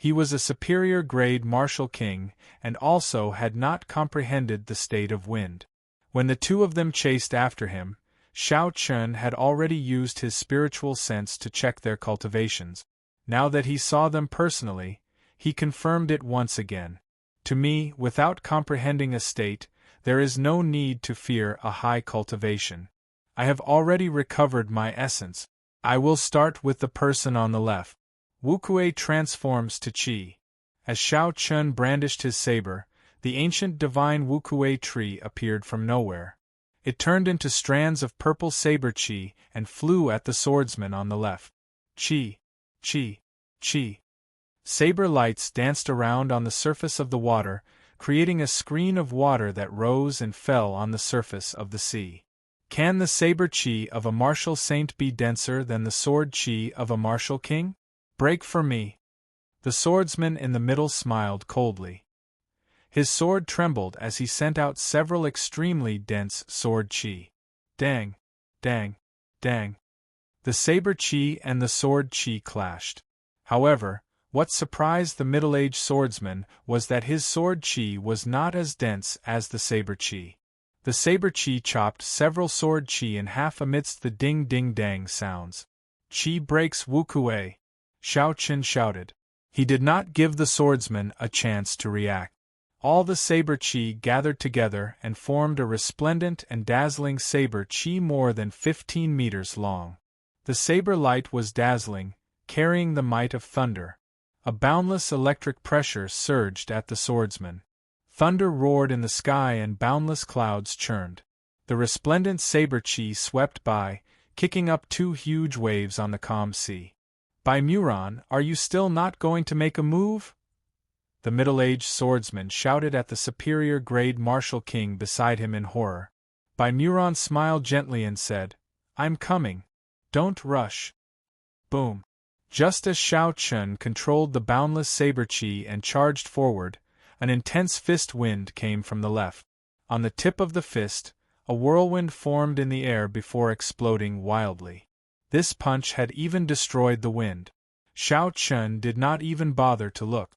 He was a superior-grade martial king and also had not comprehended the state of wind. When the two of them chased after him, Xiao Chun had already used his spiritual sense to check their cultivations. Now that he saw them personally, he confirmed it once again. To me, without comprehending a state, there is no need to fear a high cultivation. I have already recovered my essence. I will start with the person on the left. Wukuei transforms to Qi. As Xiao Chun brandished his saber, the ancient divine Wukuei tree appeared from nowhere. It turned into strands of purple saber Qi and flew at the swordsman on the left. Qi, Qi, Qi. Saber lights danced around on the surface of the water, creating a screen of water that rose and fell on the surface of the sea. Can the saber Qi of a martial saint be denser than the sword Qi of a martial king? Break for me. The swordsman in the middle smiled coldly. His sword trembled as he sent out several extremely dense sword Qi. Dang, dang, dang. The saber Qi and the sword Qi clashed. However, what surprised the middle-aged swordsman was that his sword Qi was not as dense as the saber Qi. The saber Qi chopped several sword Qi in half amidst the ding-ding-dang sounds. Qi breaks Wukuei, Xiao Chun shouted. He did not give the swordsman a chance to react. All the saber Qi gathered together and formed a resplendent and dazzling saber Qi more than 15 meters long. The saber light was dazzling, carrying the might of thunder. A boundless electric pressure surged at the swordsman. Thunder roared in the sky and boundless clouds churned. The resplendent saber Qi swept by, kicking up two huge waves on the calm sea. By Muron, are you still not going to make a move? The middle-aged swordsman shouted at the superior-grade martial king beside him in horror. By Muron smiled gently and said, I'm coming. Don't rush. Boom. Just as Xiao Chun controlled the boundless saber Qi and charged forward, an intense fist wind came from the left. On the tip of the fist, a whirlwind formed in the air before exploding wildly. This punch had even destroyed the wind. Xiao Chun did not even bother to look.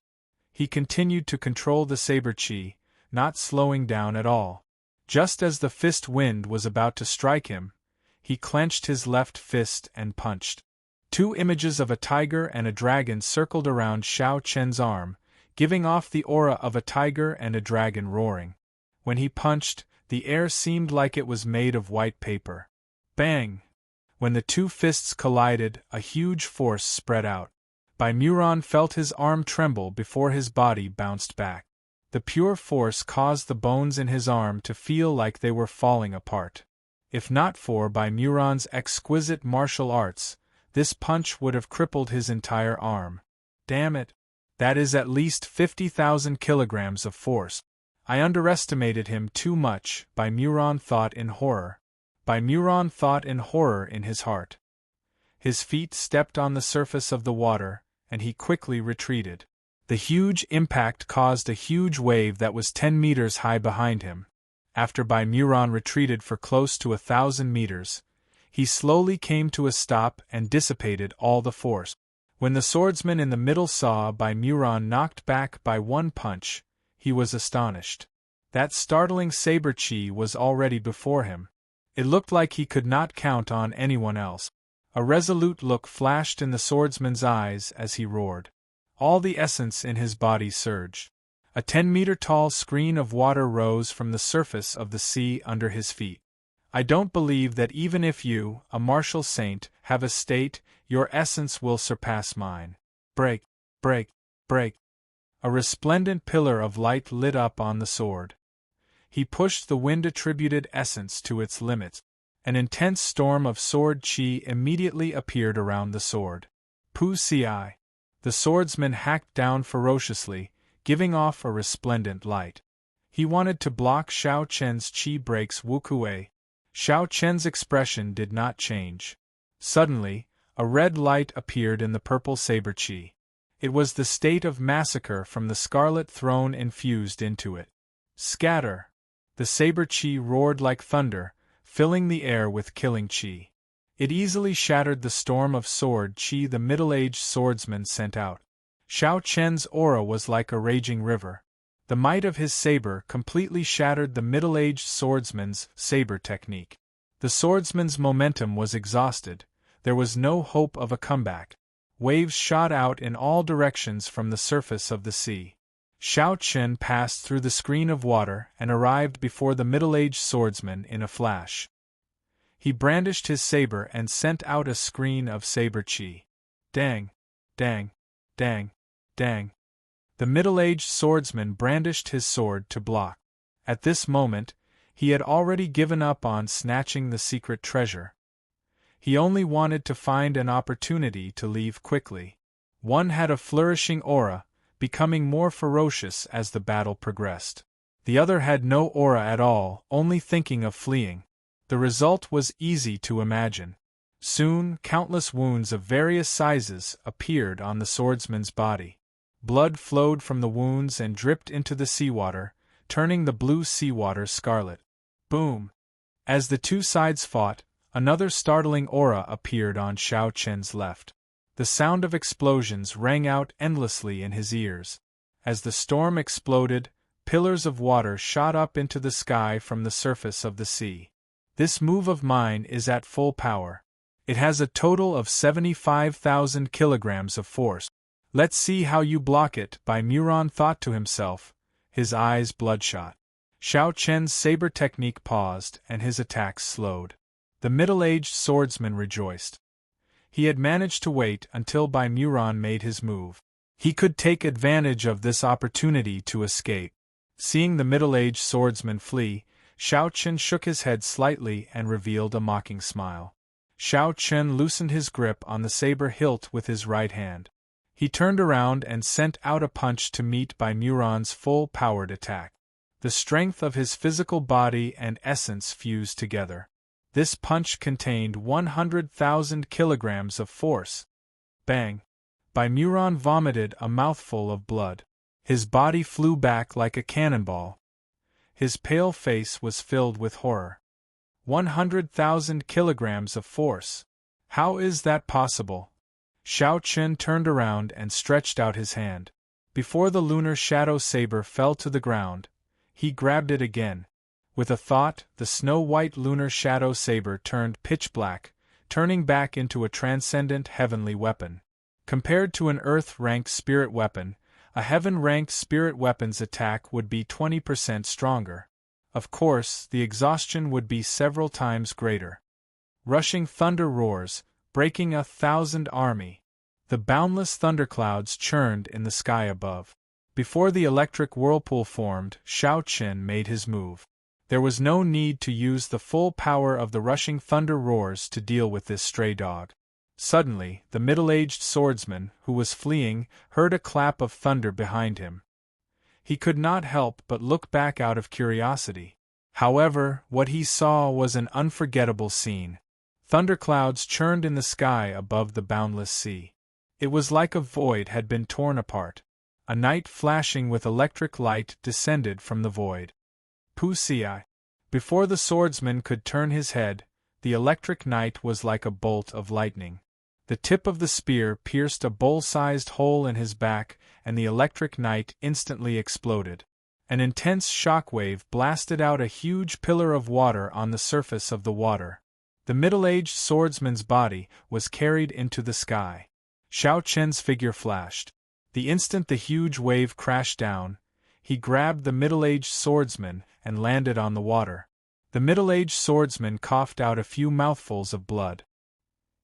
He continued to control the saber Qi, not slowing down at all. Just as the fist wind was about to strike him, he clenched his left fist and punched. Two images of a tiger and a dragon circled around Xiao Chun's arm, giving off the aura of a tiger and a dragon roaring. When he punched, the air seemed like it was made of white paper. Bang! When the two fists collided, a huge force spread out. Baimuran felt his arm tremble before his body bounced back. The pure force caused the bones in his arm to feel like they were falling apart. If not for Baimuran's exquisite martial arts, this punch would have crippled his entire arm. Damn it! That is at least 50,000 kilograms of force. I underestimated him too much, Baimuran thought in horror. Baimuran thought in horror in his heart. His feet stepped on the surface of the water, and he quickly retreated. The huge impact caused a huge wave that was 10 meters high behind him. After Baimuran retreated for close to 1,000 meters, he slowly came to a stop and dissipated all the force. When the swordsman in the middle saw Baimuran knocked back by one punch, he was astonished. That startling saber chi was already before him. It looked like he could not count on anyone else. A resolute look flashed in the swordsman's eyes as he roared. All the essence in his body surged. A 10-meter-tall screen of water rose from the surface of the sea under his feet. I don't believe that even if you, a martial saint, have a state, your essence will surpass mine. Break, break, break. A resplendent pillar of light lit up on the sword. He pushed the wind-attributed essence to its limits. An intense storm of sword chi immediately appeared around the sword. Pu Ci. The swordsman hacked down ferociously, giving off a resplendent light. He wanted to block Xiao Chen's chi breaks Wukue. Xiao Chen's expression did not change. Suddenly, a red light appeared in the purple saber chi. It was the state of massacre from the scarlet throne infused into it. Scatter! The saber chi roared like thunder, filling the air with killing chi. It easily shattered the storm of sword chi the middle-aged swordsman sent out. Xiao Chen's aura was like a raging river. The might of his saber completely shattered the middle-aged swordsman's saber technique. The swordsman's momentum was exhausted. There was no hope of a comeback. Waves shot out in all directions from the surface of the sea. Xiao Chen passed through the screen of water and arrived before the middle-aged swordsman in a flash. He brandished his saber and sent out a screen of saber chi. Dang! Dang! Dang! Dang! The middle-aged swordsman brandished his sword to block. At this moment, he had already given up on snatching the secret treasure. He only wanted to find an opportunity to leave quickly. One had a flourishing aura, becoming more ferocious as the battle progressed. The other had no aura at all, only thinking of fleeing. The result was easy to imagine. Soon, countless wounds of various sizes appeared on the swordsman's body. Blood flowed from the wounds and dripped into the seawater, turning the blue seawater scarlet. Boom! As the two sides fought, another startling aura appeared on Xiao Chen's left. The sound of explosions rang out endlessly in his ears. As the storm exploded, pillars of water shot up into the sky from the surface of the sea. This move of mine is at full power. It has a total of 75,000 kilograms of force. Let's see how you block it, Baimuran thought to himself, his eyes bloodshot. Xiao Chen's saber technique paused and his attacks slowed. The middle-aged swordsman rejoiced. He had managed to wait until Baimuran made his move. He could take advantage of this opportunity to escape. Seeing the middle-aged swordsman flee, Xiao Chen shook his head slightly and revealed a mocking smile. Xiao Chen loosened his grip on the saber hilt with his right hand. He turned around and sent out a punch to meet Baimuran's full-powered attack. The strength of his physical body and essence fused together. This punch contained 100,000 kilograms of force. Bang! Baimuran vomited a mouthful of blood. His body flew back like a cannonball. His pale face was filled with horror. 100,000 kilograms of force. How is that possible? Xiao Chen turned around and stretched out his hand. Before the lunar shadow saber fell to the ground, he grabbed it again. With a thought, the snow-white lunar shadow saber turned pitch black, turning back into a transcendent heavenly weapon. Compared to an Earth-ranked spirit weapon, a heaven-ranked spirit weapon's attack would be 20% stronger. Of course, the exhaustion would be several times greater. Rushing thunder roars, breaking 1,000 army. The boundless thunderclouds churned in the sky above. Before the electric whirlpool formed, Shao Chen made his move. There was no need to use the full power of the rushing thunder roars to deal with this stray dog. Suddenly, the middle-aged swordsman, who was fleeing, heard a clap of thunder behind him. He could not help but look back out of curiosity. However, what he saw was an unforgettable scene. Thunderclouds churned in the sky above the boundless sea. It was like a void had been torn apart. A knight flashing with electric light descended from the void. Pusi. Before the swordsman could turn his head, the electric knight was like a bolt of lightning. The tip of the spear pierced a bowl-sized hole in his back, and the electric knight instantly exploded. An intense shockwave blasted out a huge pillar of water on the surface of the water. The middle-aged swordsman's body was carried into the sky. Shao Chen's figure flashed. The instant the huge wave crashed down, he grabbed the middle-aged swordsman and landed on the water. The middle-aged swordsman coughed out a few mouthfuls of blood.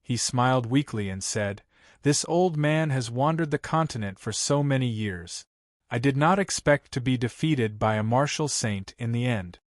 He smiled weakly and said, "This old man has wandered the continent for so many years. I did not expect to be defeated by a martial saint in the end."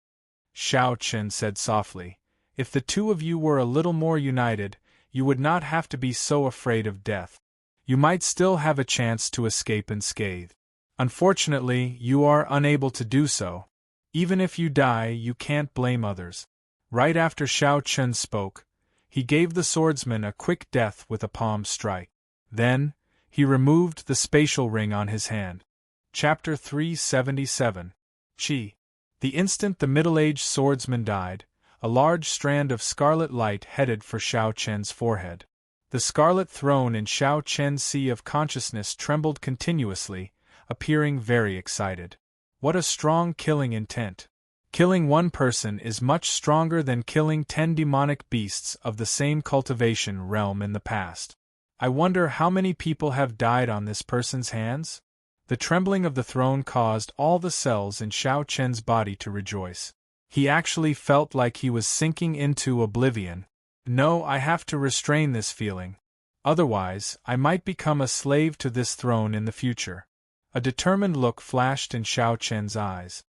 Shao Chen said softly, "If the two of you were a little more united, you would not have to be so afraid of death. You might still have a chance to escape unscathed. Unfortunately, you are unable to do so. Even if you die, you can't blame others." Right after Shao Chen spoke, he gave the swordsman a quick death with a palm strike. Then, he removed the spatial ring on his hand. Chapter 377. Qi. The instant the middle-aged swordsman died, a large strand of scarlet light headed for Shao Chen's forehead. The scarlet throne in Shao Chen's sea of consciousness trembled continuously, appearing very excited. What a strong killing intent! Killing one person is much stronger than killing 10 demonic beasts of the same cultivation realm in the past. I wonder how many people have died on this person's hands? The trembling of the throne caused all the cells in Shao Chen's body to rejoice. He actually felt like he was sinking into oblivion. No, I have to restrain this feeling. Otherwise, I might become a slave to this throne in the future. A determined look flashed in Shao Chen's eyes.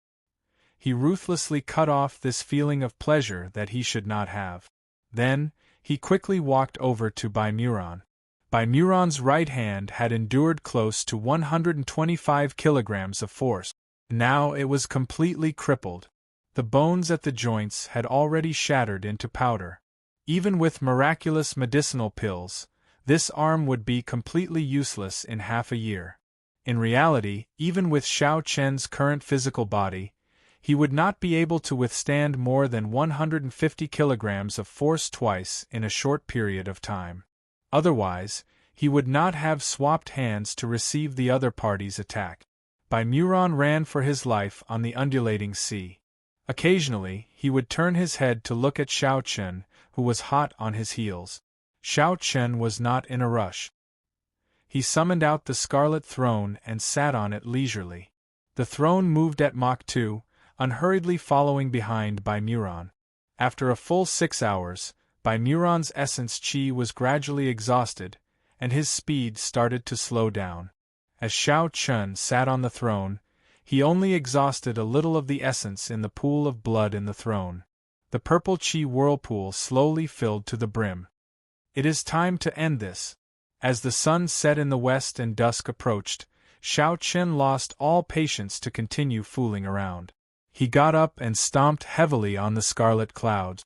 He ruthlessly cut off this feeling of pleasure that he should not have. Then, he quickly walked over to Bai Muron. Bai Muron's right hand had endured close to 125 kilograms of force. Now it was completely crippled. The bones at the joints had already shattered into powder. Even with miraculous medicinal pills, this arm would be completely useless in half a year. In reality, even with Shao Chen's current physical body, he would not be able to withstand more than 150 kilograms of force twice in a short period of time. Otherwise, he would not have swapped hands to receive the other party's attack. Bai Muron ran for his life on the undulating sea. Occasionally, he would turn his head to look at Shao Chen, who was hot on his heels. Shao Chen was not in a rush. He summoned out the scarlet throne and sat on it leisurely. The throne moved at Mach 2, unhurriedly following behind Bai Muron. After a full 6 hours, Bai Muron's essence qi was gradually exhausted, and his speed started to slow down. As Shao Chen sat on the throne, he only exhausted a little of the essence in the pool of blood in the throne. The purple qi whirlpool slowly filled to the brim. It is time to end this. As the sun set in the west and dusk approached, Shao Chen lost all patience to continue fooling around. He got up and stomped heavily on the scarlet clouds.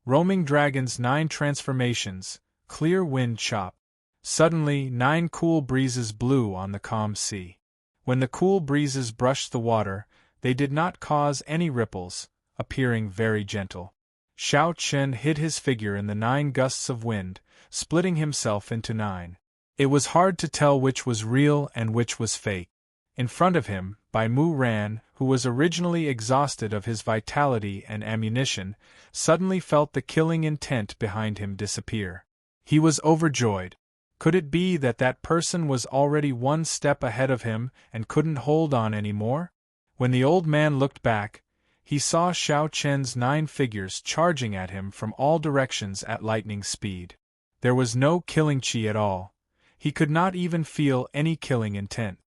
Roaming Dragon's 9 transformations, clear wind chop. Suddenly 9 cool breezes blew on the calm sea. When the cool breezes brushed the water, they did not cause any ripples, appearing very gentle. Shao Chen hid his figure in the 9 gusts of wind, splitting himself into 9. It was hard to tell which was real and which was fake. In front of him, Bai Mu Ran, who was originally exhausted of his vitality and ammunition, suddenly felt the killing intent behind him disappear. He was overjoyed. Could it be that that person was already 1 step ahead of him and couldn't hold on any more? When the old man looked back, he saw Xiao Chen's 9 figures charging at him from all directions at lightning speed. There was no killing chi at all. He could not even feel any killing intent.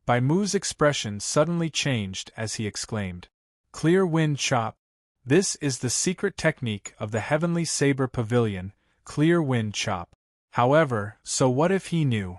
Bai Mu's expression suddenly changed as he exclaimed, "Clear wind chop! This is the secret technique of the Heavenly Saber Pavilion, clear wind chop." However, so what if he knew?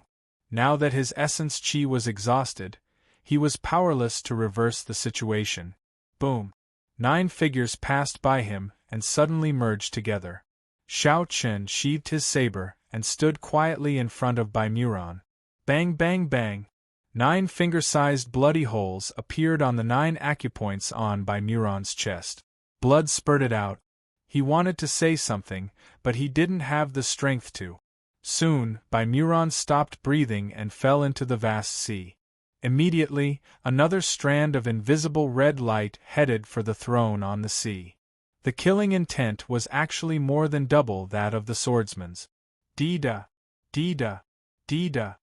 Now that his essence chi was exhausted, he was powerless to reverse the situation. Boom! 9 figures passed by him and suddenly merged together. Xiao Chen sheathed his saber and stood quietly in front of Bai Muron. Bang bang bang! 9 finger-sized bloody holes appeared on the 9 acupoints on Bai Muron's chest. Blood spurted out. He wanted to say something, but he didn't have the strength to. Soon, Bai Muron stopped breathing and fell into the vast sea. Immediately, another strand of invisible red light headed for the throne on the sea. The killing intent was actually more than double that of the swordsman's. Dee-da! Dee-da! Dee-da!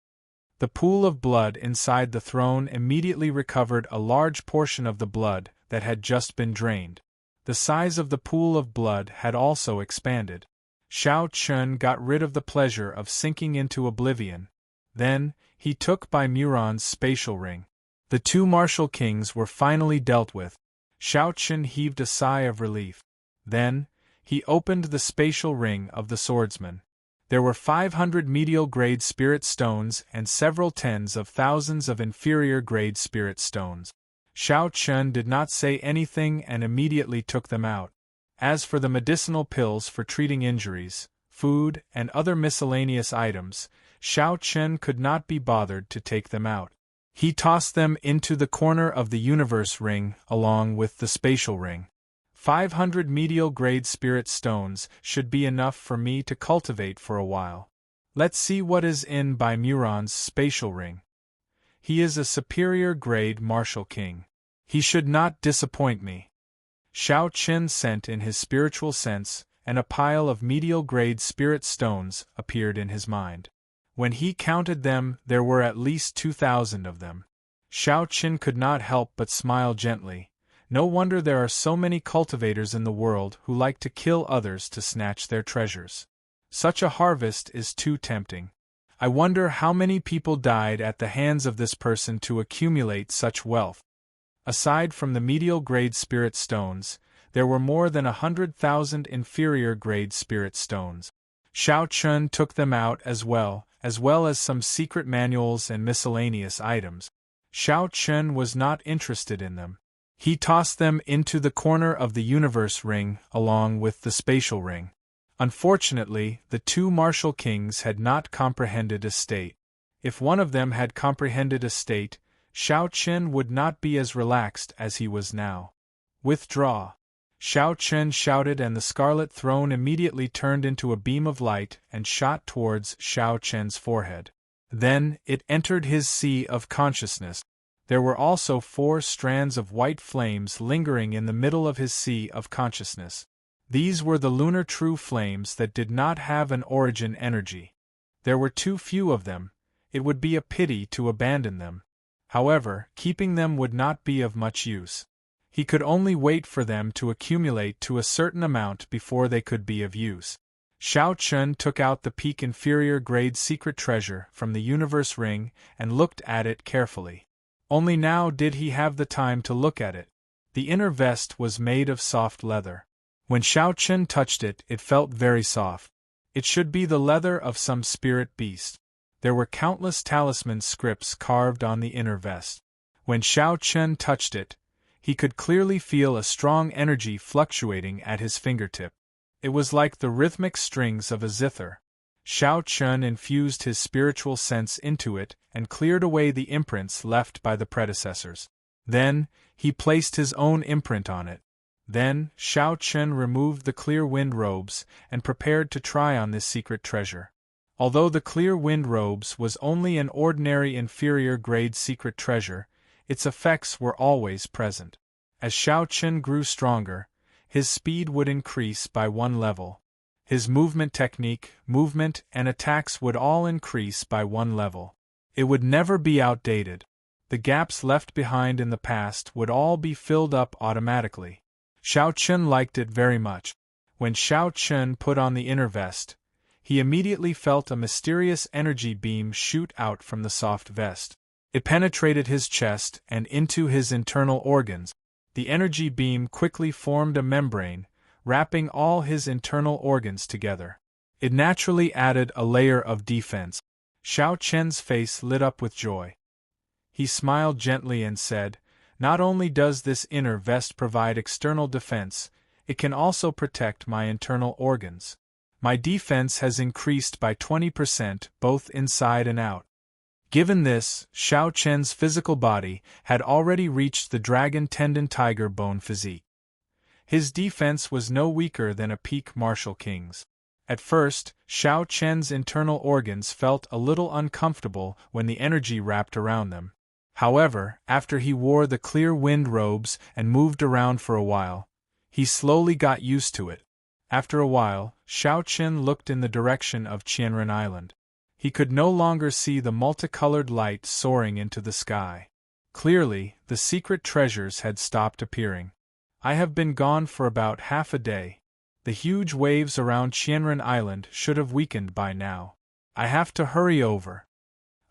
The pool of blood inside the throne immediately recovered a large portion of the blood that had just been drained. The size of the pool of blood had also expanded. Xiao Chen got rid of the pleasure of sinking into oblivion. Then, he took Bai Muron's spatial ring. The 2 martial kings were finally dealt with. Xiao Chen heaved a sigh of relief. Then, he opened the spatial ring of the swordsman. There were 500 medial-grade spirit stones and several tens of thousands of inferior-grade spirit stones. Xiao Chen did not say anything and immediately took them out. As for the medicinal pills for treating injuries, food, and other miscellaneous items, Xiao Chen could not be bothered to take them out. He tossed them into the corner of the universe ring along with the spatial ring. 500 medial-grade spirit stones should be enough for me to cultivate for a while. Let's see what is in Bai Muron's spatial ring. He is a superior-grade martial king. He should not disappoint me. Xiao Chen sent in his spiritual sense, and a pile of medial-grade spirit stones appeared in his mind. When he counted them, there were at least 2,000 of them. Xiao Chen could not help but smile gently. No wonder there are so many cultivators in the world who like to kill others to snatch their treasures. Such a harvest is too tempting. I wonder how many people died at the hands of this person to accumulate such wealth. Aside from the medial-grade spirit stones, there were more than 100,000 inferior-grade spirit stones. Xiao Chen took them out as well as some secret manuals and miscellaneous items. Xiao Chen was not interested in them. He tossed them into the corner of the universe ring along with the spatial ring. Unfortunately, the 2 martial kings had not comprehended a state. If one of them had comprehended a state, Xiao Chen would not be as relaxed as he was now. Withdraw! Xiao Chen shouted, and the scarlet throne immediately turned into a beam of light and shot towards Xiao Chen's forehead. Then, it entered his sea of consciousness. There were also 4 strands of white flames lingering in the middle of his sea of consciousness. These were the lunar true flames that did not have an origin energy. There were too few of them. It would be a pity to abandon them. However, keeping them would not be of much use. He could only wait for them to accumulate to a certain amount before they could be of use. Xiao Chen took out the peak inferior grade secret treasure from the universe ring and looked at it carefully. Only now did he have the time to look at it. The inner vest was made of soft leather. When Xiao Chen touched it, it felt very soft. It should be the leather of some spirit beast. There were countless talisman scripts carved on the inner vest. When Xiao Chen touched it, he could clearly feel a strong energy fluctuating at his fingertip. It was like the rhythmic strings of a zither. Xiao Chen infused his spiritual sense into it and cleared away the imprints left by the predecessors. Then, he placed his own imprint on it. Then, Xiao Chen removed the clear wind robes and prepared to try on this secret treasure. Although the clear wind robes was only an ordinary inferior grade secret treasure, its effects were always present. As Xiao Chen grew stronger, his speed would increase by 1 level. His movement technique, movement, and attacks would all increase by 1 level. It would never be outdated. The gaps left behind in the past would all be filled up automatically. Xiao Chen liked it very much. When Xiao Chen put on the inner vest, he immediately felt a mysterious energy beam shoot out from the soft vest. It penetrated his chest and into his internal organs. The energy beam quickly formed a membrane, wrapping all his internal organs together. It naturally added a layer of defense. Xiao Chen's face lit up with joy. He smiled gently and said, "Not only does this inner vest provide external defense, it can also protect my internal organs. My defense has increased by 20% both inside and out." Given this, Xiao Chen's physical body had already reached the dragon tendon tiger bone physique. His defense was no weaker than a peak martial king's. At first, Xiao Chen's internal organs felt a little uncomfortable when the energy wrapped around them. However, after he wore the clear wind robes and moved around for a while, he slowly got used to it. After a while, Xiao Chen looked in the direction of Qianren Island. He could no longer see the multicolored light soaring into the sky. Clearly, the secret treasures had stopped appearing. "I have been gone for about half a day. The huge waves around Qianren Island should have weakened by now. I have to hurry over."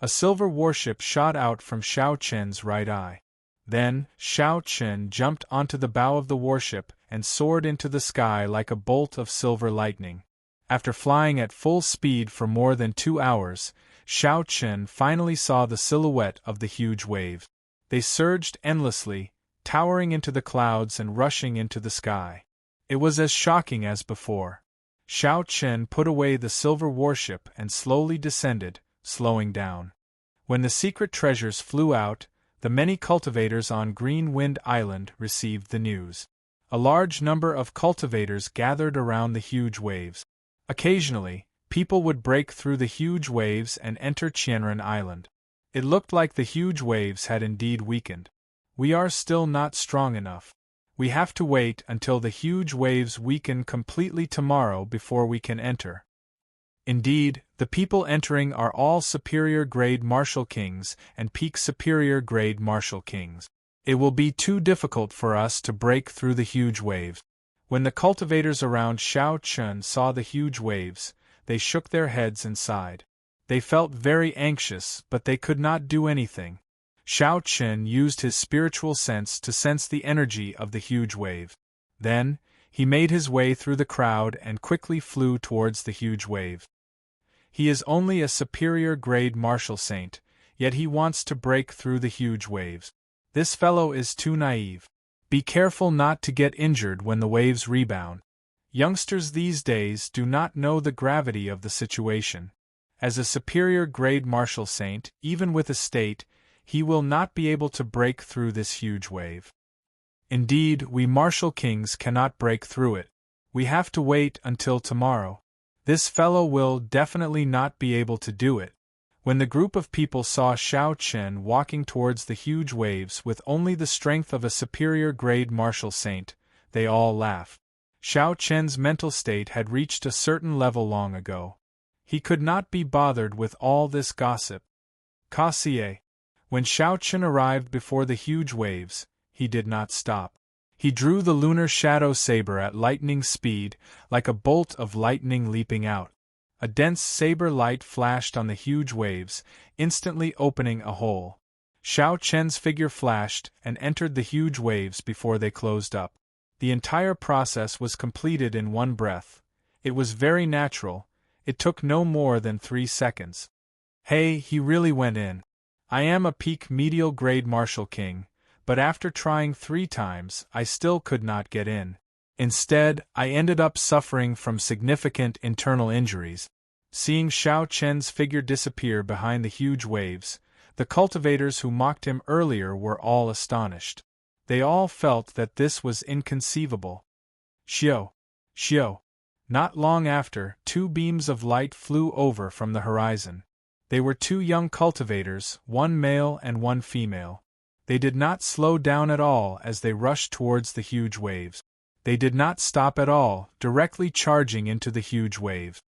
A silver warship shot out from Xiao Chen's right eye. Then, Xiao Chen jumped onto the bow of the warship and soared into the sky like a bolt of silver lightning. After flying at full speed for more than 2 hours, Xiao Chen finally saw the silhouette of the huge waves. They surged endlessly, towering into the clouds and rushing into the sky. It was as shocking as before. Xiao Chen put away the silver warship and slowly descended, slowing down. When the secret treasures flew out, the many cultivators on Green Wind Island received the news. A large number of cultivators gathered around the huge waves. Occasionally, people would break through the huge waves and enter Qianren Island. It looked like the huge waves had indeed weakened. "We are still not strong enough. We have to wait until the huge waves weaken completely tomorrow before we can enter." Indeed, the people entering are all superior grade martial kings and peak superior grade martial kings. It will be too difficult for us to break through the huge waves. When the cultivators around Xiao Chen saw the huge waves, they shook their heads and sighed. They felt very anxious, but they could not do anything. Xiao Chen used his spiritual sense to sense the energy of the huge wave. Then, he made his way through the crowd and quickly flew towards the huge wave. He is only a superior grade martial saint, yet he wants to break through the huge waves. This fellow is too naive. Be careful not to get injured when the waves rebound. Youngsters these days do not know the gravity of the situation. As a superior grade martial saint, even with a state, he will not be able to break through this huge wave. Indeed, we martial kings cannot break through it. We have to wait until tomorrow. This fellow will definitely not be able to do it. When the group of people saw Xiao Chen walking towards the huge waves with only the strength of a superior grade martial saint, they all laughed. Xiao Chen's mental state had reached a certain level long ago. He could not be bothered with all this gossip. Kassier. When Xiao Chen arrived before the huge waves, he did not stop. He drew the lunar shadow saber at lightning speed, like a bolt of lightning leaping out. A dense saber light flashed on the huge waves, instantly opening a hole. Xiao Chen's figure flashed and entered the huge waves before they closed up. The entire process was completed in one breath. It was very natural. It took no more than 3 seconds. Hey, he really went in. I am a peak medial grade martial king, but after trying 3 times, I still could not get in. Instead, I ended up suffering from significant internal injuries. Seeing Xiao Chen's figure disappear behind the huge waves, the cultivators who mocked him earlier were all astonished. They all felt that this was inconceivable. Xiao! Xiao! Not long after, 2 beams of light flew over from the horizon. They were 2 young cultivators, one male and one female. They did not slow down at all as they rushed towards the huge waves. They did not stop at all, directly charging into the huge wave.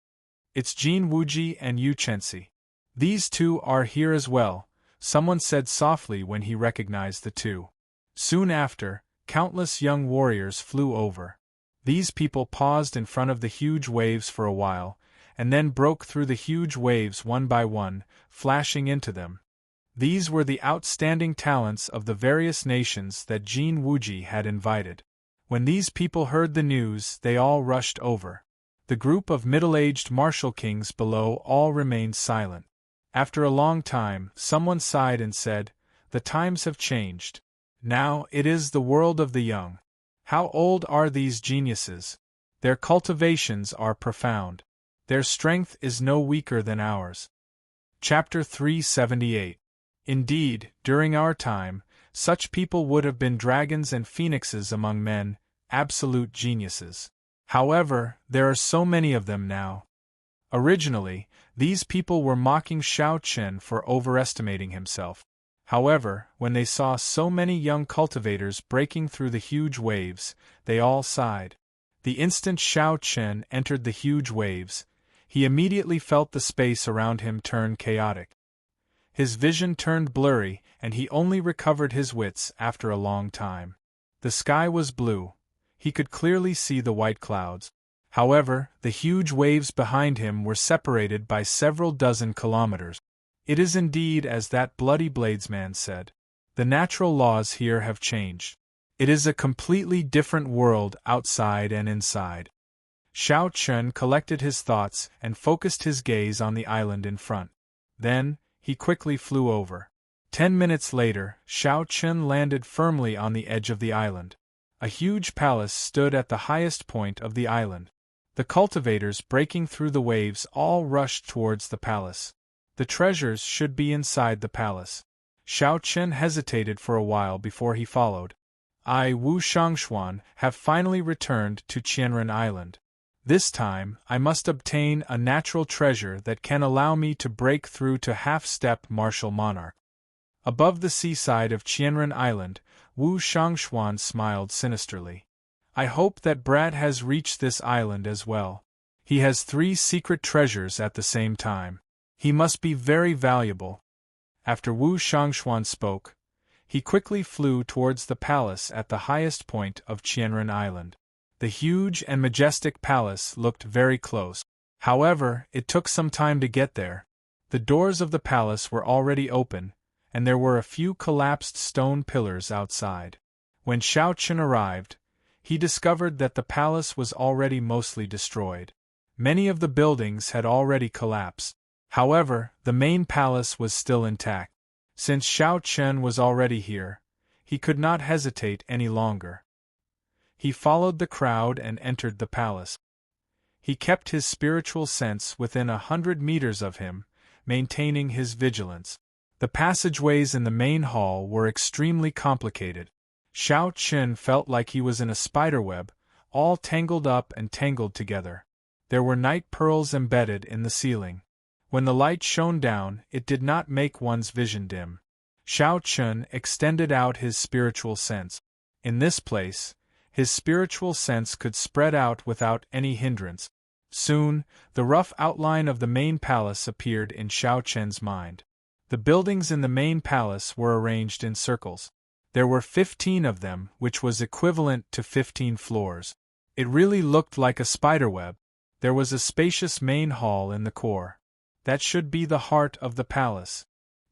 It's Jin Wuji and Yu Chenxi. These 2 are here as well, someone said softly when he recognized the 2. Soon after, countless young warriors flew over. These people paused in front of the huge waves for a while, and then broke through the huge waves one by one, flashing into them. These were the outstanding talents of the various nations that Jin Wuji had invited. When these people heard the news, they all rushed over. The group of middle-aged martial kings below all remained silent. After a long time, someone sighed and said, "The times have changed. Now it is the world of the young. How old are these geniuses? Their cultivations are profound. Their strength is no weaker than ours." Chapter 378. Indeed, during our time, such people would have been dragons and phoenixes among men, absolute geniuses. However, there are so many of them now. Originally, these people were mocking Xiao Chen for overestimating himself. However, when they saw so many young cultivators breaking through the huge waves, they all sighed. The instant Xiao Chen entered the huge waves, he immediately felt the space around him turn chaotic. His vision turned blurry, and he only recovered his wits after a long time. The sky was blue. He could clearly see the white clouds. However, the huge waves behind him were separated by several dozen kilometers. It is indeed as that bloody bladesman said. The natural laws here have changed. It is a completely different world outside and inside. Xiao Chen collected his thoughts and focused his gaze on the island in front. Then, he quickly flew over. 10 minutes later, Xiao Chen landed firmly on the edge of the island. A huge palace stood at the highest point of the island. The cultivators breaking through the waves all rushed towards the palace. The treasures should be inside the palace. Xiao Chen hesitated for a while before he followed. I, Wu Shangxuan, have finally returned to Qianren Island. This time, I must obtain a natural treasure that can allow me to break through to half-step martial monarch. Above the seaside of Qianren Island, Wu Shangxuan smiled sinisterly. I hope that Brad has reached this island as well. He has 3 secret treasures at the same time. He must be very valuable. After Wu Shangxuan spoke, he quickly flew towards the palace at the highest point of Qianren Island. The huge and majestic palace looked very close. However, it took some time to get there. The doors of the palace were already open, and there were a few collapsed stone pillars outside. When Xiao Chen arrived, he discovered that the palace was already mostly destroyed. Many of the buildings had already collapsed. However, the main palace was still intact. Since Xiao Chen was already here, he could not hesitate any longer. He followed the crowd and entered the palace. He kept his spiritual sense within 100 meters of him, maintaining his vigilance. The passageways in the main hall were extremely complicated. Xiao Chen felt like he was in a spiderweb, all tangled up and tangled together. There were night pearls embedded in the ceiling. When the light shone down, it did not make one's vision dim. Xiao Chen extended out his spiritual sense. In this place, his spiritual sense could spread out without any hindrance. Soon, the rough outline of the main palace appeared in Xiao Chen's mind. The buildings in the main palace were arranged in circles. There were 15 of them, which was equivalent to 15 floors. It really looked like a spiderweb. There was a spacious main hall in the core. That should be the heart of the palace.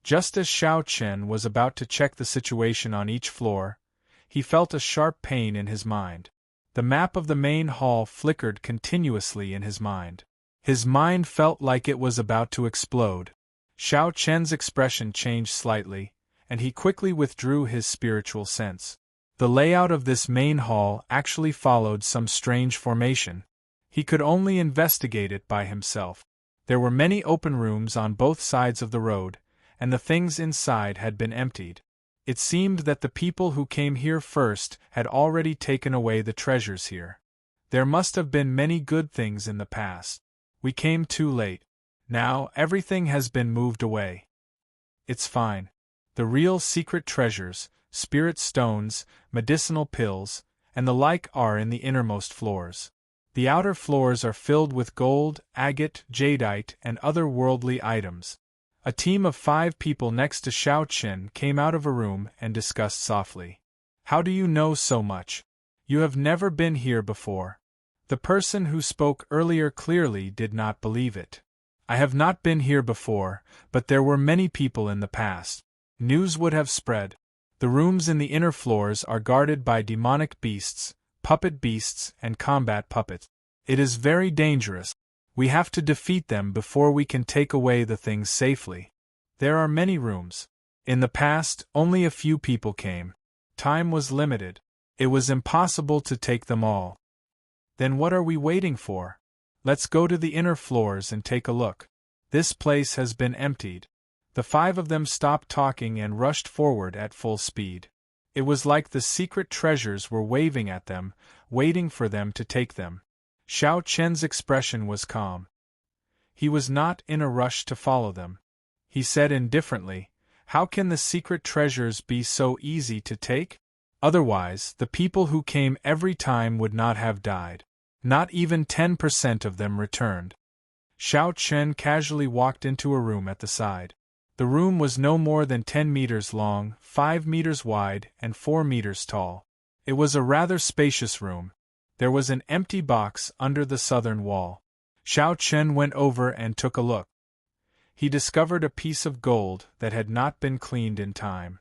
Just as Xiao Chen was about to check the situation on each floor, he felt a sharp pain in his mind. The map of the main hall flickered continuously in his mind. His mind felt like it was about to explode. Xiao Chen's expression changed slightly, and he quickly withdrew his spiritual sense. The layout of this main hall actually followed some strange formation. He could only investigate it by himself. There were many open rooms on both sides of the road, and the things inside had been emptied. It seemed that the people who came here first had already taken away the treasures here. There must have been many good things in the past. We came too late. Now everything has been moved away. It's fine. The real secret treasures, spirit stones, medicinal pills, and the like are in the innermost floors. The outer floors are filled with gold, agate, jadeite, and other worldly items. A team of 5 people next to Xiao Chen came out of a room and discussed softly. How do you know so much? You have never been here before. The person who spoke earlier clearly did not believe it. I have not been here before, but there were many people in the past. News would have spread. The rooms in the inner floors are guarded by demonic beasts, puppet beasts, and combat puppets. It is very dangerous. We have to defeat them before we can take away the things safely. There are many rooms. In the past, only a few people came. Time was limited. It was impossible to take them all. Then what are we waiting for? Let's go to the inner floors and take a look. This place has been emptied. The 5 of them stopped talking and rushed forward at full speed. It was like the secret treasures were waving at them, waiting for them to take them. Xiao Chen's expression was calm. He was not in a rush to follow them. He said indifferently, "How can the secret treasures be so easy to take? Otherwise, the people who came every time would not have died. Not even 10% of them returned." Xiao Chen casually walked into a room at the side. The room was no more than 10 meters long, 5 meters wide, and 4 meters tall. It was a rather spacious room. There was an empty box under the southern wall. Xiao Chen went over and took a look. He discovered a piece of gold that had not been cleaned in time.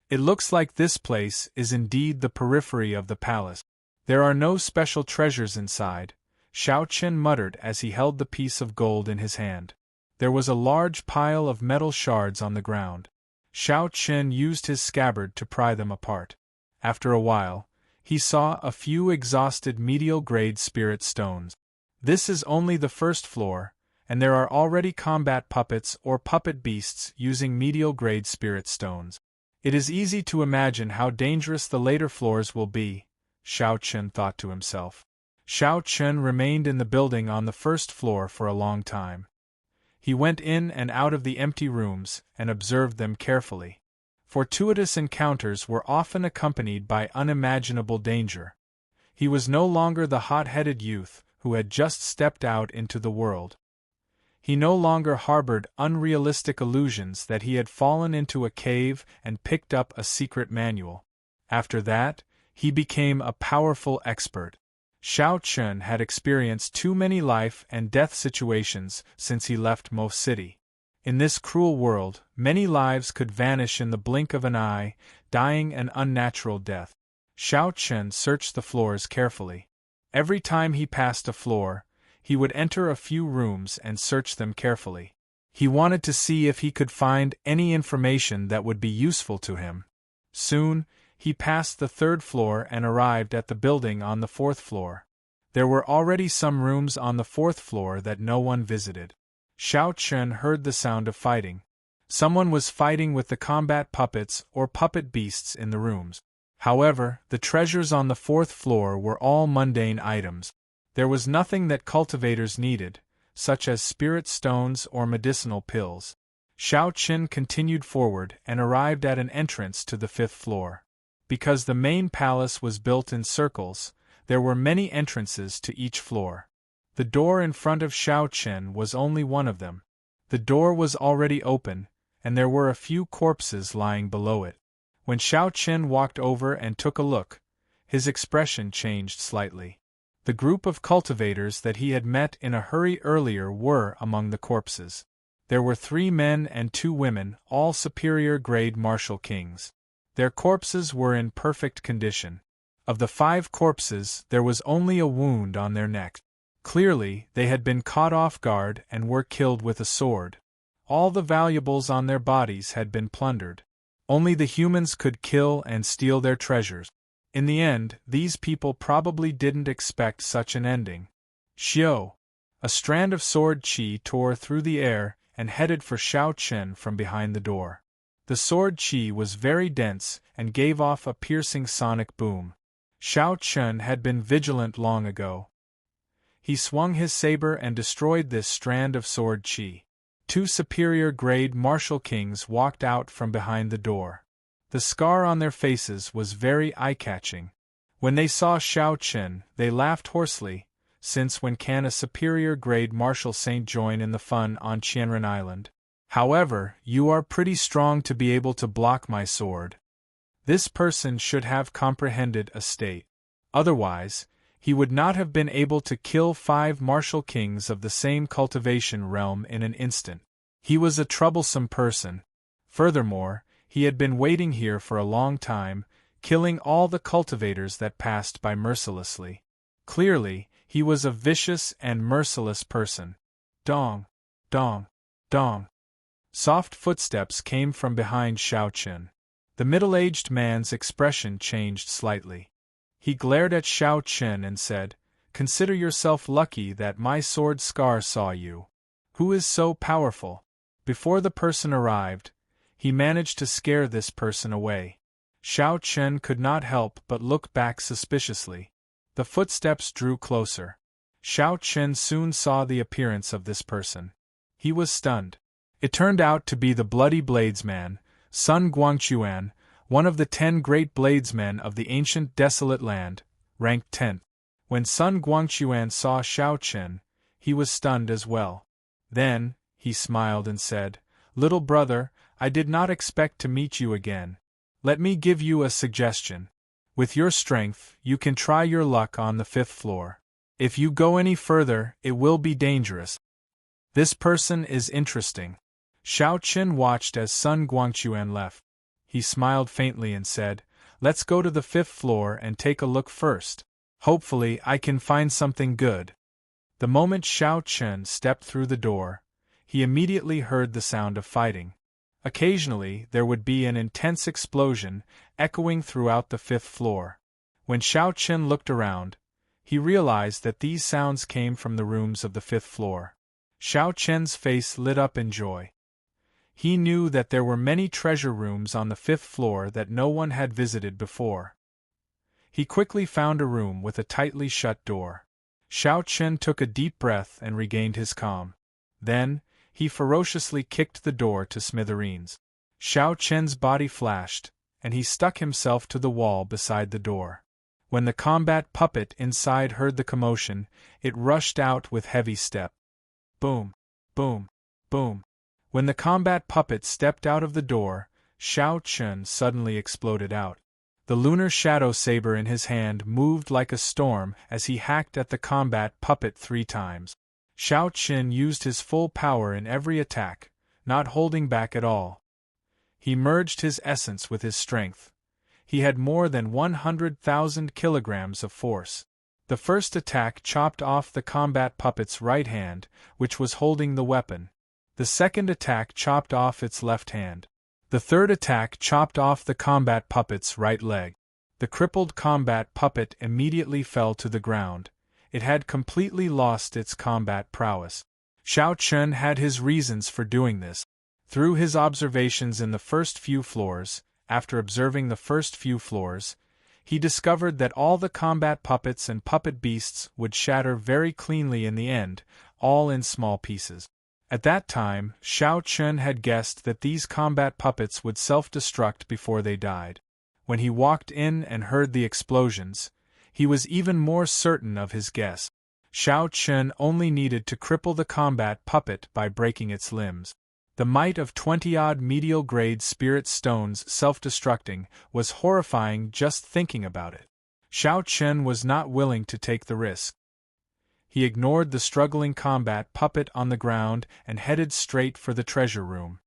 It looks like this place is indeed the periphery of the palace. There are no special treasures inside, Xiao Chen muttered as he held the piece of gold in his hand. There was a large pile of metal shards on the ground. Xiao Chen used his scabbard to pry them apart. After a while, he saw a few exhausted medial-grade spirit stones. This is only the first floor, and there are already combat puppets or puppet beasts using medial-grade spirit stones. It is easy to imagine how dangerous the later floors will be, Xiao Chen thought to himself. Xiao Chen remained in the building on the first floor for a long time. He went in and out of the empty rooms and observed them carefully. Fortuitous encounters were often accompanied by unimaginable danger. He was no longer the hot-headed youth who had just stepped out into the world. He no longer harbored unrealistic illusions that he had fallen into a cave and picked up a secret manual. After that, he became a powerful expert. Xiao Chen had experienced too many life and death situations since he left Mo City. In this cruel world, many lives could vanish in the blink of an eye, dying an unnatural death. Xiao Chen searched the floors carefully. Every time he passed a floor, he would enter a few rooms and search them carefully. He wanted to see if he could find any information that would be useful to him. Soon, he passed the 3rd floor and arrived at the building on the 4th floor. There were already some rooms on the 4th floor that no one visited. Xiao Chen heard the sound of fighting. Someone was fighting with the combat puppets or puppet beasts in the rooms. However, the treasures on the 4th floor were all mundane items. There was nothing that cultivators needed, such as spirit stones or medicinal pills. Xiao Chen continued forward and arrived at an entrance to the 5th floor. Because the main palace was built in circles, there were many entrances to each floor. The door in front of Xiao Chen was only one of them. The door was already open, and there were a few corpses lying below it. When Xiao Chen walked over and took a look, his expression changed slightly. The group of cultivators that he had met in a hurry earlier were among the corpses. There were 3 men and 2 women, all superior-grade martial kings. Their corpses were in perfect condition. Of the 5 corpses, there was only a wound on their necks. Clearly, they had been caught off guard and were killed with a sword. All the valuables on their bodies had been plundered. Only the humans could kill and steal their treasures. In the end, these people probably didn't expect such an ending. Xiao! A strand of sword qi tore through the air and headed for Xiao Chen from behind the door. The sword qi was very dense and gave off a piercing sonic boom. Xiao Chen had been vigilant long ago. He swung his saber and destroyed this strand of sword qi. 2 superior-grade martial kings walked out from behind the door. The scar on their faces was very eye-catching. When they saw Xiao Chen, they laughed hoarsely, since when can a superior-grade martial saint join in the fun on Qianren Island? However, you are pretty strong to be able to block my sword. This person should have comprehended a state. Otherwise, he would not have been able to kill 5 martial kings of the same cultivation realm in an instant. He was a troublesome person. Furthermore, he had been waiting here for a long time, killing all the cultivators that passed by mercilessly. Clearly, he was a vicious and merciless person. Dong, dong, dong. Soft footsteps came from behind Xiao Qin. The middle-aged man's expression changed slightly. He glared at Xiao Qin and said, "Consider yourself lucky that my sword scar saw you. Who is so powerful?" Before the person arrived, he managed to scare this person away. Xiao Qin could not help but look back suspiciously. The footsteps drew closer. Xiao Qin soon saw the appearance of this person. He was stunned. It turned out to be the bloody bladesman, Sun Guangquan, one of the 10 great bladesmen of the ancient desolate land, ranked 10th. When Sun Guangquan saw Xiao Qin, he was stunned as well. Then, he smiled and said, "Little brother, I did not expect to meet you again. Let me give you a suggestion. With your strength, you can try your luck on the 5th floor. If you go any further, it will be dangerous." This person is interesting. Xiao Qin watched as Sun Guangquan left. He smiled faintly and said, "Let's go to the 5th floor and take a look first. Hopefully I can find something good." The moment Xiao Qin stepped through the door, he immediately heard the sound of fighting. Occasionally there would be an intense explosion, echoing throughout the 5th floor. When Xiao Qin looked around, he realized that these sounds came from the rooms of the 5th floor. Xiao Qin's face lit up in joy. He knew that there were many treasure rooms on the 5th floor that no one had visited before. He quickly found a room with a tightly shut door. Xiao Qin took a deep breath and regained his calm. Then, he ferociously kicked the door to smithereens. Xiao Qin's body flashed, and he stuck himself to the wall beside the door. When the combat puppet inside heard the commotion, it rushed out with heavy step. Boom, boom, boom. When the combat puppet stepped out of the door, Xiao Qin suddenly exploded out. The lunar shadow saber in his hand moved like a storm as he hacked at the combat puppet 3 times. Xiao Qin used his full power in every attack, not holding back at all. He merged his essence with his strength. He had more than 100,000 kilograms of force. The first attack chopped off the combat puppet's right hand, which was holding the weapon. The second attack chopped off its left hand. The third attack chopped off the combat puppet's right leg. The crippled combat puppet immediately fell to the ground. It had completely lost its combat prowess. Xiao Qin had his reasons for doing this. Through his observations in the first few floors, after observing the first few floors, he discovered that all the combat puppets and puppet beasts would shatter very cleanly in the end, all in small pieces. At that time, Xiao Qin had guessed that these combat puppets would self-destruct before they died. When he walked in and heard the explosions, he was even more certain of his guess. Xiao Qin only needed to cripple the combat puppet by breaking its limbs. The might of 20-odd medial-grade spirit stones self-destructing was horrifying just thinking about it. Xiao Qin was not willing to take the risk. He ignored the struggling combat puppet on the ground and headed straight for the treasure room.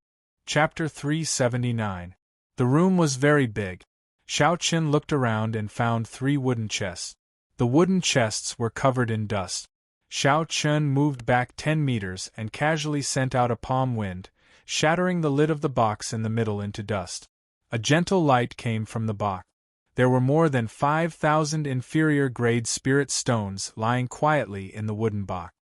Chapter 379. The room was very big. Xiao Qin looked around and found 3 wooden chests. The wooden chests were covered in dust. Xiao Qin moved back 10 meters and casually sent out a palm wind, shattering the lid of the box in the middle into dust. A gentle light came from the box. There were more than 5,000 inferior-grade spirit stones lying quietly in the wooden box.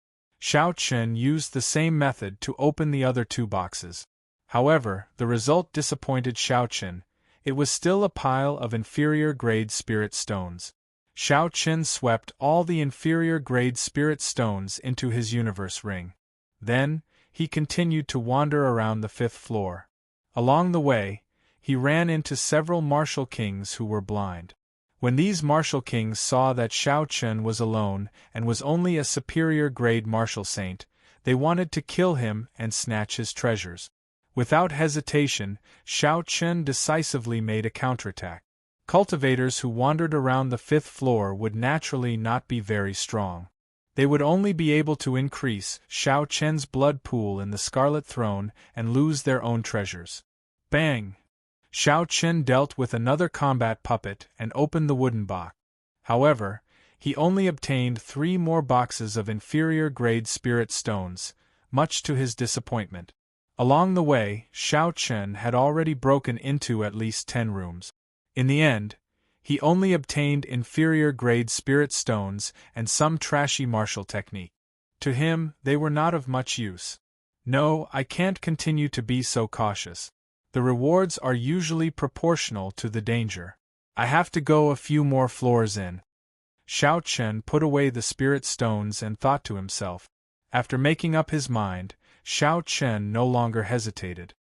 Xiao Qin used the same method to open the other 2 boxes. However, the result disappointed Xiao Qin. It was still a pile of inferior-grade spirit stones. Xiao Qin swept all the inferior-grade spirit stones into his universe ring. Then, he continued to wander around the 5th floor. Along the way, he ran into several martial kings who were blind. When these martial kings saw that Xiao Qin was alone and was only a superior-grade martial saint, they wanted to kill him and snatch his treasures. Without hesitation, Xiao Qin decisively made a counterattack. Cultivators who wandered around the 5th floor would naturally not be very strong. They would only be able to increase Xiao Chen's blood pool in the Scarlet Throne and lose their own treasures. Bang! Xiao Chen dealt with another combat puppet and opened the wooden box. However, he only obtained 3 more boxes of inferior-grade spirit stones, much to his disappointment. Along the way, Xiao Chen had already broken into at least 10 rooms. In the end, he only obtained inferior-grade spirit stones and some trashy martial technique. To him, they were not of much use. No, I can't continue to be so cautious. The rewards are usually proportional to the danger. I have to go a few more floors in. Xiao Chen put away the spirit stones and thought to himself. After making up his mind, Xiao Chen no longer hesitated.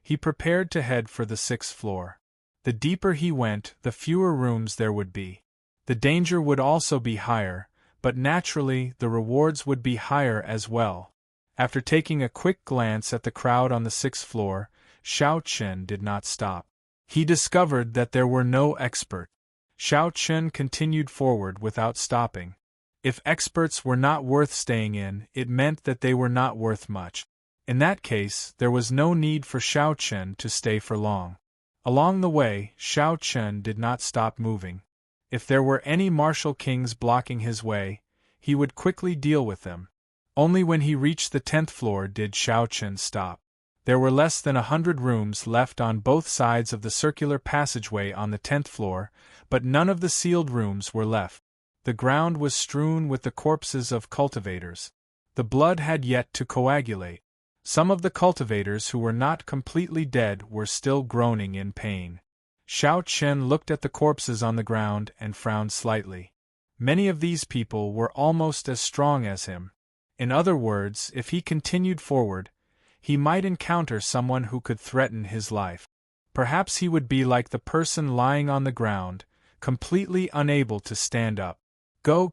He prepared to head for the 6th floor. The deeper he went, the fewer rooms there would be. The danger would also be higher, but naturally the rewards would be higher as well. After taking a quick glance at the crowd on the 6th floor, Xiao Chen did not stop. He discovered that there were no experts. Xiao Chen continued forward without stopping. If experts were not worth staying in, it meant that they were not worth much. In that case, there was no need for Xiao Chen to stay for long. Along the way, Xiao Chen did not stop moving. If there were any martial kings blocking his way, he would quickly deal with them. Only when he reached the 10th floor did Xiao Chen stop. There were less than 100 rooms left on both sides of the circular passageway on the 10th floor, but none of the sealed rooms were left. The ground was strewn with the corpses of cultivators. The blood had yet to coagulate. Some of the cultivators who were not completely dead were still groaning in pain. Xiao Chen looked at the corpses on the ground and frowned slightly. Many of these people were almost as strong as him. In other words, if he continued forward, he might encounter someone who could threaten his life. Perhaps he would be like the person lying on the ground, completely unable to stand up.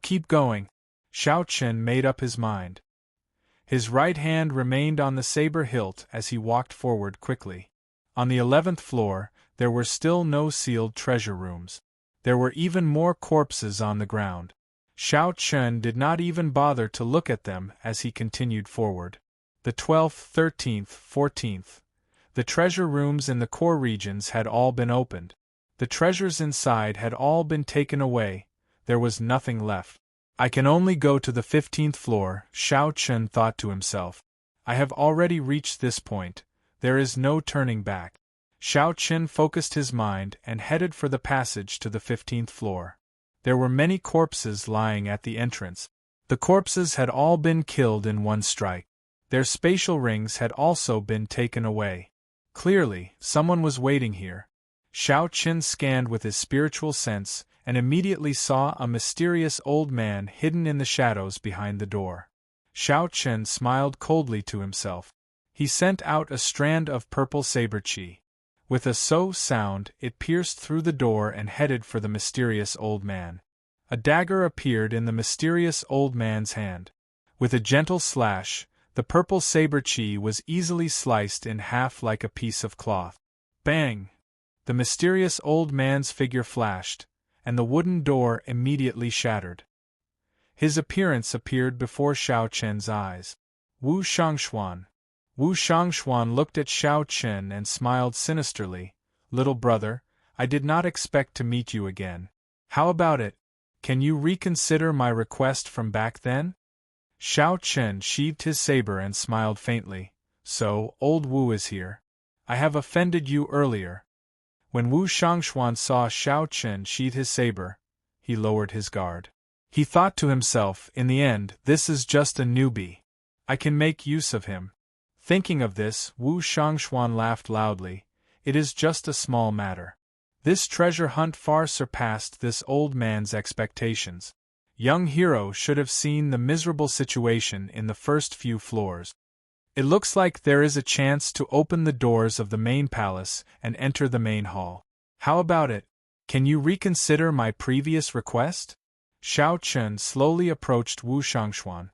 Keep going. Xiao Chen made up his mind. His right hand remained on the saber hilt as he walked forward quickly. On the 11th floor, there were still no sealed treasure rooms. There were even more corpses on the ground. Xiao Chen did not even bother to look at them as he continued forward. The 12th, 13th, 14th. The treasure rooms in the core regions had all been opened. The treasures inside had all been taken away. There was nothing left. I can only go to the 15th floor, Xiao Chen thought to himself. I have already reached this point. There is no turning back. Xiao Chen focused his mind and headed for the passage to the 15th floor. There were many corpses lying at the entrance. The corpses had all been killed in one strike. Their spatial rings had also been taken away. Clearly, someone was waiting here. Xiao Chen scanned with his spiritual sense and immediately saw a mysterious old man hidden in the shadows behind the door. Xiao Chen smiled coldly to himself. He sent out a strand of purple saber chi. With a "so" sound, it pierced through the door and headed for the mysterious old man. A dagger appeared in the mysterious old man's hand. With a gentle slash, the purple saber chi was easily sliced in half like a piece of cloth. Bang! The mysterious old man's figure flashed, and the wooden door immediately shattered. His appearance appeared before Xiao Chen's eyes. Wu Shangxuan. Wu Shangxuan looked at Xiao Chen and smiled sinisterly. Little brother, I did not expect to meet you again. How about it? Can you reconsider my request from back then? Xiao Chen sheathed his saber and smiled faintly. So, old Wu is here. I have offended you earlier. When Wu Shangxuan saw Xiao Chen sheathe his saber, he lowered his guard. He thought to himself, in the end, this is just a newbie. I can make use of him. Thinking of this, Wu Shangxuan laughed loudly. It is just a small matter. This treasure hunt far surpassed this old man's expectations. Young hero should have seen the miserable situation in the first few floors. It looks like there is a chance to open the doors of the main palace and enter the main hall. How about it? Can you reconsider my previous request? Xiao Chen slowly approached Wu Shangxuan.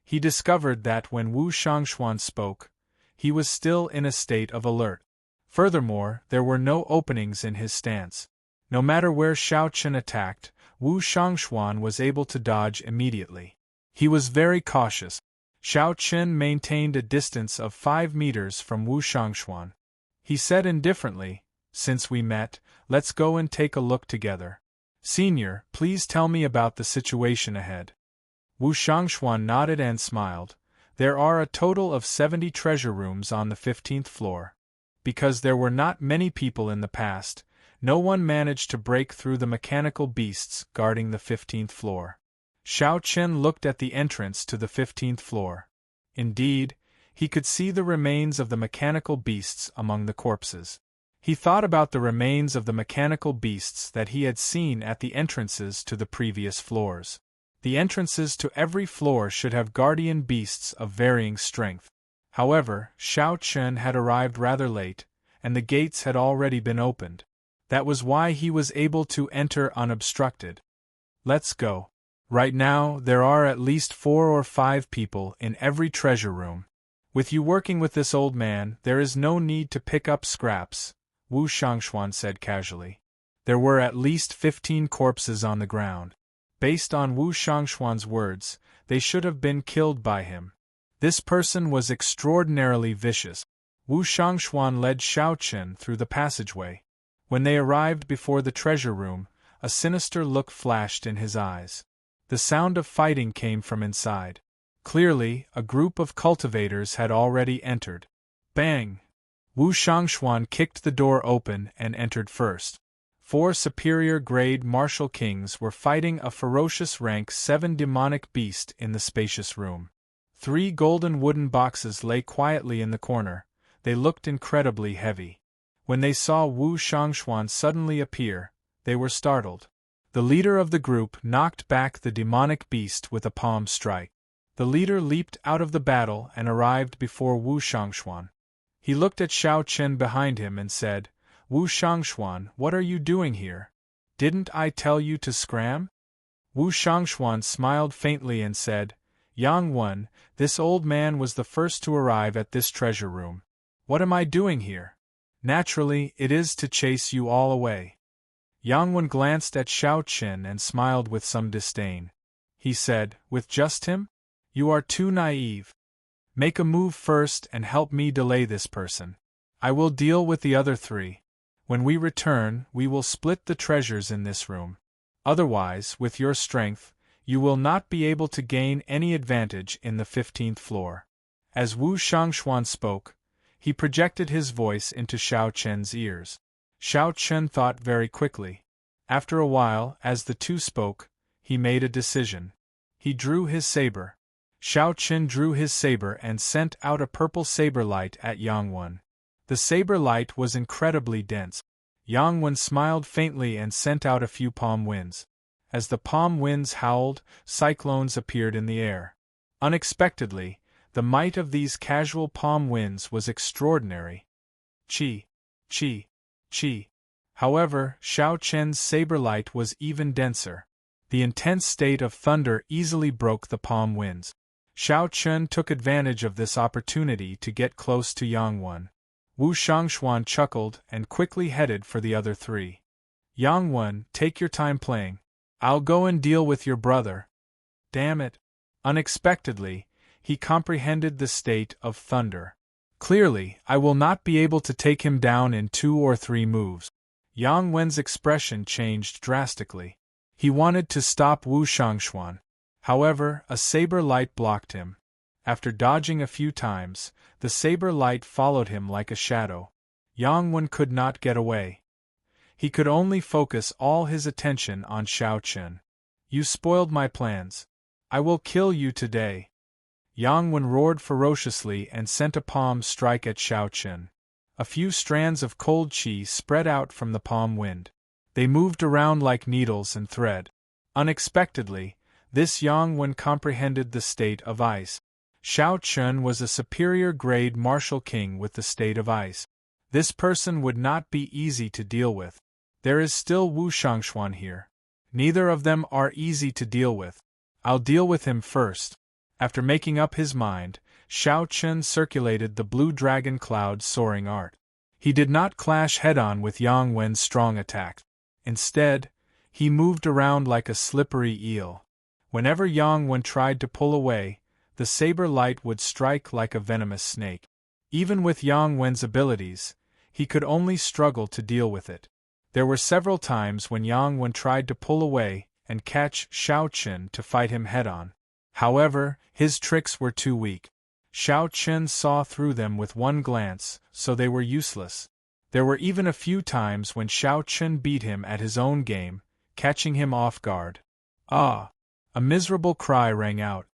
He discovered that when Wu Shangxuan spoke, he was still in a state of alert. Furthermore, there were no openings in his stance. No matter where Xiao Chen attacked, Wu Shangxuan was able to dodge immediately. He was very cautious. Xiao Chen maintained a distance of 5 meters from Wu Shangxuan. He said indifferently, "Since we met, let's go and take a look together. Senior, please tell me about the situation ahead." Wu Shangxuan nodded and smiled. There are a total of 70 treasure rooms on the 15th floor. Because there were not many people in the past, no one managed to break through the mechanical beasts guarding the 15th floor. Xiao Chen looked at the entrance to the 15th floor. Indeed, he could see the remains of the mechanical beasts among the corpses. He thought about the remains of the mechanical beasts that he had seen at the entrances to the previous floors. The entrances to every floor should have guardian beasts of varying strength. However, Xiao Chen had arrived rather late, and the gates had already been opened. That was why he was able to enter unobstructed. Let's go. Right now, there are at least 4 or 5 people in every treasure room. With you working with this old man, there is no need to pick up scraps, Wu Shangxuan said casually. There were at least 15 corpses on the ground. Based on Wu Shangxuan's words, they should have been killed by him. This person was extraordinarily vicious. Wu Shangxuan led Xiao Chen through the passageway. When they arrived before the treasure room, a sinister look flashed in his eyes. The sound of fighting came from inside. Clearly, a group of cultivators had already entered. Bang! Wu Shangxuan kicked the door open and entered first. 4 superior-grade martial kings were fighting a ferocious rank 7 demonic beast in the spacious room. 3 golden wooden boxes lay quietly in the corner. They looked incredibly heavy. When they saw Wu Shangxuan suddenly appear, they were startled. The leader of the group knocked back the demonic beast with a palm strike. The leader leaped out of the battle and arrived before Wu Shangxuan. He looked at Xiao Chen behind him and said, "Wu Shangxuan, what are you doing here? Didn't I tell you to scram?" Wu Shangxuan smiled faintly and said, "Yang Wen, this old man was the first to arrive at this treasure room. What am I doing here? Naturally, it is to chase you all away." Yang Wen glanced at Xiao Chen and smiled with some disdain. He said, "With just him? You are too naive. Make a move first and help me delay this person. I will deal with the other 3. When we return, we will split the treasures in this room. Otherwise, with your strength, you will not be able to gain any advantage in the 15th floor." As Wu Shangxuan spoke, he projected his voice into Xiao Chen's ears. Xiao Chen thought very quickly. After a while, as the two spoke, he made a decision. He drew his saber. Xiao Chen drew his saber and sent out a purple saber light at Yang Wen. The saber light was incredibly dense. Yang Wen smiled faintly and sent out a few palm winds. As the palm winds howled, cyclones appeared in the air. Unexpectedly, the might of these casual palm winds was extraordinary. Chi, chi, chi. However, Xiao Chen's saber light was even denser. The intense state of thunder easily broke the palm winds. Xiao Chen took advantage of this opportunity to get close to Yang Wen. Wu Shangxuan chuckled and quickly headed for the other 3. "Yang Wen, take your time playing. I'll go and deal with your brother." Damn it! Unexpectedly, he comprehended the state of thunder. "Clearly, I will not be able to take him down in 2 or 3 moves." Yang Wen's expression changed drastically. He wanted to stop Wu Shangxuan. However, a saber light blocked him. After dodging a few times, the saber light followed him like a shadow. Yang Wen could not get away. He could only focus all his attention on Xiao Chen. "You spoiled my plans. I will kill you today." Yang Wen roared ferociously and sent a palm strike at Xiao Chen. A few strands of cold qi spread out from the palm wind. They moved around like needles and thread. Unexpectedly, this Yang Wen comprehended the state of ice. Xiao Chen was a superior-grade martial king with the state of ice. This person would not be easy to deal with. There is still Wu Shangxuan here. Neither of them are easy to deal with. I'll deal with him first. After making up his mind, Xiao Chen circulated the blue dragon cloud soaring art. He did not clash head-on with Yang Wen's strong attack. Instead, he moved around like a slippery eel. Whenever Yang Wen tried to pull away, the saber light would strike like a venomous snake. Even with Yang Wen's abilities, he could only struggle to deal with it. There were several times when Yang Wen tried to pull away and catch Xiao Qin to fight him head-on. However, his tricks were too weak. Xiao Qin saw through them with one glance, so they were useless. There were even a few times when Xiao Qin beat him at his own game, catching him off guard. Ah! A miserable cry rang out.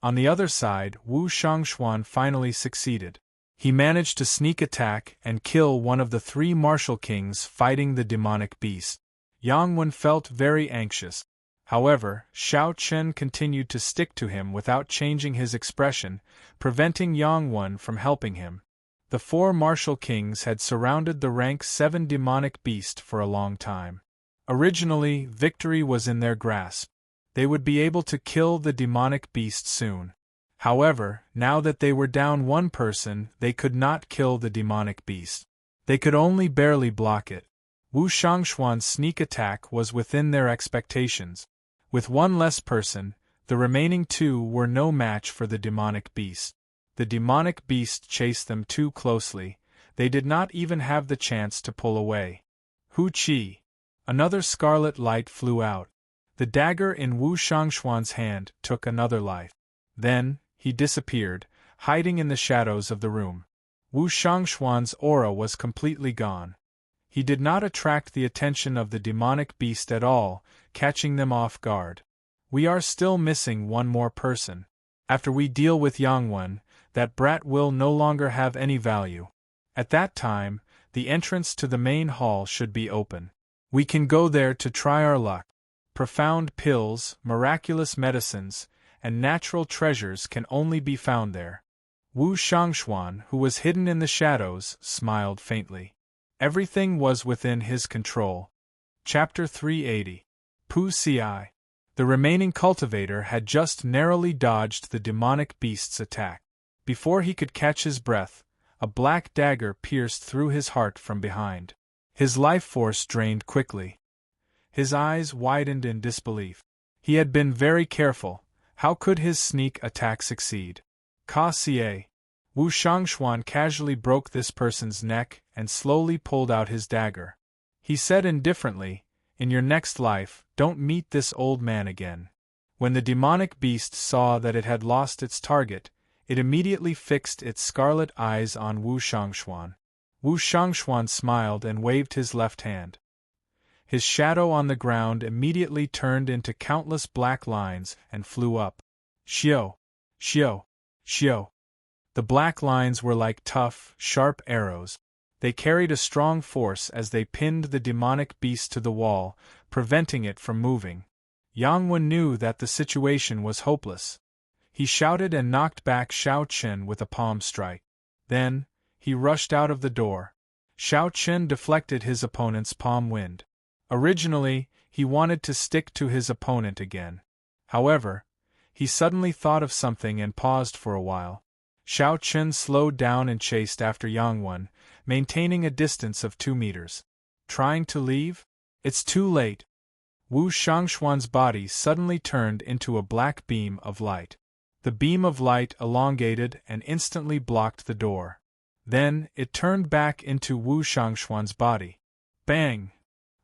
On the other side, Wu Shangxuan finally succeeded. He managed to sneak attack and kill one of the 3 martial kings fighting the demonic beast. Yang Wen felt very anxious. However, Xiao Qin continued to stick to him without changing his expression, preventing Yang Wen from helping him. The 4 martial kings had surrounded the rank 7 demonic beast for a long time. Originally, victory was in their grasp. They would be able to kill the demonic beast soon. However, now that they were down one person, they could not kill the demonic beast. They could only barely block it. Wu Shangxuan's sneak attack was within their expectations. With one less person, the remaining 2 were no match for the demonic beast. The demonic beast chased them too closely. They did not even have the chance to pull away. Hu Qi! Another scarlet light flew out. The dagger in Wu Shangxuan's hand took another life. Then, he disappeared, hiding in the shadows of the room. Wu Shangxuan's aura was completely gone. He did not attract the attention of the demonic beast at all, catching them off guard. We are still missing one more person. After we deal with Yang Wen, that brat will no longer have any value. At that time, the entrance to the main hall should be open. We can go there to try our luck. Profound pills, miraculous medicines, and natural treasures can only be found there. Wu Shangxuan, who was hidden in the shadows, smiled faintly. Everything was within his control. Chapter 380. Pu Ci. The remaining cultivator had just narrowly dodged the demonic beast's attack. Before he could catch his breath, a black dagger pierced through his heart from behind. His life force drained quickly. His eyes widened in disbelief. He had been very careful. How could his sneak attack succeed? Ka Xie. Wu Shangxuan casually broke this person's neck and slowly pulled out his dagger. He said indifferently, "In your next life, don't meet this old man again." When the demonic beast saw that it had lost its target, it immediately fixed its scarlet eyes on Wu Shangxuan. Wu Shangxuan smiled and waved his left hand. His shadow on the ground immediately turned into countless black lines and flew up. Xiao! Xiao! Xiao! The black lines were like tough, sharp arrows. They carried a strong force as they pinned the demonic beast to the wall, preventing it from moving. Yang Wen knew that the situation was hopeless. He shouted and knocked back Xiao Qin with a palm strike. Then, he rushed out of the door. Xiao Qin deflected his opponent's palm wind. Originally, he wanted to stick to his opponent again. However, he suddenly thought of something and paused for a while. Xiao Qin slowed down and chased after Yang Wen, maintaining a distance of 2 meters. Trying to leave? It's too late. Wu Shangxuan's body suddenly turned into a black beam of light. The beam of light elongated and instantly blocked the door. Then, it turned back into Wu Shangxuan's body. Bang!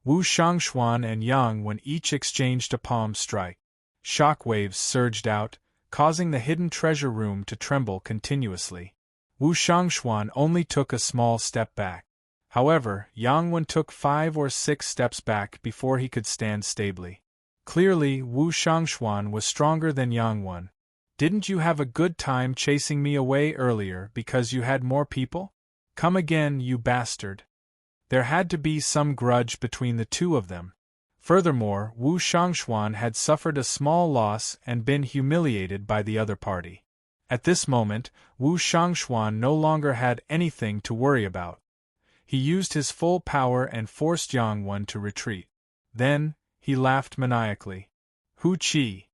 Wu Shangxuan and Yang Wen each exchanged a palm strike. Shock waves surged out, causing the hidden treasure room to tremble continuously. Wu Shangxuan only took a small step back. However, Yang Wen took 5 or 6 steps back before he could stand stably. Clearly, Wu Shangxuan was stronger than Yang Wen. Didn't you have a good time chasing me away earlier because you had more people? Come again, you bastard. There had to be some grudge between the two of them. Furthermore, Wu Shangxuan had suffered a small loss and been humiliated by the other party. At this moment, Wu Shangxuan no longer had anything to worry about. He used his full power and forced Yang Wen to retreat. Then, he laughed maniacally. Hu Qi!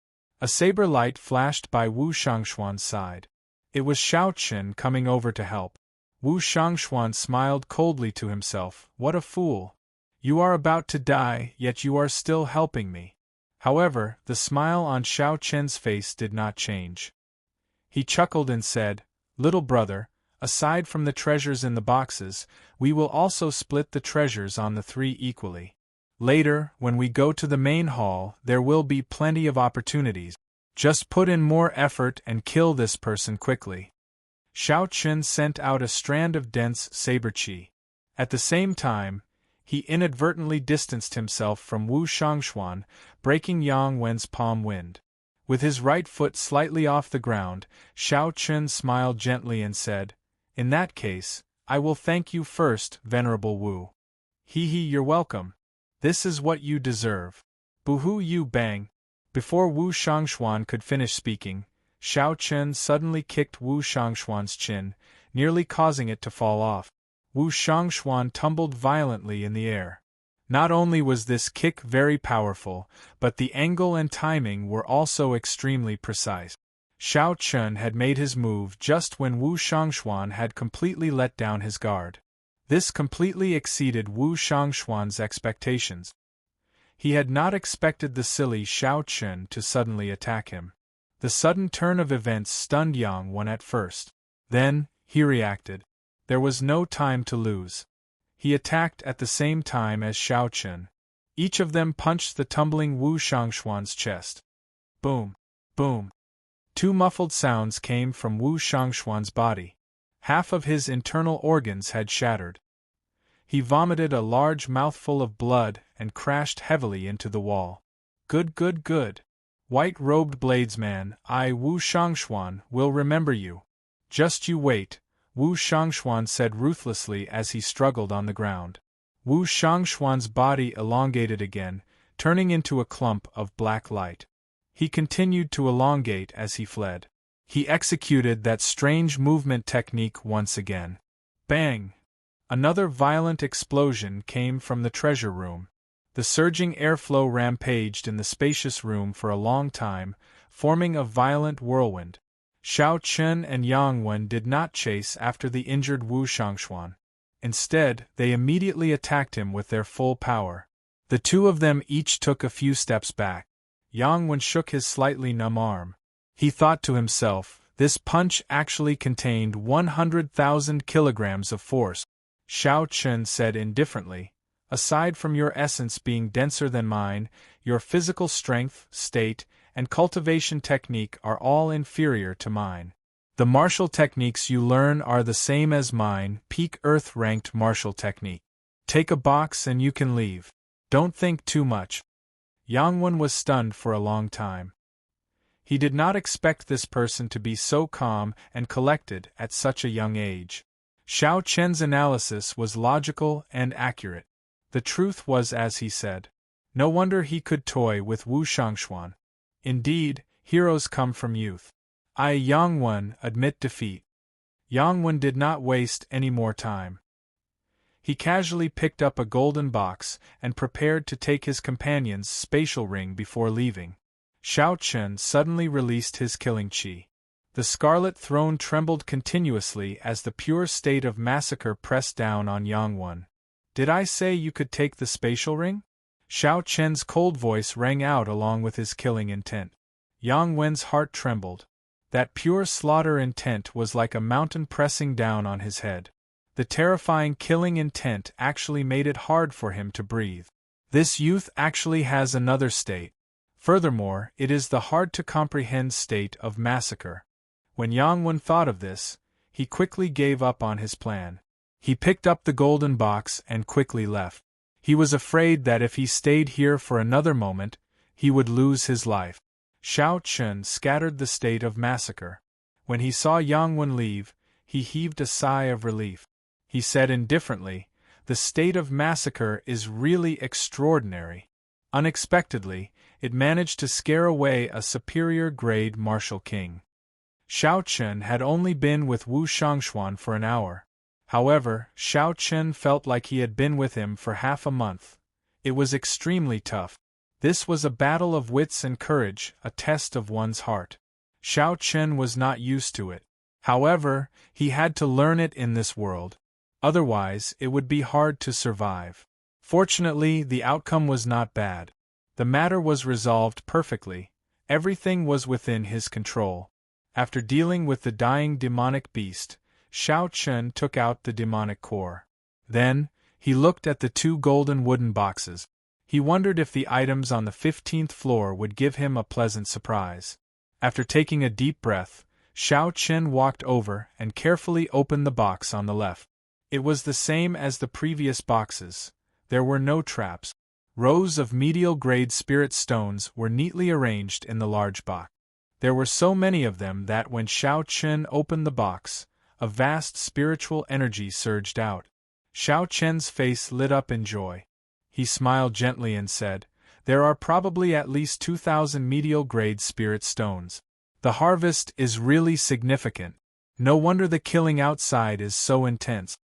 A saber light flashed by Wu Shangxuan's side. It was Xiao Qin coming over to help. Wu Shangxuan smiled coldly to himself. What a fool! You are about to die, yet you are still helping me. However, the smile on Xiao Chen's face did not change. He chuckled and said, "Little brother, aside from the treasures in the boxes, we will also split the treasures on the three equally. Later, when we go to the main hall, there will be plenty of opportunities. Just put in more effort and kill this person quickly." Xiao Chen sent out a strand of dense saber qi. At the same time, he inadvertently distanced himself from Wu Shangxuan, breaking Yang Wen's palm wind. With his right foot slightly off the ground, Xiao Chen smiled gently and said, "In that case, I will thank you first, Venerable Wu." You're welcome. This is what you deserve." "Boo-hoo you bang." Before Wu Shangxuan could finish speaking, Xiao Chen suddenly kicked Wu Shangxuan's chin, nearly causing it to fall off. Wu Shangxuan tumbled violently in the air. Not only was this kick very powerful, but the angle and timing were also extremely precise. Xiao Chen had made his move just when Wu Shangxuan had completely let down his guard. This completely exceeded Wu Shangxuan's expectations. He had not expected the silly Xiao Chen to suddenly attack him. The sudden turn of events stunned Yang Wen at first. Then, he reacted. There was no time to lose. He attacked at the same time as Xiao Chen. Each of them punched the tumbling Wu Shangxuan's chest. Boom! Boom! Two muffled sounds came from Wu Shangxuan's body. Half of his internal organs had shattered. He vomited a large mouthful of blood and crashed heavily into the wall. Good, good, good. White-robed bladesman, I, Wu Shangxuan, will remember you. Just you wait, Wu Shangxuan said ruthlessly as he struggled on the ground. Wu Shangxuan's body elongated again, turning into a clump of black light. He continued to elongate as he fled. He executed that strange movement technique once again. Bang! Another violent explosion came from the treasure room. The surging airflow rampaged in the spacious room for a long time, forming a violent whirlwind. Xiao Chen and Yang Wen did not chase after the injured Wu Shangxuan. Instead, they immediately attacked him with their full power. The two of them each took a few steps back. Yang Wen shook his slightly numb arm. He thought to himself, this punch actually contained 100,000 kilograms of force. Xiao Chen said indifferently, aside from your essence being denser than mine, your physical strength, state, and cultivation technique are all inferior to mine. The martial techniques you learn are the same as mine, peak Earth-ranked martial technique. Take a box and you can leave. Don't think too much. Yang Wen was stunned for a long time. He did not expect this person to be so calm and collected at such a young age. Xiao Chen's analysis was logical and accurate. The truth was as he said. No wonder he could toy with Wu Shangxuan. Indeed, heroes come from youth. I, Yang Wen, admit defeat. Yang Wen did not waste any more time. He casually picked up a golden box and prepared to take his companion's spatial ring before leaving. Xiao Chen suddenly released his killing qi. The Scarlet Throne trembled continuously as the pure state of massacre pressed down on Yang Wen. Did I say you could take the spatial ring? Xiao Chen's cold voice rang out along with his killing intent. Yang Wen's heart trembled. That pure slaughter intent was like a mountain pressing down on his head. The terrifying killing intent actually made it hard for him to breathe. This youth actually has another state. Furthermore, it is the hard-to-comprehend state of massacre. When Yang Wen thought of this, he quickly gave up on his plan. He picked up the golden box and quickly left. He was afraid that if he stayed here for another moment, he would lose his life. Xiao Chen scattered the state of massacre. When he saw Yang Wen leave, he heaved a sigh of relief. He said indifferently, "The state of massacre is really extraordinary." Unexpectedly, it managed to scare away a superior-grade martial king. Xiao Chen had only been with Wu Shangxuan for an hour. However, Xiao Chen felt like he had been with him for half a month. It was extremely tough. This was a battle of wits and courage, a test of one's heart. Xiao Chen was not used to it. However, he had to learn it in this world. Otherwise, it would be hard to survive. Fortunately, the outcome was not bad. The matter was resolved perfectly. Everything was within his control. After dealing with the dying demonic beast, Shao Chun took out the demonic core. Then, he looked at the 2 golden wooden boxes. He wondered if the items on the 15th floor would give him a pleasant surprise. After taking a deep breath, Shao Chun walked over and carefully opened the box on the left. It was the same as the previous boxes. There were no traps. Rows of medial-grade spirit stones were neatly arranged in the large box. There were so many of them that when Shao Chun opened the box, a vast spiritual energy surged out. Shao Chun's face lit up in joy. He smiled gently and said, "There are probably at least 2,000 medial-grade spirit stones. The harvest is really significant. No wonder the killing outside is so intense."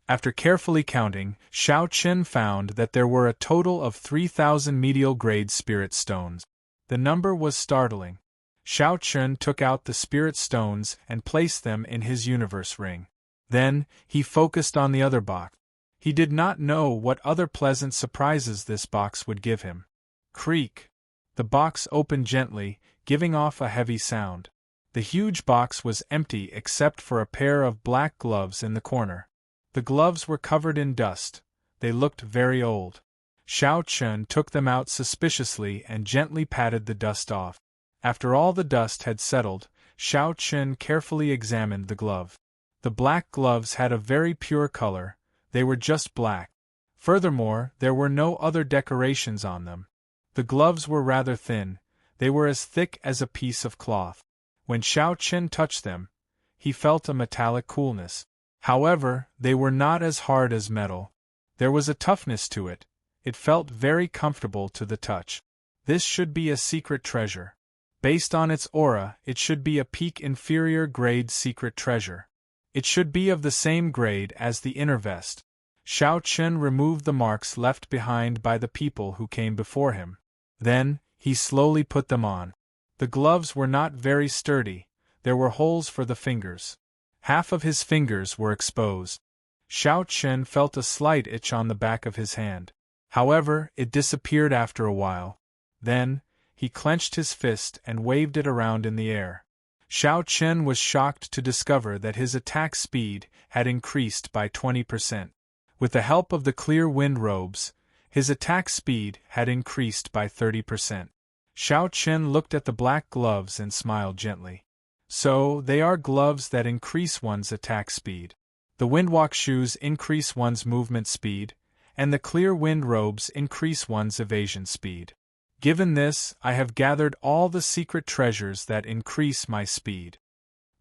After carefully counting, Shao Chun found that there were a total of 3,000 medial-grade spirit stones. The number was startling. Shao Chun took out the spirit stones and placed them in his universe ring. Then, he focused on the other box. He did not know what other pleasant surprises this box would give him. Creak! The box opened gently, giving off a heavy sound. The huge box was empty except for a pair of black gloves in the corner. The gloves were covered in dust. They looked very old. Shao Chun took them out suspiciously and gently patted the dust off. After all the dust had settled, Shao Chun carefully examined the glove. The black gloves had a very pure color. They were just black. Furthermore, there were no other decorations on them. The gloves were rather thin. They were as thick as a piece of cloth. When Shao Chun touched them, he felt a metallic coolness. However, they were not as hard as metal. There was a toughness to it. It felt very comfortable to the touch. This should be a secret treasure. Based on its aura, it should be a peak inferior grade secret treasure. It should be of the same grade as the inner vest. Shao Chun removed the marks left behind by the people who came before him. Then, he slowly put them on. The gloves were not very sturdy. There were holes for the fingers. Half of his fingers were exposed. Shao Chun felt a slight itch on the back of his hand. However, it disappeared after a while. Then, he clenched his fist and waved it around in the air. Shao Chun was shocked to discover that his attack speed had increased by 20%. With the help of the clear wind robes, his attack speed had increased by 30%. Shao Chun looked at the black gloves and smiled gently. So, they are gloves that increase one's attack speed. The windwalk shoes increase one's movement speed, and the clear wind robes increase one's evasion speed. Given this, I have gathered all the secret treasures that increase my speed.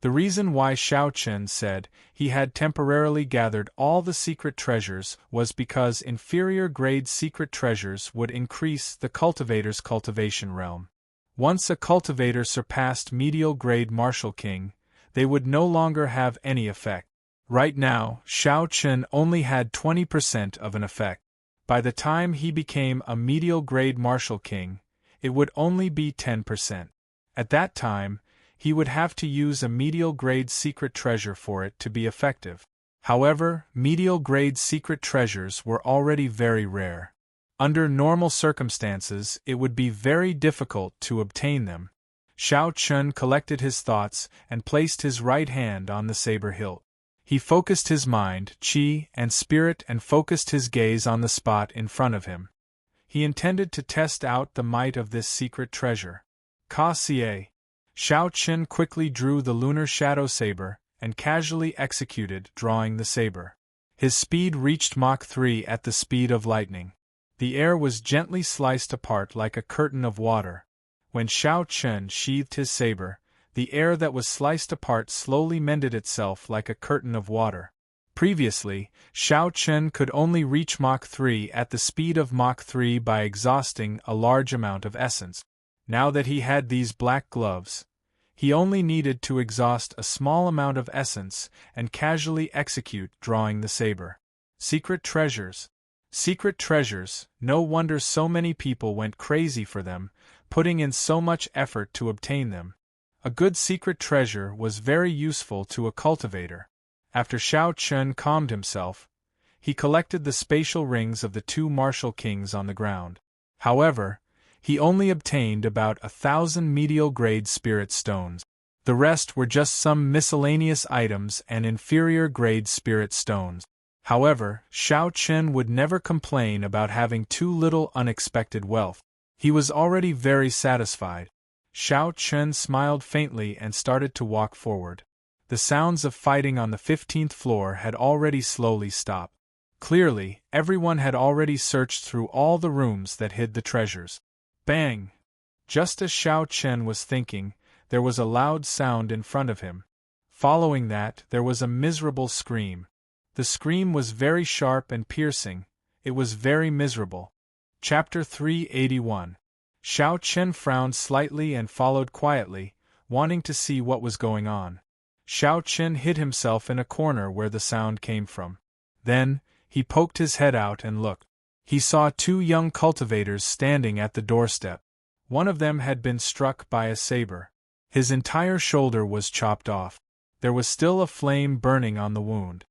The reason why Shao Chun said he had temporarily gathered all the secret treasures was because inferior grade secret treasures would increase the cultivator's cultivation realm. Once a cultivator surpassed medial grade Martial King, they would no longer have any effect. Right now, Shao Chun only had 20% of an effect. By the time he became a medial grade Martial King, it would only be 10%. At that time, he would have to use a medial grade secret treasure for it to be effective. However, medial grade secret treasures were already very rare. Under normal circumstances, it would be very difficult to obtain them. Shao Chun collected his thoughts and placed his right hand on the saber hilt. He focused his mind, chi, and spirit and focused his gaze on the spot in front of him. He intended to test out the might of this secret treasure. Ka-Cie. Shao Chun quickly drew the lunar shadow saber and casually executed drawing the saber. His speed reached Mach 3 at the speed of lightning. The air was gently sliced apart like a curtain of water. When Shao Chun sheathed his saber, the air that was sliced apart slowly mended itself like a curtain of water. Previously, Shao Chun could only reach Mach 3 at the speed of Mach 3 by exhausting a large amount of essence. Now that he had these black gloves, he only needed to exhaust a small amount of essence and casually execute drawing the saber. Secret treasures. Secret treasures, no wonder so many people went crazy for them, putting in so much effort to obtain them. A good secret treasure was very useful to a cultivator. After Shao Chun calmed himself, he collected the spatial rings of the two martial kings on the ground. However, he only obtained about 1,000 medial-grade spirit stones. The rest were just some miscellaneous items and inferior-grade spirit stones. However, Xiao Chen would never complain about having too little unexpected wealth. He was already very satisfied. Xiao Chen smiled faintly and started to walk forward. The sounds of fighting on the 15th floor had already slowly stopped. Clearly, everyone had already searched through all the rooms that hid the treasures. Bang! Just as Xiao Chen was thinking, there was a loud sound in front of him. Following that, there was a miserable scream. The scream was very sharp and piercing. It was very miserable. Chapter 381. Xiao Chen frowned slightly and followed quietly, wanting to see what was going on. Xiao Chen hid himself in a corner where the sound came from. Then, he poked his head out and looked. He saw two young cultivators standing at the doorstep. One of them had been struck by a saber. His entire shoulder was chopped off. There was still a flame burning on the wound.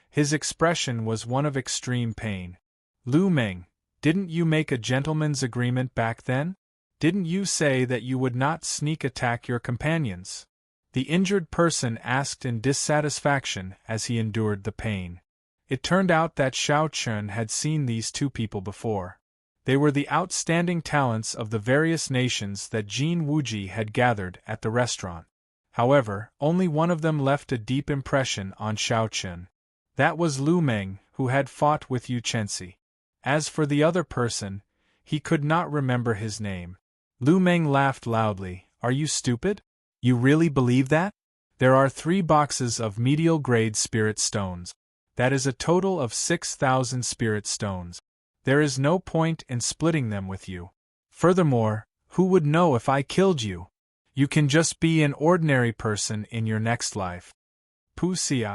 His expression was one of extreme pain. Lu Meng, didn't you make a gentleman's agreement back then? Didn't you say that you would not sneak attack your companions? The injured person asked in dissatisfaction as he endured the pain. It turned out that Xiao Chen had seen these two people before. They were the outstanding talents of the various nations that Jin Wuji had gathered at the restaurant. However, only one of them left a deep impression on Xiao Chen. That was Lu Meng, who had fought with Yu Chenxi. As for the other person, he could not remember his name. Lu Meng laughed loudly. Are you stupid? You really believe that? There are 3 boxes of medial-grade spirit stones. That is a total of 6,000 spirit stones. There is no point in splitting them with you. Furthermore, who would know if I killed you? You can just be an ordinary person in your next life. Pu Si.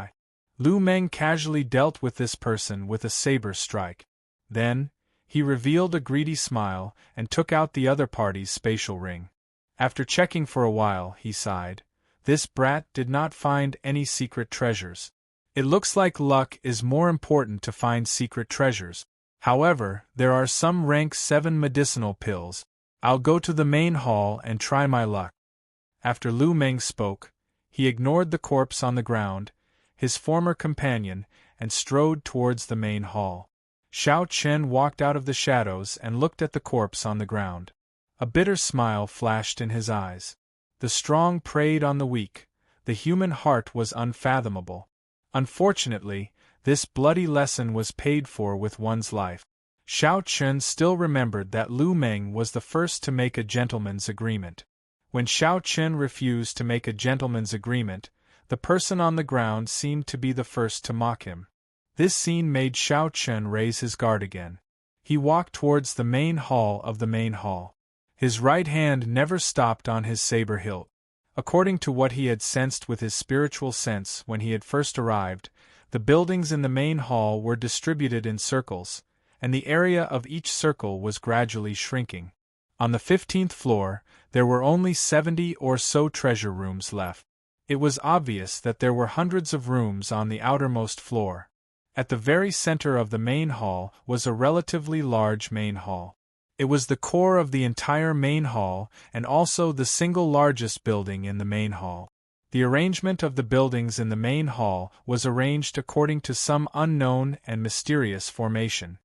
Lu Meng casually dealt with this person with a saber strike. Then, he revealed a greedy smile and took out the other party's spatial ring. After checking for a while, he sighed. This brat did not find any secret treasures. It looks like luck is more important to find secret treasures. However, there are some rank 7 medicinal pills. I'll go to the main hall and try my luck. After Lu Meng spoke, he ignored the corpse on the ground, his former companion, and strode towards the main hall. Xiao Chen walked out of the shadows and looked at the corpse on the ground. A bitter smile flashed in his eyes. The strong preyed on the weak. The human heart was unfathomable. Unfortunately, this bloody lesson was paid for with one's life. Xiao Chen still remembered that Lu Meng was the first to make a gentleman's agreement. When Xiao Chen refused to make a gentleman's agreement, the person on the ground seemed to be the first to mock him. This scene made Xiao Chen raise his guard again. He walked towards the main hall of the main hall. His right hand never stopped on his saber hilt. According to what he had sensed with his spiritual sense when he had first arrived, the buildings in the main hall were distributed in circles, and the area of each circle was gradually shrinking. On the 15th floor, there were only 70 or so treasure rooms left. It was obvious that there were hundreds of rooms on the outermost floor. At the very center of the main hall was a relatively large main hall. It was the core of the entire main hall and also the single largest building in the main hall. The arrangement of the buildings in the main hall was arranged according to some unknown and mysterious formation.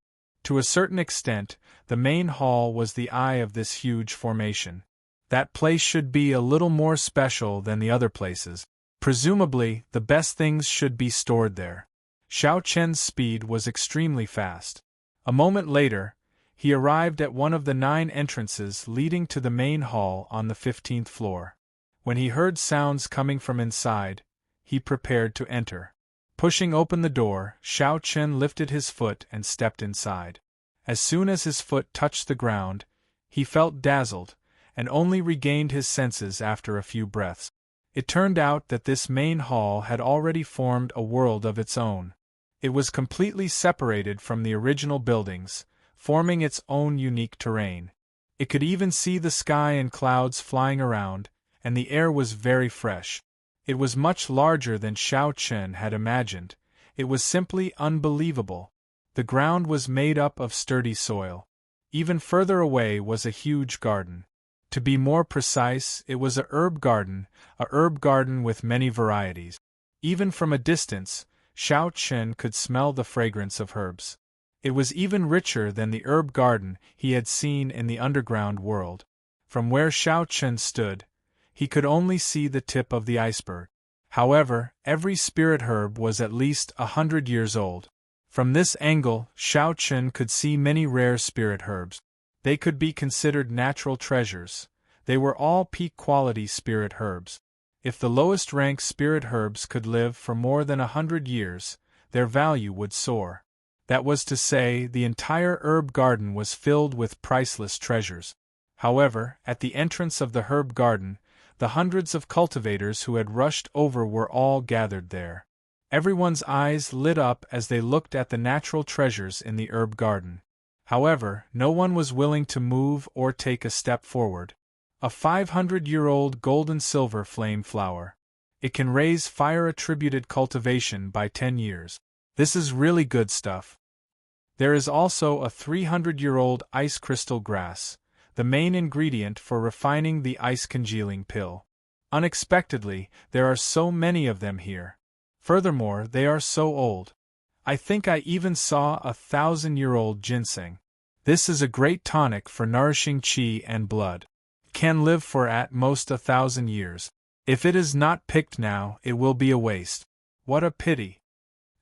To a certain extent, the main hall was the eye of this huge formation. That place should be a little more special than the other places. Presumably, the best things should be stored there. Xiao Chen's speed was extremely fast. A moment later, he arrived at one of the 9 entrances leading to the main hall on the 15th floor. When he heard sounds coming from inside, he prepared to enter. Pushing open the door, Xiao Chen lifted his foot and stepped inside. As soon as his foot touched the ground, he felt dazzled, and only regained his senses after a few breaths. It turned out that this main hall had already formed a world of its own. It was completely separated from the original buildings, forming its own unique terrain. It could even see the sky and clouds flying around, and the air was very fresh. It was much larger than Xiao Chen had imagined. It was simply unbelievable. The ground was made up of sturdy soil. Even further away was a huge garden. To be more precise, it was a herb garden with many varieties. Even from a distance, Xiao Chen could smell the fragrance of herbs. It was even richer than the herb garden he had seen in the underground world. From where Xiao Chen stood, he could only see the tip of the iceberg. However, every spirit herb was at least 100 years old. From this angle, Xiao Chen could see many rare spirit herbs. They could be considered natural treasures. They were all peak-quality spirit herbs. If the lowest-ranked spirit herbs could live for more than 100 years, their value would soar. That was to say, the entire herb garden was filled with priceless treasures. However, at the entrance of the herb garden, the hundreds of cultivators who had rushed over were all gathered there. Everyone's eyes lit up as they looked at the natural treasures in the herb garden. However, no one was willing to move or take a step forward. A 500-year-old golden-silver flame flower. It can raise fire-attributed cultivation by 10 years. This is really good stuff. There is also a 300-year-old ice crystal grass, the main ingredient for refining the ice-congealing pill. Unexpectedly, there are so many of them here. Furthermore, they are so old. I think I even saw a 1,000-year-old ginseng. This is a great tonic for nourishing qi and blood. Can live for at most 1,000 years. If it is not picked now, it will be a waste. What a pity!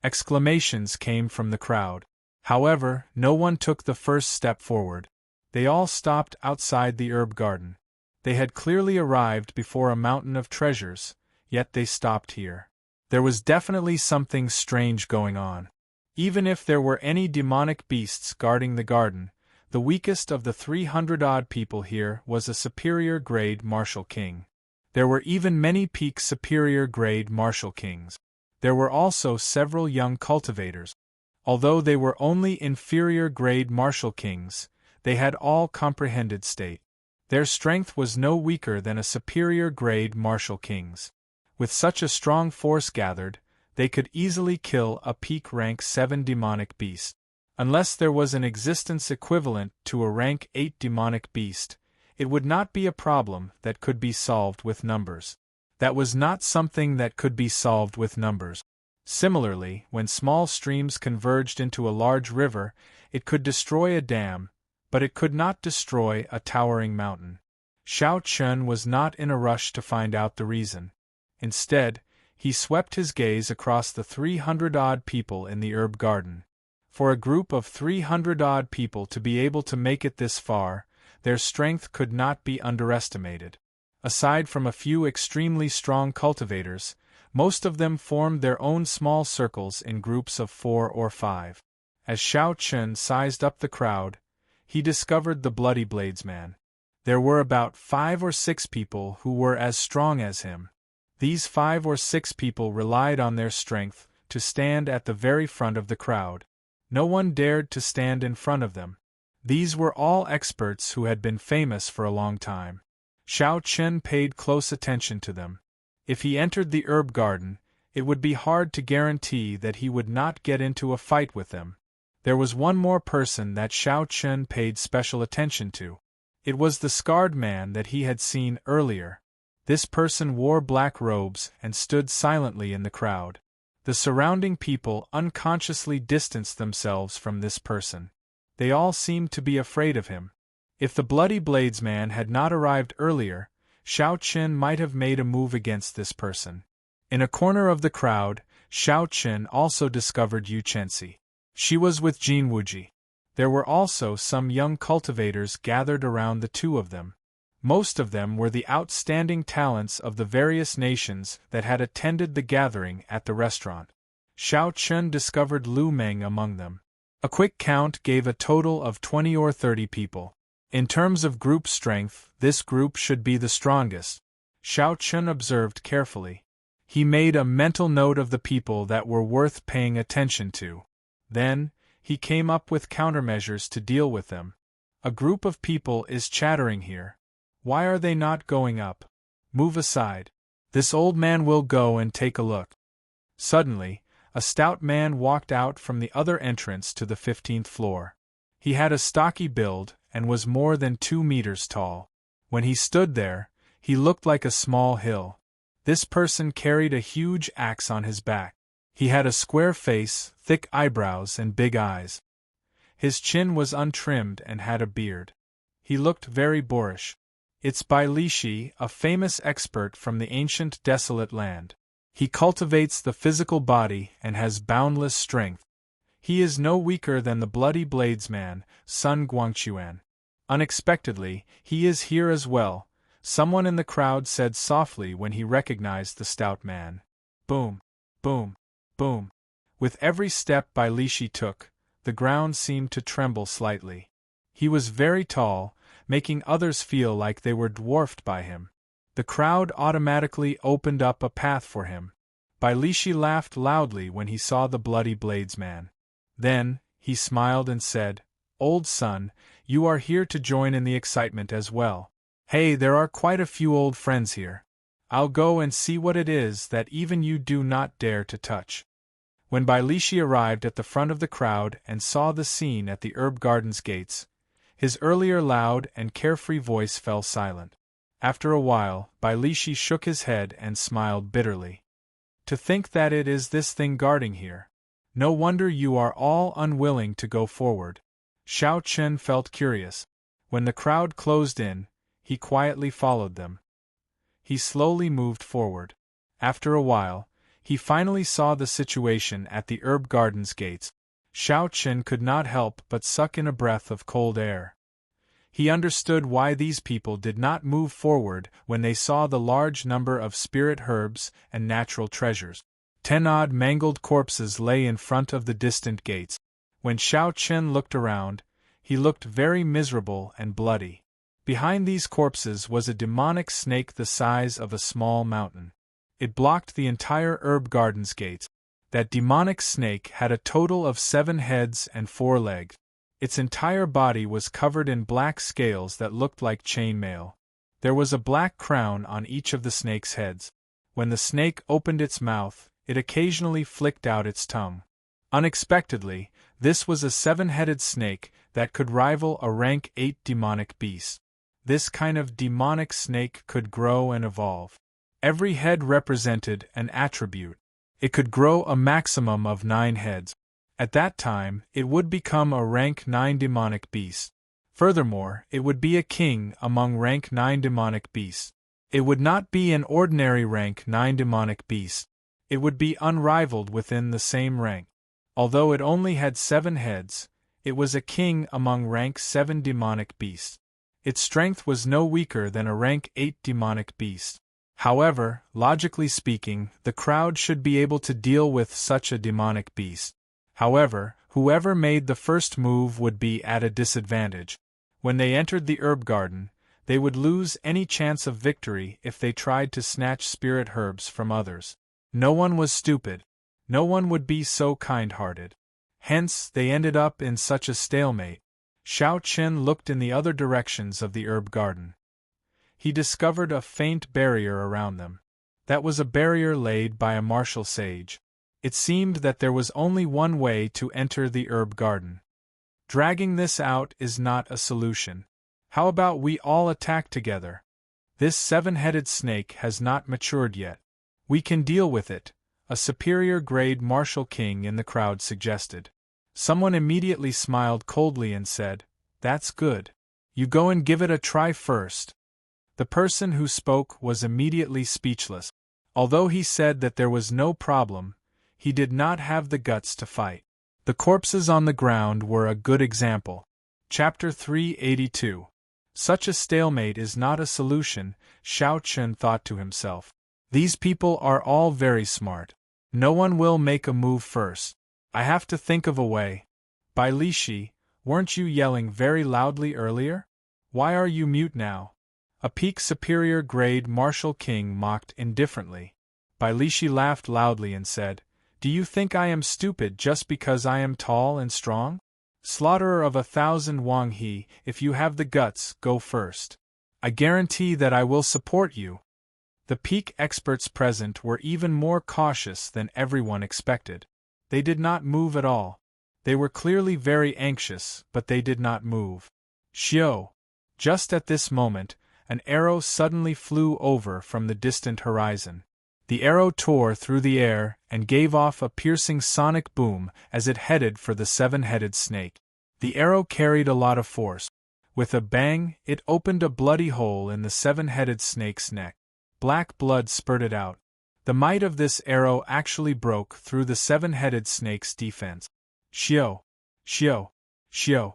Exclamations came from the crowd. However, no one took the first step forward. They all stopped outside the herb garden. They had clearly arrived before a mountain of treasures, yet they stopped here. There was definitely something strange going on. Even if there were any demonic beasts guarding the garden, the weakest of the 300-odd people here was a superior-grade martial king. There were even many peak superior-grade martial kings. There were also several young cultivators. Although they were only inferior-grade martial kings, they had all comprehended state. Their strength was no weaker than a superior-grade martial king's. With such a strong force gathered, they could easily kill a peak rank 7 demonic beast. Unless there was an existence equivalent to a rank 8 demonic beast, it would not be a problem that could be solved with numbers. That was not something that could be solved with numbers. Similarly, when small streams converged into a large river, it could destroy a dam, but it could not destroy a towering mountain. Xiao Chen was not in a rush to find out the reason. Instead, he swept his gaze across the 300-odd people in the herb garden. For a group of 300-odd people to be able to make it this far, their strength could not be underestimated. Aside from a few extremely strong cultivators, most of them formed their own small circles in groups of 4 or 5. As Xiao Chen sized up the crowd, he discovered the Bloody Bladesman. There were about 5 or 6 people who were as strong as him. These 5 or 6 people relied on their strength to stand at the very front of the crowd. No one dared to stand in front of them. These were all experts who had been famous for a long time. Xiao Chen paid close attention to them. If he entered the herb garden, it would be hard to guarantee that he would not get into a fight with them. There was one more person that Xiao Chen paid special attention to. It was the scarred man that he had seen earlier. This person wore black robes and stood silently in the crowd. The surrounding people unconsciously distanced themselves from this person. They all seemed to be afraid of him. If the Bloody Bladesman had not arrived earlier, Xiao Chen might have made a move against this person. In a corner of the crowd, Xiao Chen also discovered Yu Chenxi. She was with Jin Wuji. There were also some young cultivators gathered around the two of them. Most of them were the outstanding talents of the various nations that had attended the gathering at the restaurant. Xiao Chen discovered Lu Meng among them. A quick count gave a total of 20 or 30 people. In terms of group strength, this group should be the strongest. Xiao Chen observed carefully. He made a mental note of the people that were worth paying attention to. Then, he came up with countermeasures to deal with them. A group of people is chattering here. Why are they not going up? Move aside. This old man will go and take a look. Suddenly, a stout man walked out from the other entrance to the 15th floor. He had a stocky build and was more than 2 meters tall. When he stood there, he looked like a small hill. This person carried a huge axe on his back. He had a square face, thick eyebrows, and big eyes. His chin was untrimmed and had a beard. He looked very boorish. It's Bailishi, a famous expert from the ancient desolate land. He cultivates the physical body and has boundless strength. He is no weaker than the bloody bladesman, Sun Guangquan. Unexpectedly, he is here as well, someone in the crowd said softly when he recognized the stout man. Boom, boom, boom. With every step Bailishi took, the ground seemed to tremble slightly. He was very tall, making others feel like they were dwarfed by him. The crowd automatically opened up a path for him. Bailishi laughed loudly when he saw the bloody bladesman. Then, he smiled and said, "Old son, you are here to join in the excitement as well. Hey, there are quite a few old friends here. I'll go and see what it is that even you do not dare to touch." When Bailishi arrived at the front of the crowd and saw the scene at the herb garden's gates, his earlier loud and carefree voice fell silent. After a while, Bailishi shook his head and smiled bitterly. "To think that it is this thing guarding here. No wonder you are all unwilling to go forward." Xiao Chen felt curious. When the crowd closed in, he quietly followed them. He slowly moved forward. After a while, he finally saw the situation at the herb garden's gates. Xiao Chen could not help but suck in a breath of cold air. He understood why these people did not move forward when they saw the large number of spirit herbs and natural treasures. 10 odd mangled corpses lay in front of the distant gates. When Xiao Chen looked around, he looked very miserable and bloody. Behind these corpses was a demonic snake the size of a small mountain. It blocked the entire herb garden's gates. That demonic snake had a total of 7 heads and 4 legs. Its entire body was covered in black scales that looked like chain mail. There was a black crown on each of the snake's heads. When the snake opened its mouth, it occasionally flicked out its tongue. Unexpectedly, this was a 7-headed snake that could rival a rank 8 demonic beast. This kind of demonic snake could grow and evolve. Every head represented an attribute. It could grow a maximum of 9 heads. At that time, it would become a rank 9 demonic beast. Furthermore, it would be a king among rank 9 demonic beasts. It would not be an ordinary rank 9 demonic beast. It would be unrivaled within the same rank. Although it only had 7 heads, it was a king among rank 7 demonic beasts. Its strength was no weaker than a rank 8 demonic beast. However, logically speaking, the crowd should be able to deal with such a demonic beast. However, whoever made the first move would be at a disadvantage. When they entered the herb garden, they would lose any chance of victory if they tried to snatch spirit herbs from others. No one was stupid. No one would be so kind-hearted. Hence, they ended up in such a stalemate. Xiao Chen looked in the other directions of the herb garden. He discovered a faint barrier around them. That was a barrier laid by a martial sage. It seemed that there was only one way to enter the herb garden. Dragging this out is not a solution. How about we all attack together? This 7-headed snake has not matured yet. We can deal with it, a superior grade martial king in the crowd suggested. Someone immediately smiled coldly and said, "That's good. You go and give it a try first." The person who spoke was immediately speechless. Although he said that there was no problem, he did not have the guts to fight. The corpses on the ground were a good example. Chapter 382. Such a stalemate is not a solution, Xiao Chen thought to himself. These people are all very smart. No one will make a move first. I have to think of a way. Bailishi, weren't you yelling very loudly earlier? Why are you mute now? A peak superior grade martial king mocked indifferently. Bailishi laughed loudly and said, "Do you think I am stupid just because I am tall and strong? Slaughterer of 1,000 Wang He, if you have the guts, go first. I guarantee that I will support you." The peak experts present were even more cautious than everyone expected. They did not move at all. They were clearly very anxious, but they did not move. Shio! Just at this moment, an arrow suddenly flew over from the distant horizon. The arrow tore through the air and gave off a piercing sonic boom as it headed for the seven-headed snake. The arrow carried a lot of force. With a bang, it opened a bloody hole in the seven-headed snake's neck. Black blood spurted out. The might of this arrow actually broke through the seven-headed snake's defense. Shio! Shio! Shio!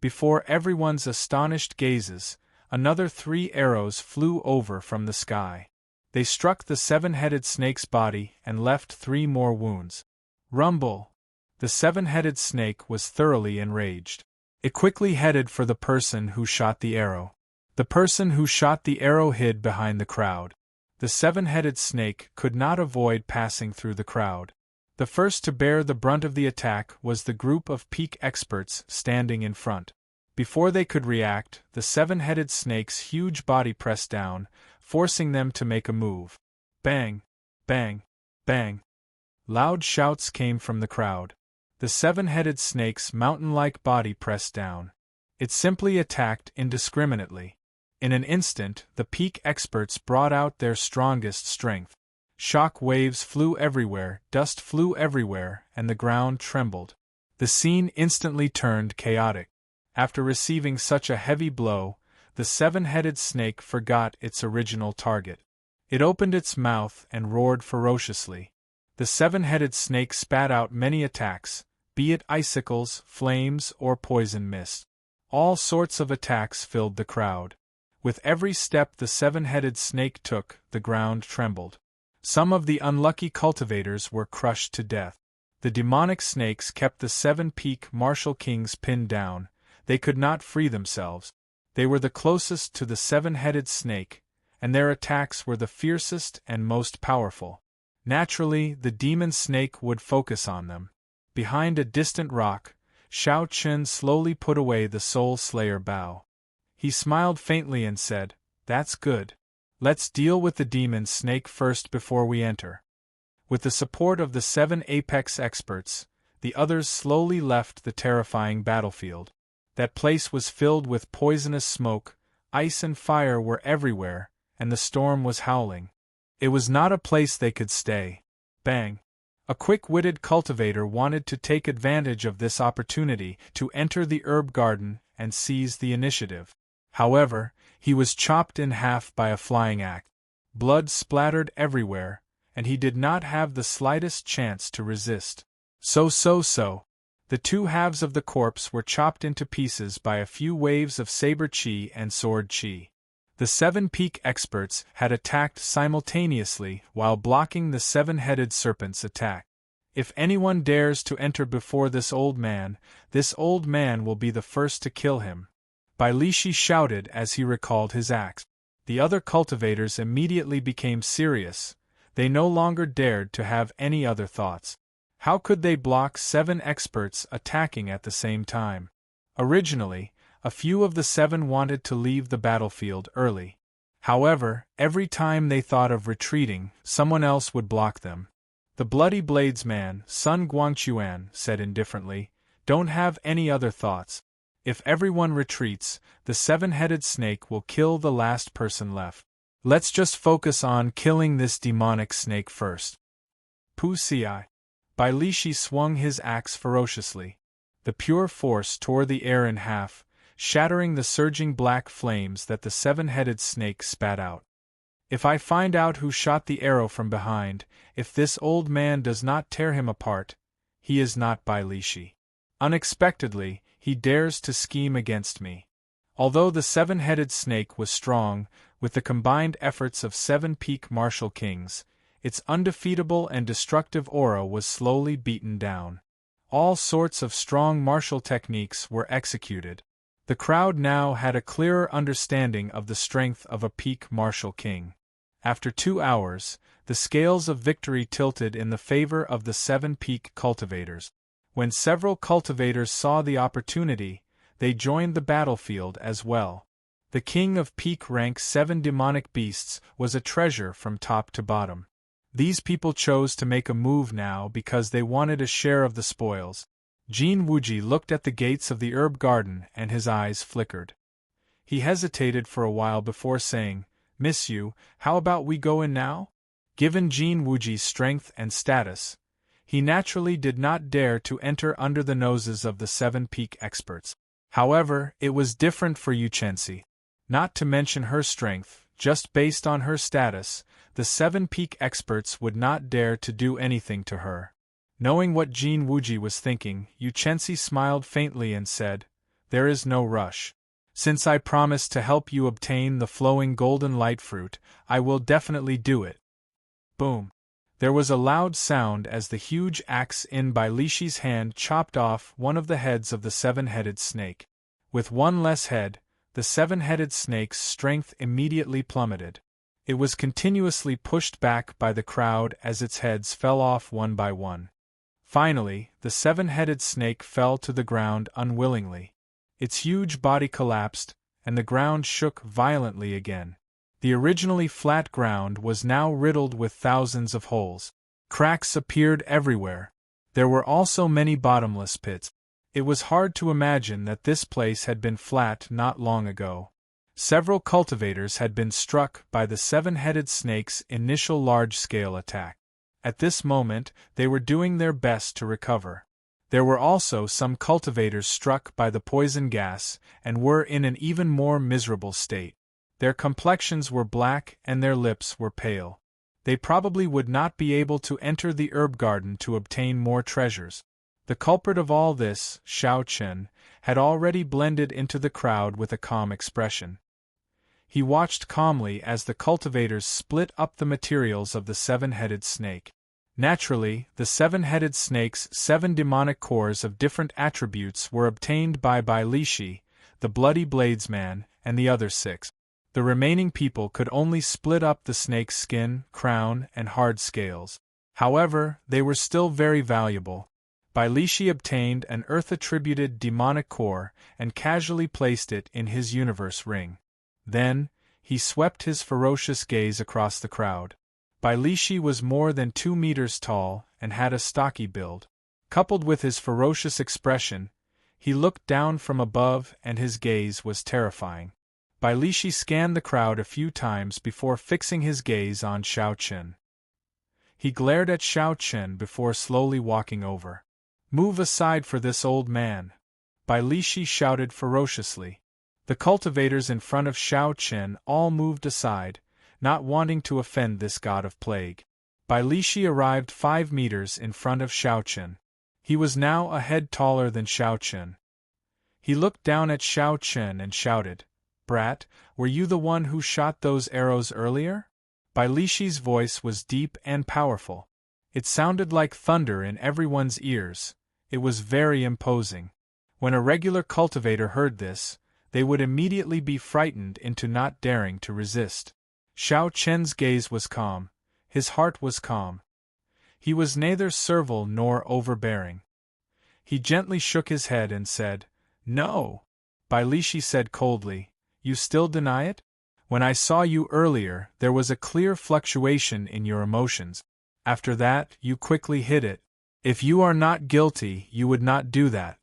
Before everyone's astonished gazes, another 3 arrows flew over from the sky. They struck the seven-headed snake's body and left 3 more wounds. Rumble! The seven-headed snake was thoroughly enraged. It quickly headed for the person who shot the arrow. The person who shot the arrow hid behind the crowd. The seven-headed snake could not avoid passing through the crowd. The first to bear the brunt of the attack was the group of peak experts standing in front. Before they could react, the seven-headed snake's huge body pressed down, forcing them to make a move. Bang! Bang! Bang! Loud shouts came from the crowd. The seven-headed snake's mountain-like body pressed down. It simply attacked indiscriminately. In an instant, the peak experts brought out their strongest strength. Shock waves flew everywhere, dust flew everywhere, and the ground trembled. The scene instantly turned chaotic. After receiving such a heavy blow, the seven-headed snake forgot its original target. It opened its mouth and roared ferociously. The seven-headed snake spat out many attacks, be it icicles, flames, or poison mist. All sorts of attacks filled the crowd. With every step the seven-headed snake took, the ground trembled. Some of the unlucky cultivators were crushed to death. The demonic snakes kept the 7 peak martial kings pinned down. They could not free themselves. They were the closest to the seven-headed snake, and their attacks were the fiercest and most powerful. Naturally, the demon snake would focus on them. Behind a distant rock, Shao Chun slowly put away the Soul Slayer bow. He smiled faintly and said, "That's good. Let's deal with the demon snake first before we enter." With the support of the 7 apex experts, the others slowly left the terrifying battlefield. That place was filled with poisonous smoke, ice and fire were everywhere, and the storm was howling. It was not a place they could stay. Bang! A quick-witted cultivator wanted to take advantage of this opportunity to enter the herb garden and seize the initiative. However, he was chopped in half by a flying axe. Blood splattered everywhere, and he did not have the slightest chance to resist. So. The 2 halves of the corpse were chopped into pieces by a few waves of saber chi and sword chi. The 7 peak experts had attacked simultaneously while blocking the 7-headed serpent's attack. If anyone dares to enter before this old man will be the first to kill him. Bai Lishi shouted as he recalled his axe. The other cultivators immediately became serious. They no longer dared to have any other thoughts. How could they block 7 experts attacking at the same time? Originally, a few of the 7 wanted to leave the battlefield early. However, every time they thought of retreating, someone else would block them. The Bloody Blades man, Sun Guangquan, said indifferently, "Don't have any other thoughts. If everyone retreats, the 7-headed snake will kill the last person left. Let's just focus on killing this demonic snake first." Pu Si. Bai Lishi swung his axe ferociously. The pure force tore the air in half, shattering the surging black flames that the 7-headed snake spat out. "If I find out who shot the arrow from behind, if this old man does not tear him apart, he is not Bai Lishi. Unexpectedly, he dares to scheme against me." Although the 7-headed snake was strong, with the combined efforts of 7 peak martial kings, its undefeatable and destructive aura was slowly beaten down. All sorts of strong martial techniques were executed. The crowd now had a clearer understanding of the strength of a peak martial king. After 2 hours, the scales of victory tilted in the favor of the 7 peak cultivators. When several cultivators saw the opportunity, they joined the battlefield as well. The king of peak rank 7 demonic beasts was a treasure from top to bottom. These people chose to make a move now because they wanted a share of the spoils. Jin Wuji looked at the gates of the herb garden and his eyes flickered. He hesitated for a while before saying, "Miss Yu, how about we go in now?" Given Jin Wuji's strength and status, he naturally did not dare to enter under the noses of the 7 peak experts. However, it was different for Yu Chenxi. Not to mention her strength, just based on her status, the 7 peak experts would not dare to do anything to her. Knowing what Jin Wuji was thinking, Yu Chenxi smiled faintly and said, "There is no rush. Since I promised to help you obtain the flowing golden light fruit, I will definitely do it." Boom! There was a loud sound as the huge axe in Bai Lishi's hand chopped off one of the heads of the 7-headed snake. With one less head, the 7-headed snake's strength immediately plummeted. It was continuously pushed back by the crowd as its heads fell off one by one. Finally, the 7-headed snake fell to the ground unwillingly. Its huge body collapsed, and the ground shook violently again. The originally flat ground was now riddled with thousands of holes. Cracks appeared everywhere. There were also many bottomless pits. It was hard to imagine that this place had been flat not long ago. Several cultivators had been struck by the 7-headed snake's initial large-scale attack. At this moment, they were doing their best to recover. There were also some cultivators struck by the poison gas and were in an even more miserable state. Their complexions were black and their lips were pale. They probably would not be able to enter the herb garden to obtain more treasures. The culprit of all this, Xiao Chen, had already blended into the crowd with a calm expression. He watched calmly as the cultivators split up the materials of the 7-headed snake. Naturally, the 7-headed snake's 7 demonic cores of different attributes were obtained by Bai Lishi, the Bloody Bladesman, and the other 6. The remaining people could only split up the snake's skin, crown, and hard scales. However, they were still very valuable. Bai Lishi obtained an earth-attributed demonic core and casually placed it in his universe ring. Then, he swept his ferocious gaze across the crowd. Bai Lishi was more than 2 meters tall and had a stocky build. Coupled with his ferocious expression, he looked down from above and his gaze was terrifying. Bai Lishi scanned the crowd a few times before fixing his gaze on Xiao Chen. He glared at Xiao Chen before slowly walking over. "Move aside for this old man!" Bai Lishi shouted ferociously. The cultivators in front of Xiao Chen all moved aside, not wanting to offend this god of plague. Bai Lishi arrived 5 meters in front of Xiao Chen. He was now a head taller than Xiao Chen. He looked down at Xiao Chen and shouted, "Brat, were you the one who shot those arrows earlier?" Bai Lishi's voice was deep and powerful. It sounded like thunder in everyone's ears. It was very imposing. When a regular cultivator heard this, they would immediately be frightened into not daring to resist. Xiao Chen's gaze was calm. His heart was calm. He was neither servile nor overbearing. He gently shook his head and said, "No." Bai Lishi said coldly, "You still deny it? When I saw you earlier, there was a clear fluctuation in your emotions. After that, you quickly hid it. If you are not guilty, you would not do that."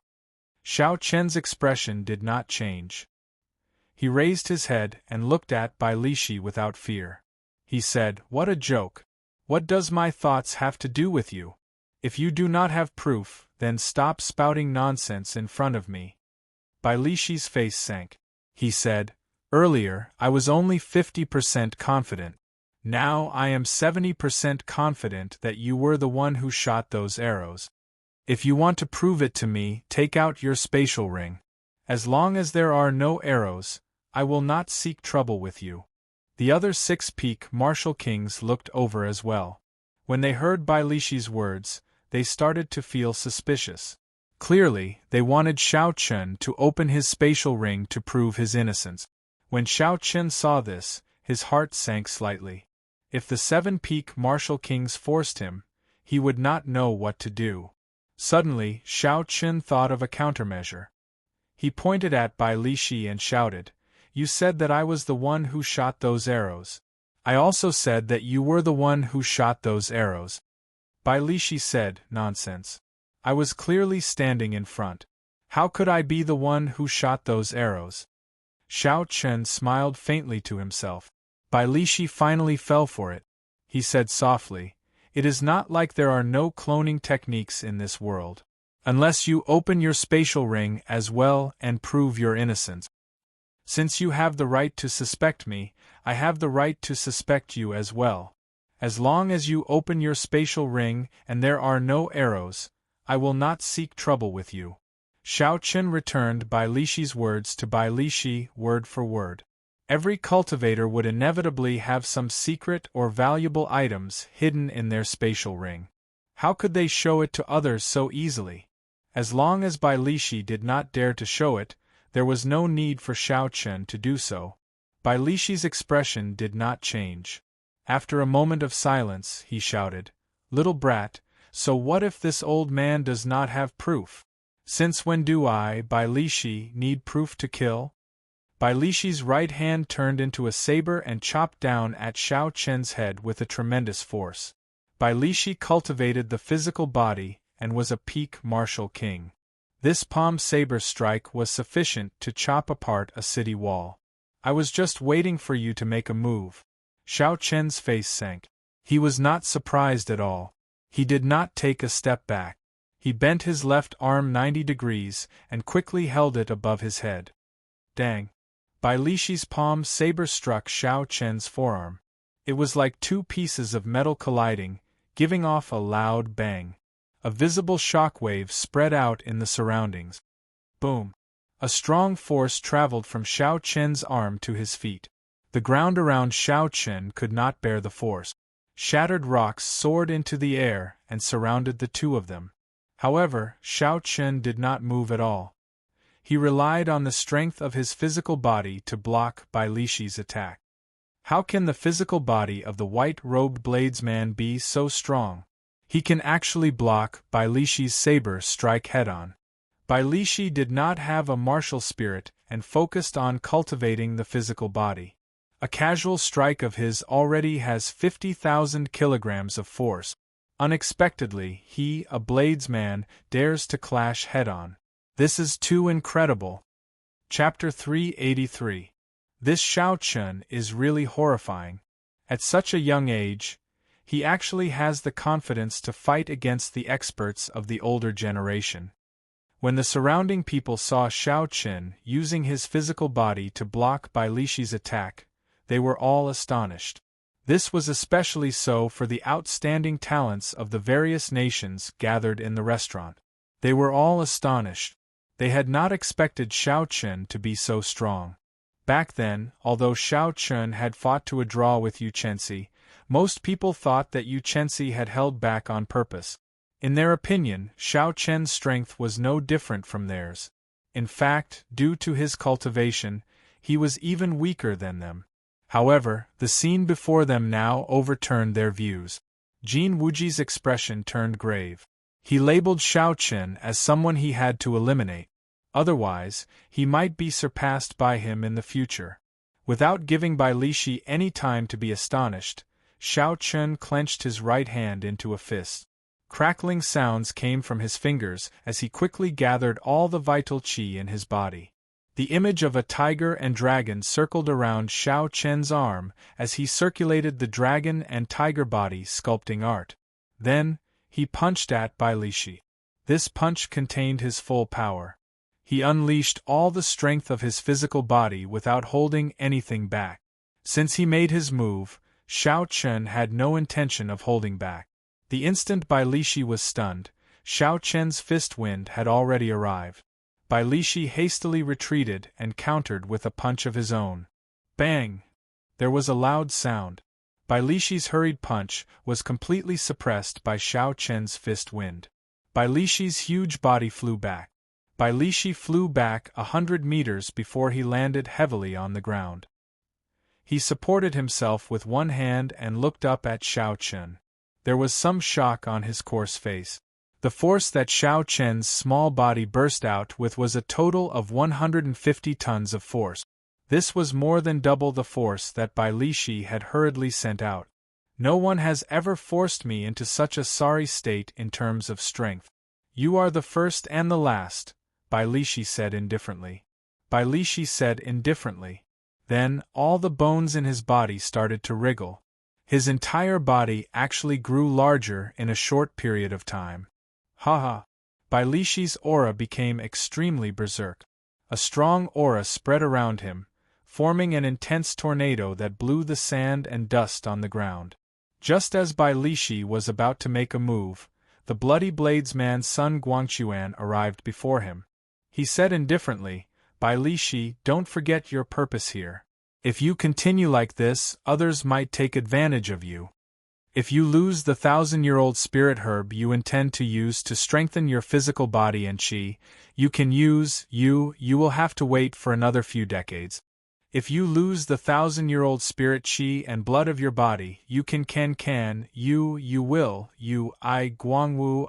Xiao Chen's expression did not change. He raised his head and looked at Bai Lishi without fear. He said, "What a joke! What does my thoughts have to do with you? If you do not have proof, then stop spouting nonsense in front of me." Bai Lishi's face sank. He said, "Earlier, I was only 50% confident. Now I am 70% confident that you were the one who shot those arrows. If you want to prove it to me, take out your spatial ring. As long as there are no arrows, I will not seek trouble with you." The other 6 peak martial kings looked over as well. When they heard Bai Lishi's words, they started to feel suspicious. Clearly, they wanted Xiao Chen to open his spatial ring to prove his innocence. When Xiao Chen saw this, his heart sank slightly. If the 7 peak martial kings forced him, he would not know what to do. Suddenly, Xiao Chen thought of a countermeasure. He pointed at Bai Lishi and shouted, "You said that I was the one who shot those arrows. I also said that you were the one who shot those arrows. Bai Lishi said, nonsense. I was clearly standing in front. How could I be the one who shot those arrows? Xiao Chen smiled faintly to himself. Bai Lishi finally fell for it. He said softly, it is not like there are no cloning techniques in this world. Unless you open your spatial ring as well and prove your innocence. Since you have the right to suspect me, I have the right to suspect you as well. As long as you open your spatial ring and there are no arrows, I will not seek trouble with you. Xiao Chen returned Bai Lishi's words to Bai Lishi word for word. Every cultivator would inevitably have some secret or valuable items hidden in their spatial ring. How could they show it to others so easily? As long as Bai Lishi did not dare to show it, there was no need for Xiao Chen to do so. Bai Lishi's expression did not change. After a moment of silence, he shouted, Little brat, so what if this old man does not have proof? Since when do I, Bai Lishi, need proof to kill? Bai Lishi's right hand turned into a saber and chopped down at Xiao Chen's head with a tremendous force. Bai Lishi cultivated the physical body and was a peak martial king. This palm saber strike was sufficient to chop apart a city wall. I was just waiting for you to make a move. Xiao Chen's face sank. He was not surprised at all. He did not take a step back. He bent his left arm 90 degrees and quickly held it above his head. Dang! Bai Lishi's palm saber struck Xiao Chen's forearm. It was like two pieces of metal colliding, giving off a loud bang. A visible shockwave spread out in the surroundings. Boom! A strong force traveled from Xiao Chen's arm to his feet. The ground around Xiao Chen could not bear the force. Shattered rocks soared into the air and surrounded the two of them. However, Xiao Chen did not move at all. He relied on the strength of his physical body to block Bai Lishi's attack. How can the physical body of the white-robed bladesman be so strong? He can actually block Bai Lishi's saber strike head-on. Bai Lishi did not have a martial spirit and focused on cultivating the physical body. A casual strike of his already has 50,000 kilograms of force. Unexpectedly, he, a bladesman, dares to clash head-on. This is too incredible. Chapter 383. This Xiao Chen is really horrifying. At such a young age, he actually has the confidence to fight against the experts of the older generation. When the surrounding people saw Xiao Chen using his physical body to block Bai Lishi's attack, they were all astonished. This was especially so for the outstanding talents of the various nations gathered in the restaurant. They were all astonished. They had not expected Xiao Chen to be so strong. Back then, although Xiao Chen had fought to a draw with Yu Chenxi, most people thought that Yu Chenxi had held back on purpose. In their opinion, Xiao Chen's strength was no different from theirs. In fact, due to his cultivation, he was even weaker than them. However, the scene before them now overturned their views. Jin Wuji's expression turned grave. He labeled Xiao Chen as someone he had to eliminate. Otherwise, he might be surpassed by him in the future. Without giving Bai Lishi any time to be astonished, Xiao Chen clenched his right hand into a fist. Crackling sounds came from his fingers as he quickly gathered all the vital qi in his body. The image of a tiger and dragon circled around Xiao Chen's arm as he circulated the dragon and tiger body sculpting art. Then, he punched at Bai Lishi. This punch contained his full power. He unleashed all the strength of his physical body without holding anything back. Since he made his move, Xiao Chen had no intention of holding back. The instant Bai Lishi was stunned, Xiao Chen's fist wind had already arrived. Bai Lishi hastily retreated and countered with a punch of his own. Bang! There was a loud sound. Bai Lishi's hurried punch was completely suppressed by Xiao Chen's fist wind. Bai Lishi's huge body flew back. Bai Lishi flew back 100 meters before he landed heavily on the ground. He supported himself with one hand and looked up at Xiao Chen. There was some shock on his coarse face. The force that Xiao Chen's small body burst out with was a total of 150 tons of force. This was more than double the force that Bai Lishi had hurriedly sent out. No one has ever forced me into such a sorry state in terms of strength. You are the first and the last, Bai Lishi said indifferently. Bai Lishi said indifferently. Then, all the bones in his body started to wriggle. His entire body actually grew larger in a short period of time. Ha! Bai Lishi's aura became extremely berserk. A strong aura spread around him, forming an intense tornado that blew the sand and dust on the ground. Just as Bai Lishi was about to make a move, the Bloody Blades man Sun Guangquan arrived before him. He said indifferently, Bai Lishi, don't forget your purpose here. If you continue like this, others might take advantage of you. If you lose the 1,000-year-old spirit herb you intend to use to strengthen your physical body and qi, you will have to wait for another few decades. If you lose the 1,000-year-old spirit qi and blood of your body,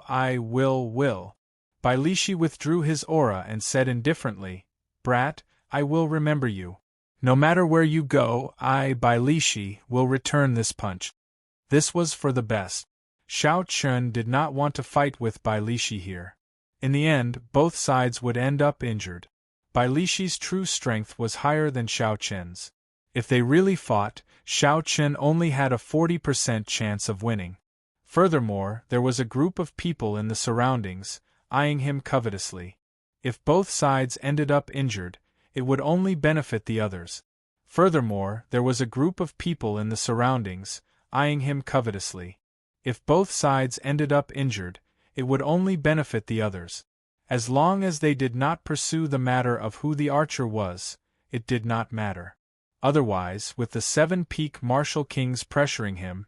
I will. Bai Lishi withdrew his aura and said indifferently, Brat, I will remember you. No matter where you go, I, Bai Lishi, will return this punch. This was for the best. Xiao Chun did not want to fight with Bai Lishi here. In the end, both sides would end up injured. Bai Lishi's true strength was higher than Xiao Chen's. If they really fought, Xiao Chen only had a 40% chance of winning. Furthermore, there was a group of people in the surroundings, eyeing him covetously. If both sides ended up injured, it would only benefit the others. Furthermore, there was a group of people in the surroundings, eyeing him covetously. If both sides ended up injured, it would only benefit the others. As long as they did not pursue the matter of who the archer was, it did not matter. Otherwise, with the 7 peak martial kings pressuring him,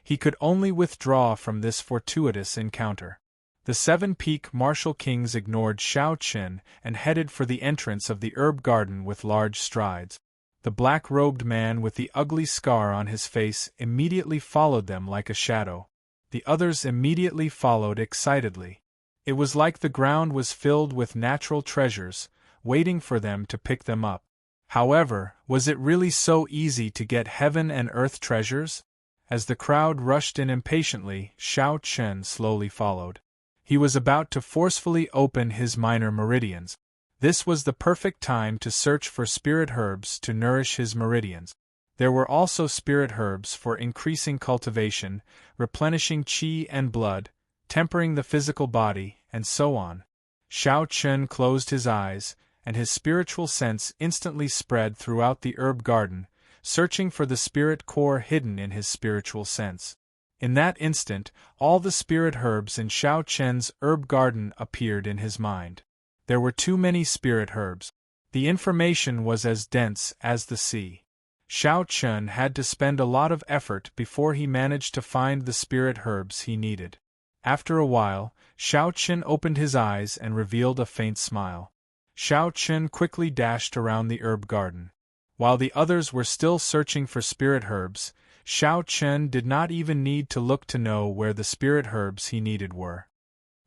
he could only withdraw from this fortuitous encounter. The 7 peak martial kings ignored Xiao Chen and headed for the entrance of the herb garden with large strides. The black-robed man with the ugly scar on his face immediately followed them like a shadow. The others immediately followed excitedly. It was like the ground was filled with natural treasures, waiting for them to pick them up. However, was it really so easy to get heaven and earth treasures? As the crowd rushed in impatiently, Xiao Chen slowly followed. He was about to forcefully open his minor meridians. This was the perfect time to search for spirit herbs to nourish his meridians. There were also spirit herbs for increasing cultivation, replenishing qi and blood, tempering the physical body, and so on. Xiao Chen closed his eyes, and his spiritual sense instantly spread throughout the herb garden, searching for the spirit core hidden in his spiritual sense. In that instant, all the spirit herbs in Xiao Chen's herb garden appeared in his mind. There were too many spirit herbs. The information was as dense as the sea. Xiao Chen had to spend a lot of effort before he managed to find the spirit herbs he needed. After a while, Xiao Chen opened his eyes and revealed a faint smile. Xiao Chen quickly dashed around the herb garden. While the others were still searching for spirit herbs, Xiao Chen did not even need to look to know where the spirit herbs he needed were.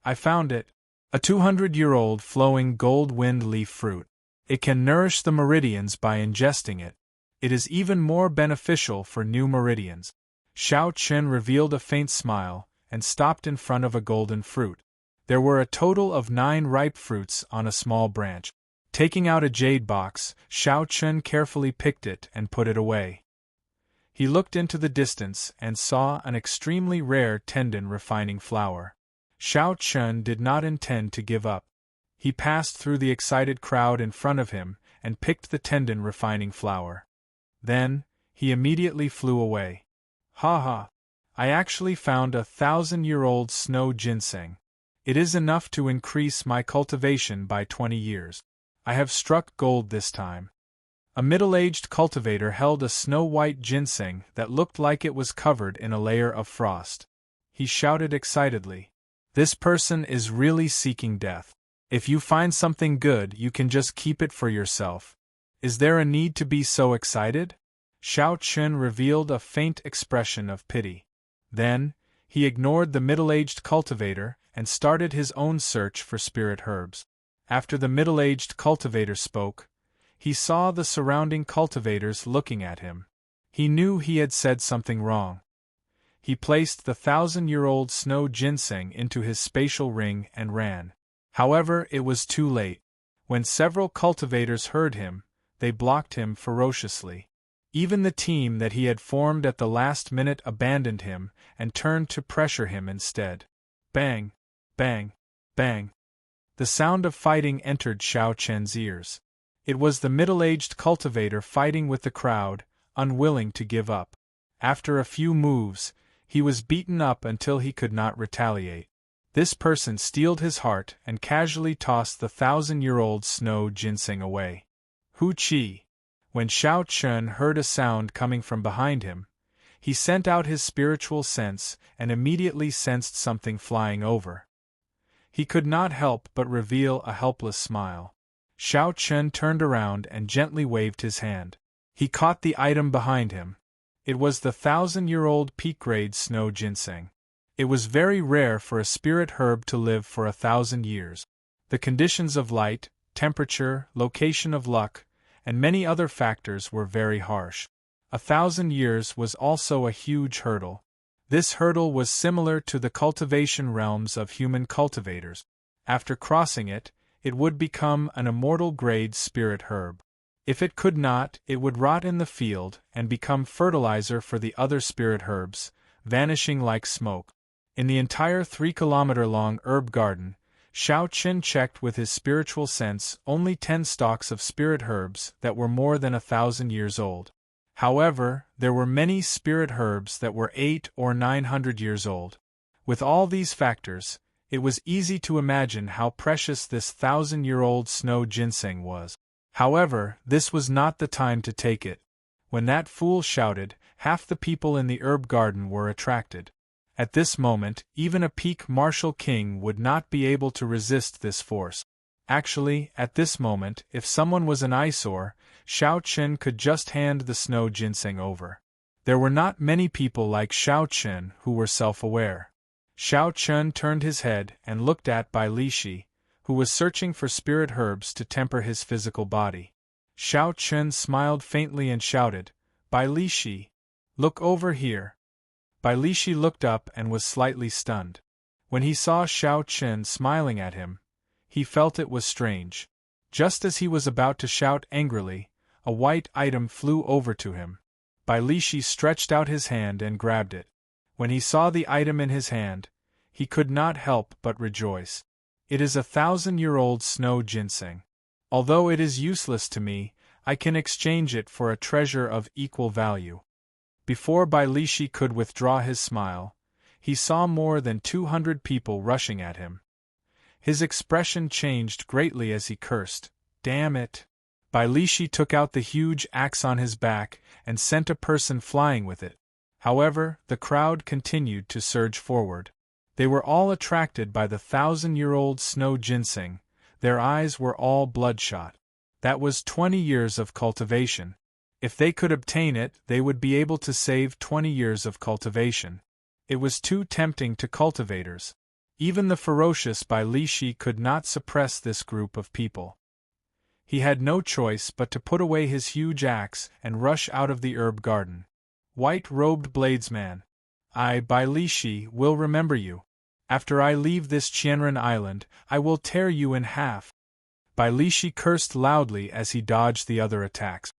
I found it. A 200-year-old flowing gold wind leaf fruit. It can nourish the meridians by ingesting it. It is even more beneficial for new meridians. Xiao Chen revealed a faint smile, and stopped in front of a golden fruit. There were a total of 9 ripe fruits on a small branch. Taking out a jade box, Xiao Chen carefully picked it and put it away. He looked into the distance and saw an extremely rare tendon refining flower. Xiao Chen did not intend to give up. He passed through the excited crowd in front of him and picked the tendon refining flower. Then, he immediately flew away. Ha! I actually found a 1,000-year-old snow ginseng. It is enough to increase my cultivation by 20 years. I have struck gold this time. A middle-aged cultivator held a snow-white ginseng that looked like it was covered in a layer of frost. He shouted excitedly. This person is really seeking death. If you find something good, you can just keep it for yourself. Is there a need to be so excited? Xiao Chen revealed a faint expression of pity. Then, he ignored the middle-aged cultivator and started his own search for spirit herbs. After the middle-aged cultivator spoke, He saw the surrounding cultivators looking at him. He knew he had said something wrong. He placed the 1,000-year-old snow ginseng into his spatial ring and ran. However, it was too late. When several cultivators heard him, they blocked him ferociously. Even the team that he had formed at the last minute abandoned him and turned to pressure him instead. Bang! Bang! Bang! The sound of fighting entered Xiao Chen's ears. It was the middle-aged cultivator fighting with the crowd, unwilling to give up. After a few moves, he was beaten up until he could not retaliate. This person steeled his heart and casually tossed the 1,000-year-old snow ginseng away. Hu Qi. When Xiao Chen heard a sound coming from behind him, he sent out his spiritual sense and immediately sensed something flying over. He could not help but reveal a helpless smile. Xiao Chen turned around and gently waved his hand. He caught the item behind him. It was the 1,000-year-old peak-grade snow ginseng. It was very rare for a spirit herb to live for 1,000 years. The conditions of light, temperature, location of luck, and many other factors were very harsh. 1,000 years was also a huge hurdle. This hurdle was similar to the cultivation realms of human cultivators. After crossing it, it would become an immortal-grade spirit herb. If it could not, it would rot in the field and become fertilizer for the other spirit herbs, vanishing like smoke. In the entire 3-kilometer-long herb garden, Xiao Chen checked with his spiritual sense only 10 stalks of spirit herbs that were more than 1,000 years old. However, there were many spirit herbs that were 800 or 900 years old. With all these factors, it was easy to imagine how precious this 1,000-year-old snow ginseng was. However, this was not the time to take it. When that fool shouted, half the people in the herb garden were attracted. At this moment, even a peak martial king would not be able to resist this force. Actually, at this moment, if someone was an eyesore, Xiao Chen could just hand the snow ginseng over. There were not many people like Xiao Chen who were self-aware. Xiao Chen turned his head and looked at Bai Lishi, who was searching for spirit herbs to temper his physical body. Xiao Chen smiled faintly and shouted, "Bai Lishi, look over here." Bai Lishi looked up and was slightly stunned. When he saw Xiao Chen smiling at him, he felt it was strange. Just as he was about to shout angrily, a white item flew over to him. Bai Lishi stretched out his hand and grabbed it. When he saw the item in his hand, he could not help but rejoice. It is 1,000-year-old snow ginseng. Although it is useless to me, I can exchange it for a treasure of equal value. Before Bai Lishi could withdraw his smile, he saw more than 200 people rushing at him. His expression changed greatly as he cursed, "Damn it!" Bai Lishi took out the huge axe on his back and sent a person flying with it. However, the crowd continued to surge forward. They were all attracted by the 1,000-year-old snow ginseng. Their eyes were all bloodshot. That was 20 years of cultivation. If they could obtain it, they would be able to save 20 years of cultivation. It was too tempting to cultivators. Even the ferocious Bai Lishi could not suppress this group of people. He had no choice but to put away his huge axe and rush out of the herb garden. White-robed bladesman, I, Bai Lishi, will remember you. After I leave this Qianren island, I will tear you in half. Bai Lishi cursed loudly as he dodged the other attacks.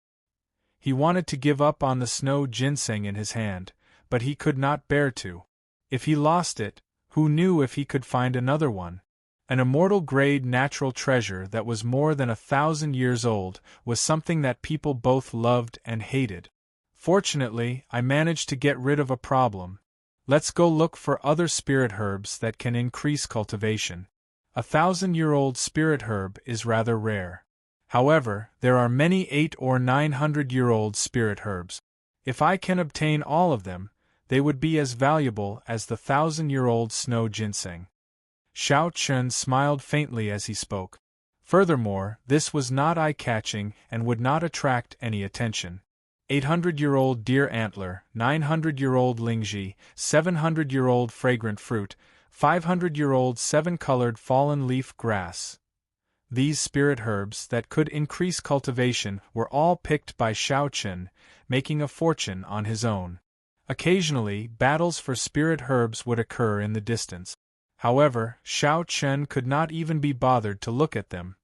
He wanted to give up on the snow ginseng in his hand, but he could not bear to. If he lost it, who knew if he could find another one? An immortal-grade natural treasure that was more than 1,000 years old was something that people both loved and hated. Fortunately, I managed to get rid of a problem. Let's go look for other spirit herbs that can increase cultivation. 1,000-year-old spirit herb is rather rare. However, there are many 800 or 900-year-old spirit herbs. If I can obtain all of them, they would be as valuable as the 1,000-year-old snow ginseng. Xiao Chen smiled faintly as he spoke. Furthermore, this was not eye-catching and would not attract any attention. 800-year-old deer antler, 900-year-old lingji, 700-year-old fragrant fruit, 500-year-old 7-colored fallen leaf grass. These spirit herbs that could increase cultivation were all picked by Shao Chen, making a fortune on his own. Occasionally, battles for spirit herbs would occur in the distance. However, Shao Chen could not even be bothered to look at them.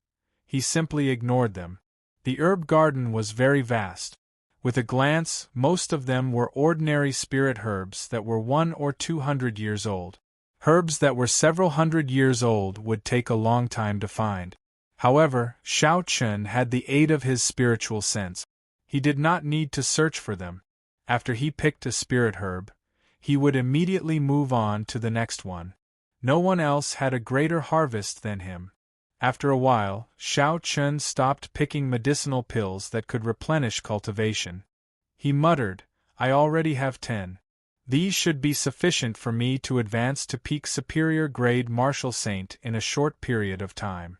He simply ignored them. The herb garden was very vast. With a glance, most of them were ordinary spirit herbs that were 100 or 200 years old. Herbs that were several hundred years old would take a long time to find. However, Shao Chen had the aid of his spiritual sense. He did not need to search for them. After he picked a spirit herb, he would immediately move on to the next one. No one else had a greater harvest than him. After a while, Shao Chen stopped picking medicinal pills that could replenish cultivation. He muttered, "I already have 10. These should be sufficient for me to advance to peak superior grade martial saint in a short period of time.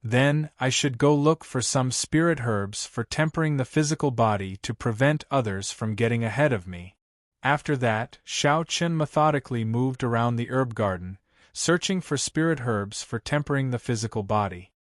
Then, I should go look for some spirit herbs for tempering the physical body to prevent others from getting ahead of me." After that, Shao Chen methodically moved around the herb garden, searching for spirit herbs for tempering the physical body.